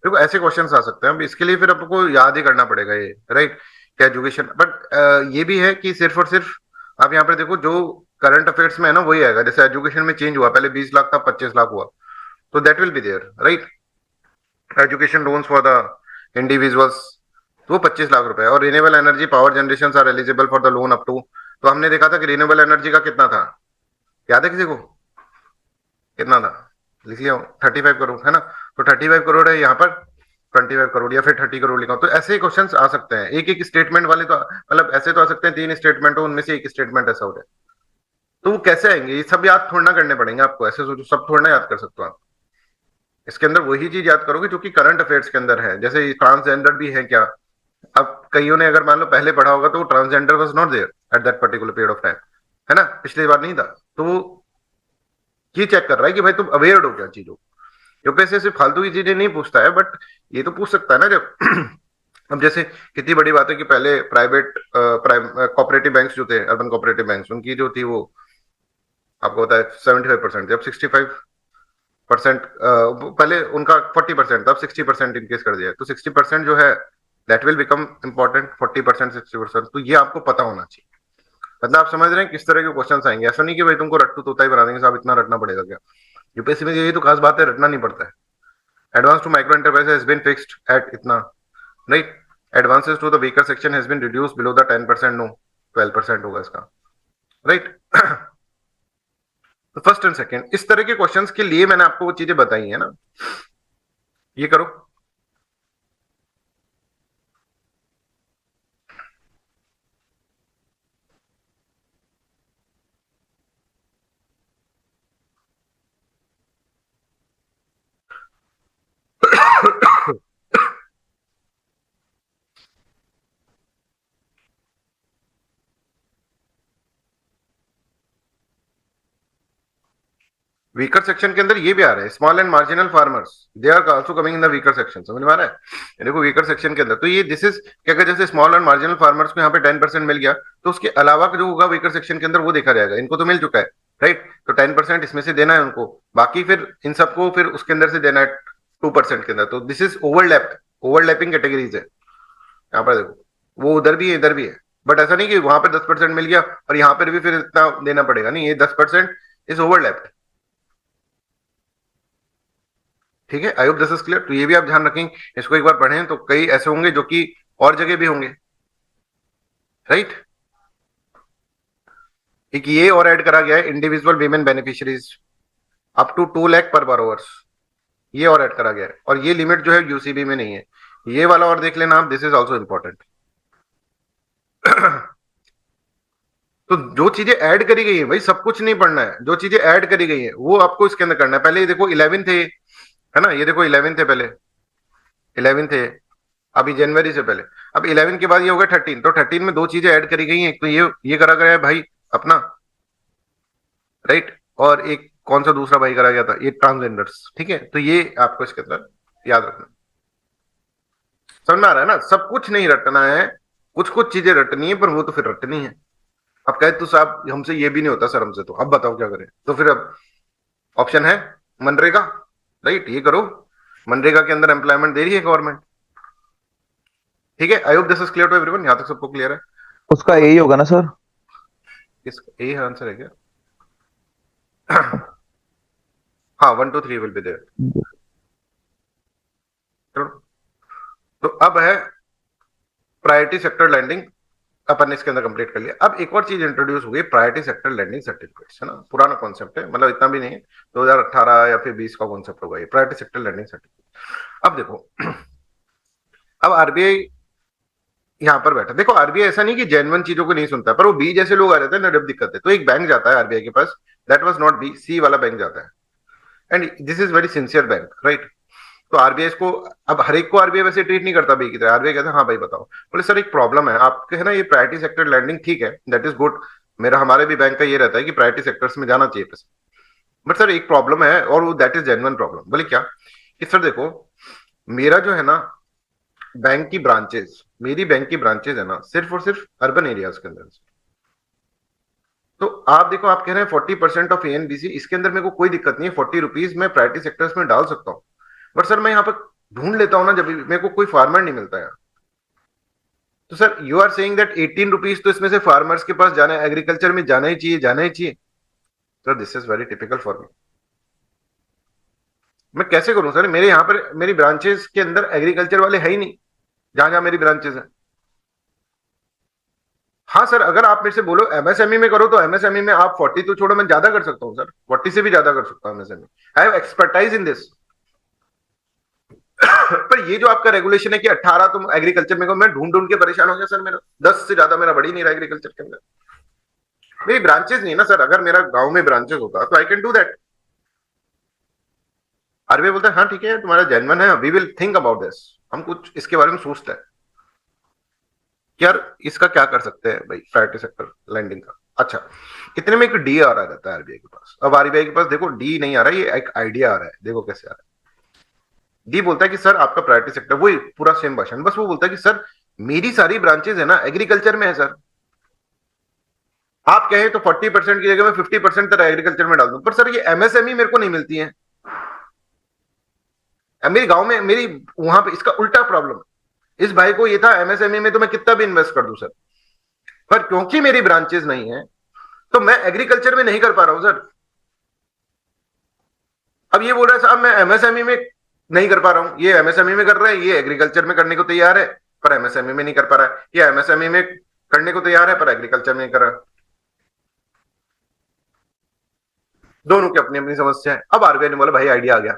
देखो ऐसे क्वेश्चंस आ सकते हैं, अब इसके लिए फिर आपको याद ही करना पड़ेगा ये, राइट, कि एजुकेशन, बट ये भी है कि सिर्फ और सिर्फ आप यहाँ पे देखो जो करंट अफेयर्स में है ना वही आएगा। जैसे एजुकेशन में चेंज हुआ, पहले 20 लाख था 25 लाख हुआ, तो that will be there, right. Education loans for the individuals, तो वो 25 लाख रुपए, और renewable energy power generation are eligible for the loan up to, तो हमने देखा था कि रिन्यूएबल एनर्जी का कितना था, याद है किसी को, कितना था, लिख लिया 35 करोड़ है ना, तो 35 करोड़ है यहाँ पर, 25 करोड़ या फिर 30 करोड़ लिखा हो। तो ऐसे क्वेश्चंस आ सकते हैं, एक एक स्टेटमेंट वाले, तो मतलब ऐसे तो आ सकते हैं 3 स्टेटमेंट हो, उनमें से एक स्टेटमेंट ऐसा हो जाए, तो वो कैसे आएंगे, ये सब याद थोड़ा ना करने पड़ेंगे आपको, ऐसे सोचो सब थोड़ा ना याद कर सकते हो आप। इसके अंदर वही चीज याद करोगे जो कि करंट अफेयर्स के अंदर है। जैसे ट्रांसजेंडर भी है क्या, अब कईयों ने अगर मान लो पहले पढ़ा होगा तो transgender was not there at that particular period of time, है ना, पिछली बार नहीं था, तो ये चेक कर रहा है कि भाई तुम अवेयर हो क्या चीजों। यूपीएससी सिर्फ फालतू की चीजें नहीं पूछता है, बट ये तो पूछ सकता है ना जब अब जैसे कितनी बड़ी बात है कि पहले प्राइवेट कोऑपरेटिव बैंक्स जो थे, अर्बन कोऑपरेटिव बैंक्स, उनकी जो थी वो आपको पता है 75%, जब 65%, पहले उनका 40% था, अब 60% इनकेस कर दिया है, तो 60% जो है दैट विल बिकम इंपॉर्टेंट, 40% 60%, तो ये आपको पता होना चाहिए। मतलब आप समझ रहे हैं किस तरह के क्वेश्चन आएंगे, ऐसा नहीं कि भाई तुमको रट्टू तोता ही बना देंगे साहब, इतना रटना पड़ेगा क्या। यूपीएससी में यही तो खास बात है, रटना नहीं पड़ता है। Advance to micro enterprise has been fixed at इतना, right. Advances to the weaker section has been reduced below the 10%, no 12% होगा इसका, राइट। तो फर्स्ट एंड सेकंड इस तरह के क्वेश्चंस के लिए मैंने आपको वो चीजें बताई है ना, ये करो। वीकर सेक्शन के अंदर ये भी आ रहा है, small and marginal farmers they are also coming in the weaker section, समझ में आ रहा है। ये देखो वीकर सेक्शन के अंदर तो ये दिस इज क्या कहते हैं, जैसे स्मॉल एंड मार्जिनल फार्मर्स को यहाँ पे 10% मिल गया, तो उसके अलावा जो होगा वीकर सेक्शन के अंदर वो देखा जाएगा, इनको तो मिल चुका है, राइट, तो 10% इसमें से देना है उनको, बाकी फिर इन सबको फिर उसके अंदर से देना है 2% के अंदर, तो दिस इज ओवरलैपिंग कैटेगरीज है यहाँ पर, देखो वो उधर भी है इधर भी है, बट ऐसा नहीं कि वहां पे 10% मिल गया और यहाँ पर भी फिर इतना देना पड़ेगा, नहीं, ये 10% इज ओवरलैप्ड, ठीक है। I hope this is clear, तो ये भी आप ध्यान रखें, इसको एक बार पढ़ें तो कई ऐसे होंगे जो कि और जगह भी होंगे, राइट। एक ये और ऐड करा गया है, individual women beneficiaries up to 2 lakh per borrowers, ये और ऐड करा गया है, और ये लिमिट जो है यूसीबी में नहीं है, ये वाला और देख लेना आप, दिस इज ऑल्सो इंपॉर्टेंट। तो जो चीजें ऐड करी गई है भाई, सब कुछ नहीं पढ़ना है, जो चीजें ऐड करी गई है वो आपको इसके अंदर करना है। पहले ये देखो 11 थे, है ना, ये देखो 11 थे, पहले 11 थे, अभी जनवरी से पहले, अब 11 के बाद ये हो गया 13, तो 13 में दो चीजें ऐड करी गई हैं, एक तो ये करा गया है भाई अपना, राइट, और एक कौन सा दूसरा भाई करा गया था, ये ट्रांसजेंडर्स, ठीक है, तो ये आपको इसके अंदर याद रखना। समझ में आ रहा है ना, सब कुछ नहीं रटना है, कुछ कुछ चीजें रटनी है, पर वो तो फिर रटनी है। अब कहे तो साहब हमसे ये भी नहीं होता सर, हमसे तो, अब बताओ क्या करें, तो फिर अब ऑप्शन है मनरेगा, राइट, ये करो, मनरेगा के अंदर एम्प्लॉयमेंट दे रही है गवर्नमेंट, ठीक है। I hope this is clear to everyone, यहां तक सबको क्लियर है। उसका यही होगा ना सर? किस ए आंसर है क्या? हाँ 1 2 3 विल बी देयर। चलो, तो अब है प्रायोरिटी सेक्टर लैंडिंग, अपन ने इसके अंदर कंप्लीट कर लिया। अब एक और चीज इंट्रोड्यूस हो गई, प्रायोरिटी सेक्टर लैंडिंग सर्टिफिकेट्स, है ना, पुराना कॉन्सेप्ट है, मतलब इतना भी नहीं है, 2018 या फिर 20 का कॉन्सेप्ट होगा ये प्रायोरिटी सेक्टर लैंडिंग सर्टिफिकेट। अब देखो, अब आरबीआई यहाँ पर बैठा, देखो आरबीआई ऐसा नहीं कि जेन्युइन चीजों को नहीं सुनता है, पर वो बी जैसे लोग आ जाते हैं ना, जब दिक्कत है तो एक बैंक जाता है आरबीआई के पास, दैट वाज नॉट बी, सी वाला बैंक जाता है, and this is very sincere bank, right. तो आरबीआई को, अब हर एक को आरबीआई वैसे ट्रीट नहीं करता बी की तरह, आरबीआई कहता है हाँ भाई बताओ, बोले सर एक प्रॉब्लम है आपके, है ना, ये प्रायोरिटी सेक्टर लैंडिंग ठीक है, दैट इज गुड, मेरा हमारे भी बैंक का ये रहता है कि प्रायोरिटी सेक्टर्स में जाना चाहिए पैसे, बट सर एक प्रॉब्लम है, और वो दैट इज जेन्युइन प्रॉब्लम। बोले क्या, कि सर देखो मेरा जो है ना बैंक की ब्रांचेस, मेरी बैंक की ब्रांचेस है ना सिर्फ और सिर्फ अर्बन एरियाज के अंदर, तो आप देखो आप कह रहे हैं 40% ऑफ एनबीसी, इसके अंदर मेरे को कोई दिक्कत नहीं है, 40 रुपीज मैं प्रायोरिटी सेक्टर्स में डाल सकता हूँ, बट सर मैं यहाँ पर ढूंढ लेता हूं ना, जब भी मेरे को कोई फार्मर नहीं मिलता यार। तो sir you are saying that 18 rupees तो इसमें से फार्मर्स के पास जाना है, एग्रीकल्चर में जाना ही चाहिए, जाना ही चाहिए। Sir this is very typical for me. मैं कैसे करूं सर, मेरे यहाँ पर मेरी ब्रांचेस के अंदर एग्रीकल्चर वाले है ही नहीं, जहां जहां मेरी ब्रांचेस है। हाँ सर, अगर आप मेरे से बोलो एमएसएमई में करो, तो एमएसएमई में आप 40 तो छोड़ो, मैं ज्यादा कर सकता हूँ सर, 40 से भी ज्यादा कर सकता हूँ MSME. I have expertise in this. पर ये जो आपका रेगुलेशन है कि 18 तुम एग्रीकल्चर में करो, मैं ढूंढ ढूंढ के परेशान हो गया सर। मेरा 10 से ज्यादा मेरा बढ़ ही नहीं रहा एग्रीकल्चर के अंदर। मेरी ब्रांचेस नहीं है ना सर, अगर मेरा गांव में ब्रांचेस होता तो I can do that. RBI बोलता है हाँ ठीक है तुम्हारा जेन्युइन है, we will think about this, हम कुछ इसके बारे में सोचते हैं कि यार इसका क्या कर सकते हैं भाई, प्रायोरिटी सेक्टर लैंडिंग का। अच्छा, इतने में एक डी आ रहा रहता है आरबीआई के पास। अब आरबीआई के पास देखो डी नहीं आ रहा है, ये एक आइडिया आ रहा है, देखो कैसे आ रहा है। डी बोलता है कि सर आपका प्रायोरिटी सेक्टर, वही पूरा सेम भाषण, बस वो बोलता है कि सर मेरी सारी ब्रांचेस है ना एग्रीकल्चर में है सर, आप कहें तो 40% की जगह मैं 50% तक एग्रीकल्चर में डाल दूं, पर सर ये एमएसएमई मेरे को नहीं मिलती है। मेरे गांव में मेरी वहां पे इसका उल्टा प्रॉब्लम। इस भाई को ये था एमएसएमई में तो मैं कितना भी इन्वेस्ट कर दूं सर, पर क्योंकि मेरी ब्रांचेस नहीं है तो मैं एग्रीकल्चर में नहीं कर पा रहा हूं सर। अब ये बोल रहा है साहब मैं एमएसएमई में नहीं कर पा रहा हूं, ये एमएसएमई में कर रहा है, ये एग्रीकल्चर में करने को तैयार है पर एमएसएमई में नहीं कर पा रहा है, ये एमएसएमई में करने को तैयार है पर एग्रीकल्चर में नहीं कर रहा। दोनों की अपनी अपनी समस्या है। अब आरबीआई ने बोला भाई आइडिया आ गया,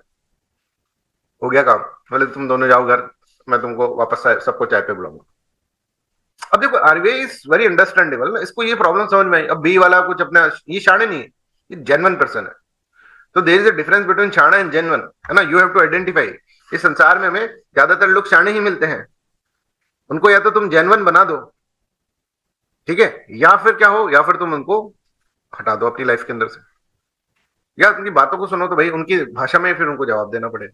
हो गया काम, बोले तुम दोनों जाओ घर, मैं तुमको वापस सबको चाय पे बुलाऊंगा। अब देखो आरबीआई इज वेरी अंडरस्टैंडेबल, इसको ये प्रॉब्लम समझ में आई। अब बी वाला कुछ अपना, ये शाणे नहीं है, ये जेन्युइन पर्सन है। तो there is a difference between शाणा एंड जेन्युइन, है ना, यू हैव टू आइडेंटिफाई। इस संसार में हमें ज्यादातर लोग शाणे ही मिलते हैं, उनको या तो तुम जेन्युइन बना दो, ठीक है, या फिर क्या हो, या फिर तुम उनको हटा दो अपनी लाइफ के अंदर से, या उनकी बातों को सुनो तो भाई उनकी भाषा में फिर उनको जवाब देना पड़े।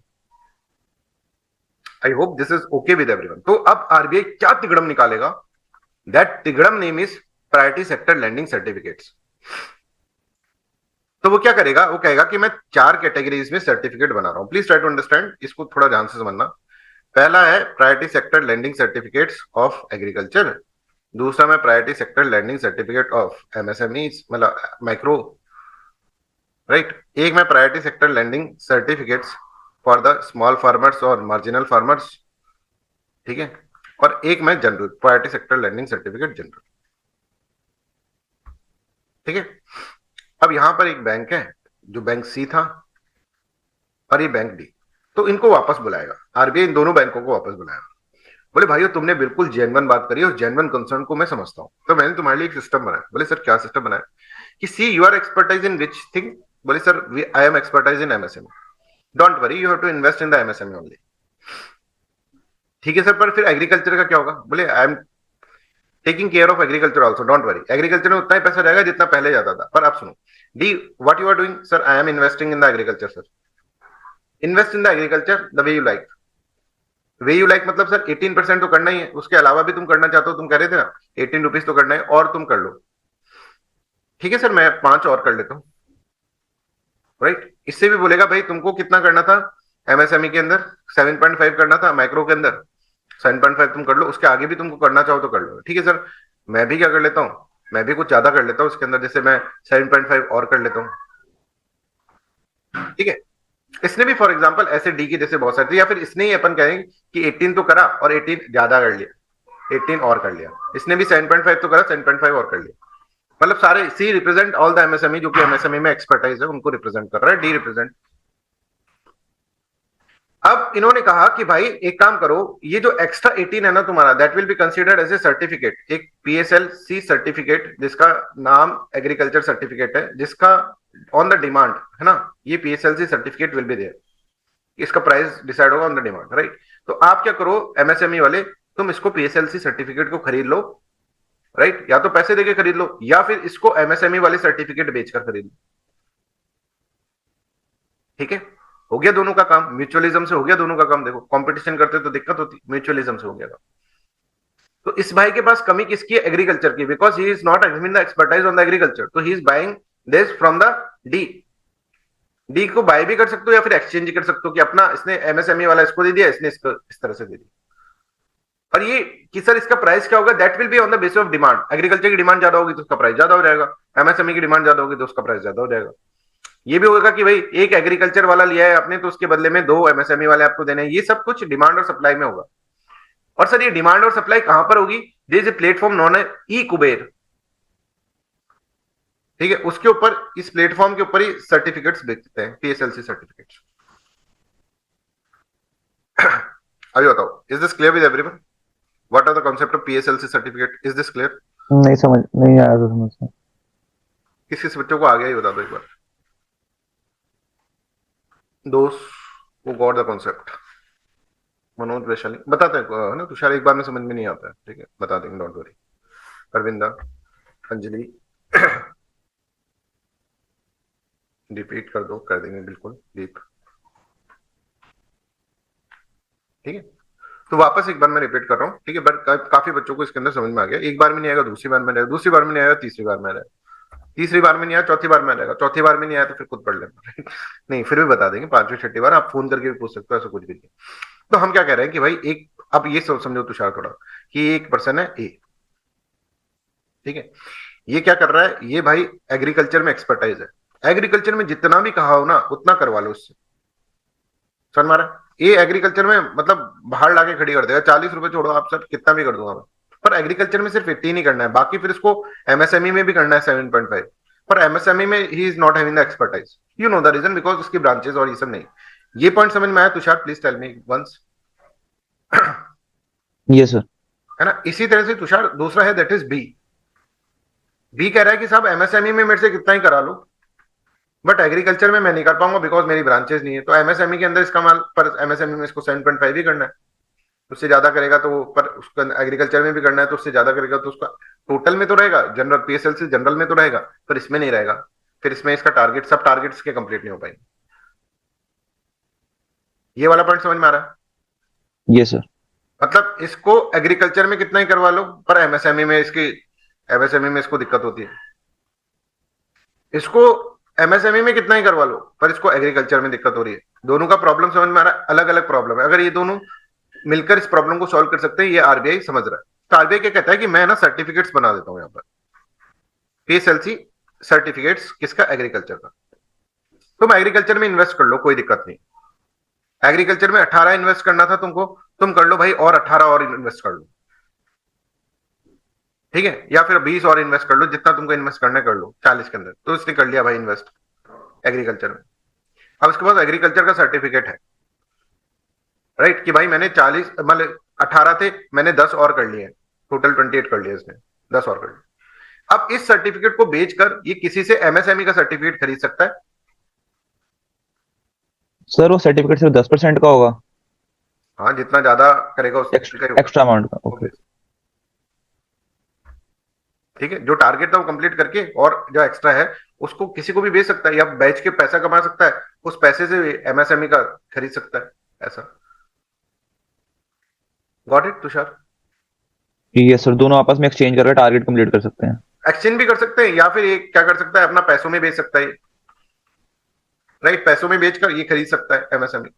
I hope this is okay with everyone. तो अब आरबीआई क्या तिगड़म निकालेगा, दैट तिगड़म name is priority sector lending certificates. तो वो क्या करेगा, वो कहेगा कि मैं 4 कैटेगरीज में सर्टिफिकेट बना रहा हूं, प्लीज ट्राई टू अंडरस्टैंड, इसको थोड़ा ध्यान से समझना। पहला है priority sector lending certificates of agriculture, दूसरा मैं priority sector landing certificate of MSME, मतलब माइक्रो, राइट। एक मैं priority sector lending certificates for the small farmers और मार्जिनल फार्मर्स, ठीक है, और एक मैं general priority sector landing certificate general, ठीक है। अब यहां पर एक बैंक है जो बैंक सी था और ये बैंक डी, तो इनको वापस बुलाएगा आरबीआई, इन दोनों बैंकों को वापस बुलाएगा। बोले भाइयों तुमने बिल्कुल जेन्युइन बात करी और जेन्युइन कंसर्न को मैं समझता हूं, तो मैंने तुम्हारे लिए एक सिस्टम बनाया। बोले सर क्या सिस्टम बनाया, कि see you are expertise in which thing, बोले sir I am expertise in MSME, don't worry you have to invest in the MSME only. ठीक है सर, पर फिर एग्रीकल्चर का क्या होगा, बोले I am taking care of agriculture also, don't worry, agriculture में उतना ही पैसा रहेगा जितना पहले जाता था। पर आप सुनो डी, what you are doing, sir I am investing in the agriculture sir, invest in the agriculture the way you like. Way you like मतलब सर 18% तो करना ही है, उसके अलावा भी तुम करना चाहते हो, तुम कह रहे थे ना 18 रुपीज तो करना है, और तुम कर लो। ठीक है सर मैं 5 और कर लेता हूं, राइट। इससे भी बोलेगा भाई तुमको कितना करना था एमएसएमई के अंदर, 7.5 करना था, माइक्रो के अंदर 7.5 तुम कर लो, उसके आगे भी तुमको करना चाहो तो कर लो। ठीक है सर, मैं भी क्या कर लेता हूँ, मैं भी कुछ ज्यादा कर लेता हूँ उसके अंदर, जैसे मैं 7.5 और कर लेता हूँ, ठीक है। इसने भी फॉर एग्जांपल ऐसे डी की जैसे बहुत सारे, या फिर इसने ही अपन कहेंगे कि 18 तो करा और 18 ज्यादा कर लिया, 18 और कर लिया, इसने भी 7.5 तो करा, 7.5 और कर लिया। मतलब सारे सी रिप्रेजेंट ऑल द एमएसएमई, जो कि एमएसएमई में एक्सपर्टाइज है उनको रिप्रेजेंट कर रहा है, डी रिप्रेजेंट। अब इन्होंने कहा कि भाई एक काम करो, ये जो एक्स्ट्रा 18 है ना तुम्हारा, that will be considered as a certificate, एक पीएसएलसी सर्टिफिकेट जिसका नाम एग्रीकल्चर सर्टिफिकेट है, जिसका ऑन द डिमांड, है ना, ये पीएसएलसी सर्टिफिकेट विल बी देयर, इसका प्राइस डिसाइड होगा ऑन द डिमांड, राइट। तो आप क्या करो एमएसएमई वाले, तुम इसको पीएसएलसी सर्टिफिकेट को खरीद लो, राइट, या तो पैसे देके खरीद लो या फिर इसको एमएसएमई वाले सर्टिफिकेट बेचकर खरीद लो। ठीक है, हो गया दोनों का काम, म्यूचुअलिज्म से हो गया दोनों का काम। देखो कंपटीशन करते तो दिक्कत होती, म्यूचुअलिज्म से हो गया। तो इस भाई के पास कमी किसकी है, एग्रीकल्चर की, because he is not having the expertise on the agriculture, तो he is buying this from the D. D को बाय भी कर सकते हो या फिर एक्सचेंज कर सकते हो कि अपना इसने एमएसएमई वाला इसको दे दिया, इसने इसको इस तरह से दे दिया। और ये कि सर इसका प्राइस क्या होगा, that will be on the basis of demand. Agriculture की डिमांड ज्यादा होगी तो उसका प्राइस ज्यादा हो जाएगा, एमएसएमई की डिमांड ज्यादा होगी तो उसका प्राइस ज्यादा हो जाएगा। ये भी होगा कि भाई एक एग्रीकल्चर वाला लिया है आपने तो उसके बदले में 2 एमएसएमई वाले आपको देने हैं। ये सब कुछ डिमांड और सप्लाई में होगा। और सर ये डिमांड और सप्लाई कहां पर होगी? There is a platform non e Kuber, ठीक है, उसके ऊपर, इस प्लेटफॉर्म के ऊपर ही सर्टिफिकेट्स बेचते हैं, पीएसएलसी सर्टिफिकेट्स। अभी बताओ, is this clear with everyone? What are the concept of PSLC certificate? Is this clear? नहीं समझ, नहीं आया तो समझ में। किस किस बच्चों को आ गया ये बता दो एक बार। दोस्त वो got the concept. Manoj, Vaishali बताते हैं है ना, तुषार एक बार में समझ में नहीं आता है, ठीक है, बता देंगे, don't worry. Aravinda, Anjali, repeat कर दो, कर देंगे बिल्कुल। दीप, ठीक है। तो वापस एक बार मैं रिपीट कर रहा हूँ, ठीक है, बट काफी बच्चों को इसके अंदर समझ में आ गया। एक बार में नहीं आएगा, दूसरी बार में आएगा, दूसरी बार में नहीं आएगा, तीसरी बार में आएगा, तीसरी बार में नहीं आया, चौथी बार में आएगा, चौथी बार में नहीं आया तो फिर खुद पढ़ लेना। नहीं, फिर भी बता देंगे, पांचवी छठी बार आप फोन करके भी पूछ सकते हो, ऐसा कुछ भी नहीं। तो हम क्या कह रहे हैं कि भाई एक, अब ये समझो तुषार थोड़ा, कि एक पर्सन है ए, ठीक है, ये क्या कर रहा है, ये भाई एग्रीकल्चर में एक्सपर्टाइज है, एग्रीकल्चर में जितना भी कहा हो ना उतना करवा लो उससे। समझ मारा? ये एग्रीकल्चर में मतलब बाहर लाके खड़ी कर देगा, 40 रुपए छोड़ो आप सर, कितना भी कर दूंगा मैं। पर एग्रीकल्चर में सिर्फ 18 ही करना है, बाकी फिर इसको एमएसएमई में भी करना है 7.5। पर एमएसएमई में ही is not having the expertise, you know the reason, because उसकी ब्रांचेस और ये सब नहीं। ये पॉइंट समझ में आया Tushar? Please tell me once. ये सर। है ना? इसी तरह से तुषार दूसरा है, दैट इज बी। बी कह रहा है कि साहब एमएसएमई में मेरे से कितना ही करा लो, बट एग्रीकल्चर में मैं नहीं कर पाऊंगा बिकॉज मेरी ब्रांचेस नहीं है। तो एमएसएमई के अंदर इसका माल, पर एमएसएमई में इसको 7.5 ही करना है, उससे ज्यादा करेगा तो, पर उसका एग्रीकल्चर में भी करना है तो उससे ज्यादा करेगा तो उसका टोटल में तो रहेगा, जनरल पीएसएलसी जनरल में तो रहेगा, पर इसमें नहीं रहेगा। फिर इसमें इसका टारगेट, सब टारगेट्स के कंप्लीट नहीं हो पाएंगे। ये वाला पॉइंट समझ में आ रहा है? ये सर। मतलब इसको एग्रीकल्चर में कितना ही करवा लो, पर एमएसएमई में इसकी, एमएसएमई में इसको दिक्कत होती है। इसको एमएसएमई में कितना ही करवा लो, पर इसको एग्रीकल्चर में दिक्कत हो रही है। दोनों का प्रॉब्लम समझ में आ रहा है? अलग अलग प्रॉब्लम है। अगर ये दोनों मिलकर इस प्रॉब्लम को सॉल्व कर सकते हैं, ये आरबीआई समझ रहा है। तो आरबीआई क्या कहता है कि मैं ना सर्टिफिकेट्स बना देता हूं यहाँ पर, पीएसएलसी सर्टिफिकेट्स, किसका? एग्रीकल्चर का। तुम एग्रीकल्चर में इन्वेस्ट कर लो, कोई दिक्कत नहीं। एग्रीकल्चर में 18 इन्वेस्ट करना था तुमको, तुम कर लो भाई, और 18 और इन्वेस्ट कर लो, ठीक है, या फिर 20 और इन्वेस्ट कर लो, जितना तुमको इन्वेस्ट करना कर लो 40 के अंदर। तो इसने कर लिया भाई इन्वेस्ट एग्रीकल्चर में। अब इसके पास एग्रीकल्चर का सर्टिफिकेट है, राइट, कि भाई मैंने 40 मतलब 18 थे, मैंने 10 और कर लिए, टोटल 28 कर लिए इसने, 10 और कर लिए। अब इस सर्टिफिकेट को बेचकर ये किसी से एमएसएमई का सर्टिफिकेट खरीद सकता है। सर वो सर्टिफिकेट सिर्फ 10% का होगा? हाँ, जितना ज्यादा करेगा उसका एक्स्ट्रा अमाउंट का, ओके। ठीक है, जो टारगेट था वो कंप्लीट करके और जो एक्स्ट्रा है उसको किसी को भी बेच सकता है, या बेच के पैसा कमा सकता है, उस पैसे से एमएसएमई का खरीद सकता है, ऐसा। Got it Tushar? ये सर, दोनों आपस में एक्सचेंज करके टारगेट कंप्लीट कर सकते हैं। एक्सचेंज भी कर सकते हैं, या फिर ये क्या कर सकता है, अपना पैसों में बेच सकता है, राइट, पैसों में बेचकर ये खरीद सकता है एमएसएमई।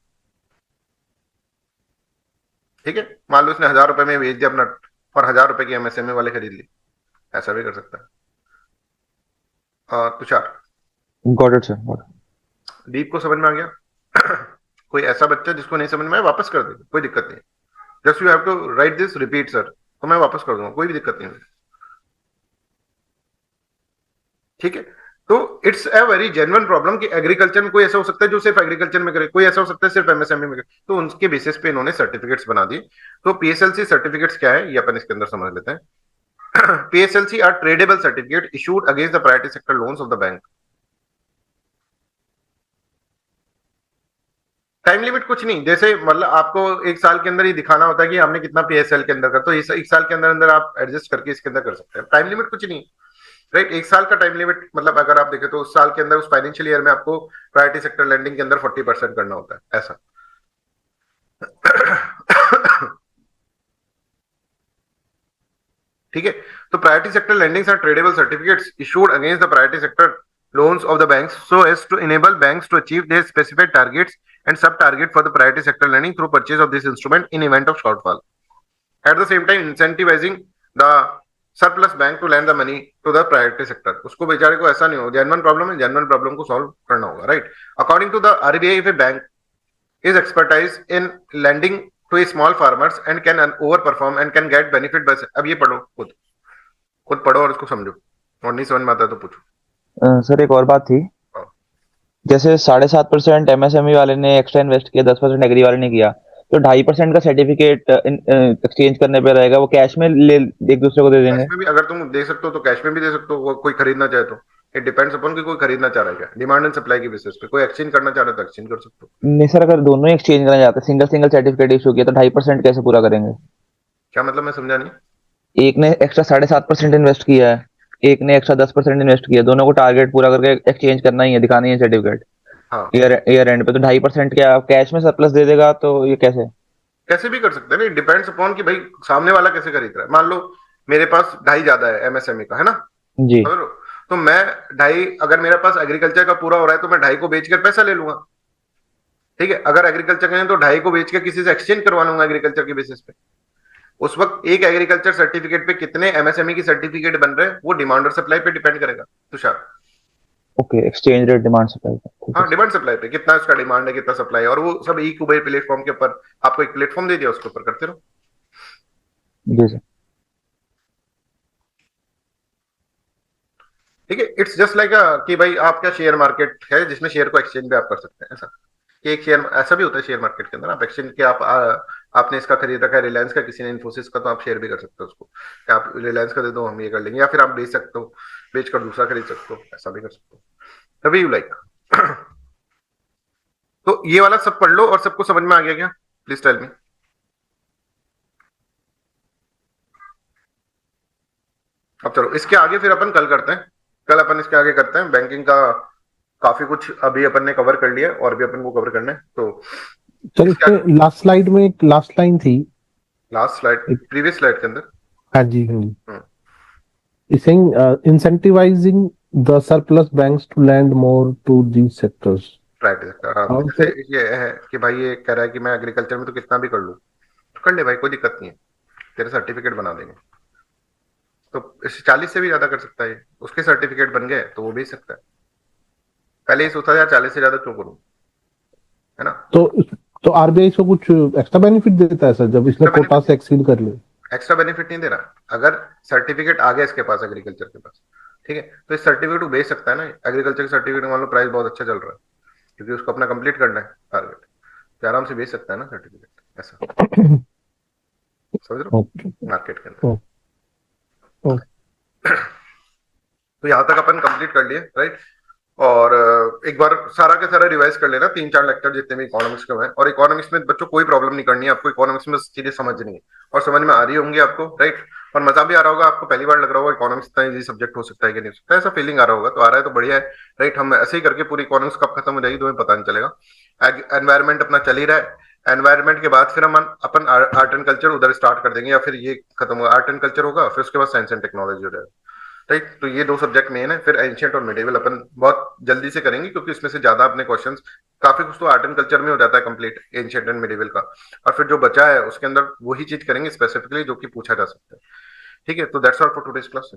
ठीक है, मान लो इसने 1000 रुपए में बेच दिया अपना, और 1000 रुपए की एमएसएमई वाले खरीद ली, ऐसा भी कर सकता है। Tushar, got it sir. Deep को समझ में आ गया? कोई ऐसा बच्चा जिसको नहीं समझ में आया वापस कर दे, कोई दिक्कत नहीं। Just you have to write this, repeat sir, तो मैं वापस कर दूंगा, कोई भी दिक्कत नहीं होगी। ठीक है, तो it's a very genuine problem कि एग्रीकल्चर में कोई ऐसा हो सकता है जो सिर्फ एग्रीकल्चर में करे, कोई ऐसा हो सकता है सिर्फ एमएसएमई में करे, तो उनके बेसिस पे इन्होंने सर्टिफिकेट्स बना दिए। तो पीएसएलसी सर्टिफिकेट्स क्या है ये अपन इसके अंदर समझ लेते हैं। PSLC are tradable certificate issued against the priority sector loans of the bank. Time limit कुछ नहीं, जैसे मतलब आपको एक साल के अंदर ही दिखाना होता है कि आपने कितना PSL के अंदर कर, तो इस एक साल के अंदर अंदर आप एडजस्ट करके इसके अंदर कर सकते हैं। टाइम लिमिट कुछ नहीं, राइट। एक साल का टाइम लिमिट, मतलब अगर आप देखें तो उस साल के अंदर, उस फाइनेंशियल ईयर में आपको प्रायोरिटी सेक्टर लैंडिंग के अंदर 40% करना होता है, ऐसा। ठीक है, तो priority sector lendings are tradable certificates issued against the priority sector loans of the banks so as to enable banks to achieve their specified targets and sub-target for the priority sector lending through purchase of this instrument in event of shortfall. At the same time, incentivizing the surplus bank to lend the money to the priority sector. उसको बेचारे को ऐसा नहीं हो, genuine problem है, genuine problem को solve करना होगा, right? According to the RBI, if a bank is expertise in lending to a small farmers and can overperform and can get benefit by, अब ये पढ़ो खुद पढ़ो और इसको समझो, और नहीं समझ में आता तो पूछो। सर एक और बात थी, जैसे 7.5% एमएसएमई वाले ने एक्स्ट्रा इन्वेस्ट किया, 10% एग्री वाले ने किया, तो 2.5% का सर्टिफिकेट एक्सचेंज करने पे रहेगा, वो कैश में ले एक दूसरे को दे देंगे। कैश में भी अगर तुम दे सकते हो तो कैश में भी दे सकते हो, वो कोई खरीदना चाहे तो। इट डिपेंड्स अपॉन कि कोई खरीदना चाह रहा है क्या, डिमांड एंड सप्लाई की बेसिस पे। कोई एक्सचेंज करना चाह रहा है तो एक्सचेंज कर सकते हो। नहीं सर, अगर दोनों ही एक्सचेंज करना चाहते हैं, सिंगल सिंगल सर्टिफिकेट इशू किया, तो 2.5% कैसे पूरा करेंगे? क्या मतलब, मैं समझा नहीं। एक ने एक्स्ट्रा 7.5% इन्वेस्ट किया है, एक ने एक्स्ट्रा 10% इन्वेस्ट किया, दोनों को टारगेट पूरा करके एक्सचेंज करना ही है, दिखाना ही है सर्टिफिकेट हाँ, ईयर एंड पे, तो 2.5% क्या कैश में सरप्लस दे देगा? तो ये कैसे? कैसे भी कर सकते हैं ना, डिपेंड्स अपॉन कि भाई सामने वाला कैसे खरीद रहा है। मान लो मेरे पास 2.5 ज्यादा है एमएसएमई का, है ना जी। समझ लो, तो मैं 2.5, अगर मेरे पास एग्रीकल्चर का पूरा हो रहा है तो मैं 2.5 को बेचकर पैसा ले लूंगा, ठीक है। अगर एग्रीकल्चर का है तो 2.5 को बेच के किसी से एक्सचेंज करवा लूंगा एग्रीकल्चर की बेसिस पे। उस वक्त एक एग्रीकल्चर सर्टिफिकेट पे कितने एमएसएमई की सर्टिफिकेट बन रहे हैं वो डिमांड और सप्लाई पे डिपेंड करेगा Tushar. Okay, exchange rate demand supply. हाँ, डिमांड सप्लाई पे कितना उसका डिमांड है, कितना सप्लाई है, और वो सब ई कुबेर प्लेटफॉर्म के ऊपर आपको एक प्लेटफॉर्म दे दिया, उसके ऊपर करते रहो। जी सर। ठीक है, इट्स जस्ट लाइक कि भाई आपका शेयर मार्केट है जिसमें शेयर को एक्सचेंज भी आप कर सकते हैं। ऐसा कि एक शेयर ऐसा भी होता है शेयर मार्केट के अंदर, आप एक्सचेंज के आपने इसका खरीद रखा है रिलायंस का, किसी ने इन्फोसिस का, तो आप शेयर भी कर सकते हो उसको कि आप रिलायंस का दे दो, हम ये कर लेंगे, या फिर आप बेच सकते हो, बेचकर दूसरा खरीद सकते हो, ऐसा भी कर सकते हो, तभी यू लाइक। तो ये वाला सब पढ़ लो और सबको समझ में आ गया क्या? Please tell me. अब चलो इसके आगे फिर अपन कल करते हैं, कल अपन इसके आगे करते हैं। बैंकिंग का काफी कुछ अभी अपन ने कवर कर लिया और भी अपन को कवर करना है। तो सर इसमें लास्ट स्लाइड में एक लास्ट लाइन थी, लास्ट स्लाइड प्रीवियस स्लाइड के अंदर, हाँ जी हाँ जी, is saying incentivising the surplus banks to lend more to these sectors. Right, जैसे ये है कि भाई ये कह रहा है कि मैं एग्रीकल्चर में तो कितना भी कर लूं, तो कर ले भाई, कोई दिक्कत नहीं है, तेरे सर्टिफिकेट बना देंगे। तो इसे 40 से भी ज्यादा कर सकता है, उसके सर्टिफिकेट बन गए तो वो बेच सकता है। पहले ही सोचा यार 40 से ज्यादा क्यों करूं, है ना। तो आरबीआई इसको कुछ एक्स्ट्रा बेनिफिट देता है सर जब इसने कोटा से एक्सीड कर ले? एक्स्ट्रा बेनिफिट नहीं दे रहा, अगर सर्टिफिकेट आ गया इसके पास, एग्रीकल्चर के पास, ठीक है, तो इस सर्टिफिकेट को बेच सकता है ना। एग्रीकल्चर के सर्टिफिकेट मान लो प्राइस बहुत अच्छा चल रहा है क्योंकि उसको अपना कंप्लीट करना है टारगेट, तो आराम से बेच सकता है ना सर्टिफिकेट, ऐसा समझ रहे हो मार्केट के अंदर। तो यहाँ तक अपन कंप्लीट कर लिए, राइट। और एक बार सारा के सारा रिवाइज कर लेना, 3-4 लेक्चर जितने भी इकोनॉमिक्स के हैं। और इकोनॉमिक्स में बच्चों कोई प्रॉब्लम नहीं करनी है आपको, इकोनॉमिक्स में चीजें समझनी है और समझ में आ रही होंगी आपको, राइट। और मजा भी आ रहा होगा आपको, पहली बार लग रहा होगा इकोनॉमिक्स इतना इजी सब्जेक्ट हो सकता है कि नहीं हो सकता, ऐसा फीलिंग आ रहा होगा, तो आ रहा है तो बढ़िया है, राइट। हम ऐसे ही करके पूरी इकोनॉमिक्स कब खत्म हो जाएगी तो हमें पता नहीं चलेगा। एनवायरमेंट अपना चल ही रहा है, एनवायरमेंट के बाद फिर हम अपन आर्ट एंड कल्चर उधर स्टार्ट कर देंगे, या फिर ये खत्म होगा, आर्ट एंड कल्चर होगा, फिर उसके बाद साइंस एंड टेक्नोलॉजी हो जाएगा, राइट। तो ये 2 सब्जेक्ट मेन है, फिर एंशिएंट और मिडिवल अपन बहुत जल्दी से करेंगे क्योंकि इसमें से ज्यादा अपने क्वेश्चंस, काफी कुछ तो आर्ट एंड कल्चर में हो जाता है कंप्लीट, एंशिएंट एंड मिडिवल का, और फिर जो बचा है उसके अंदर वही चीज करेंगे स्पेसिफिकली जो कि पूछा जा सकता है, ठीक है। तो that's all for today's class.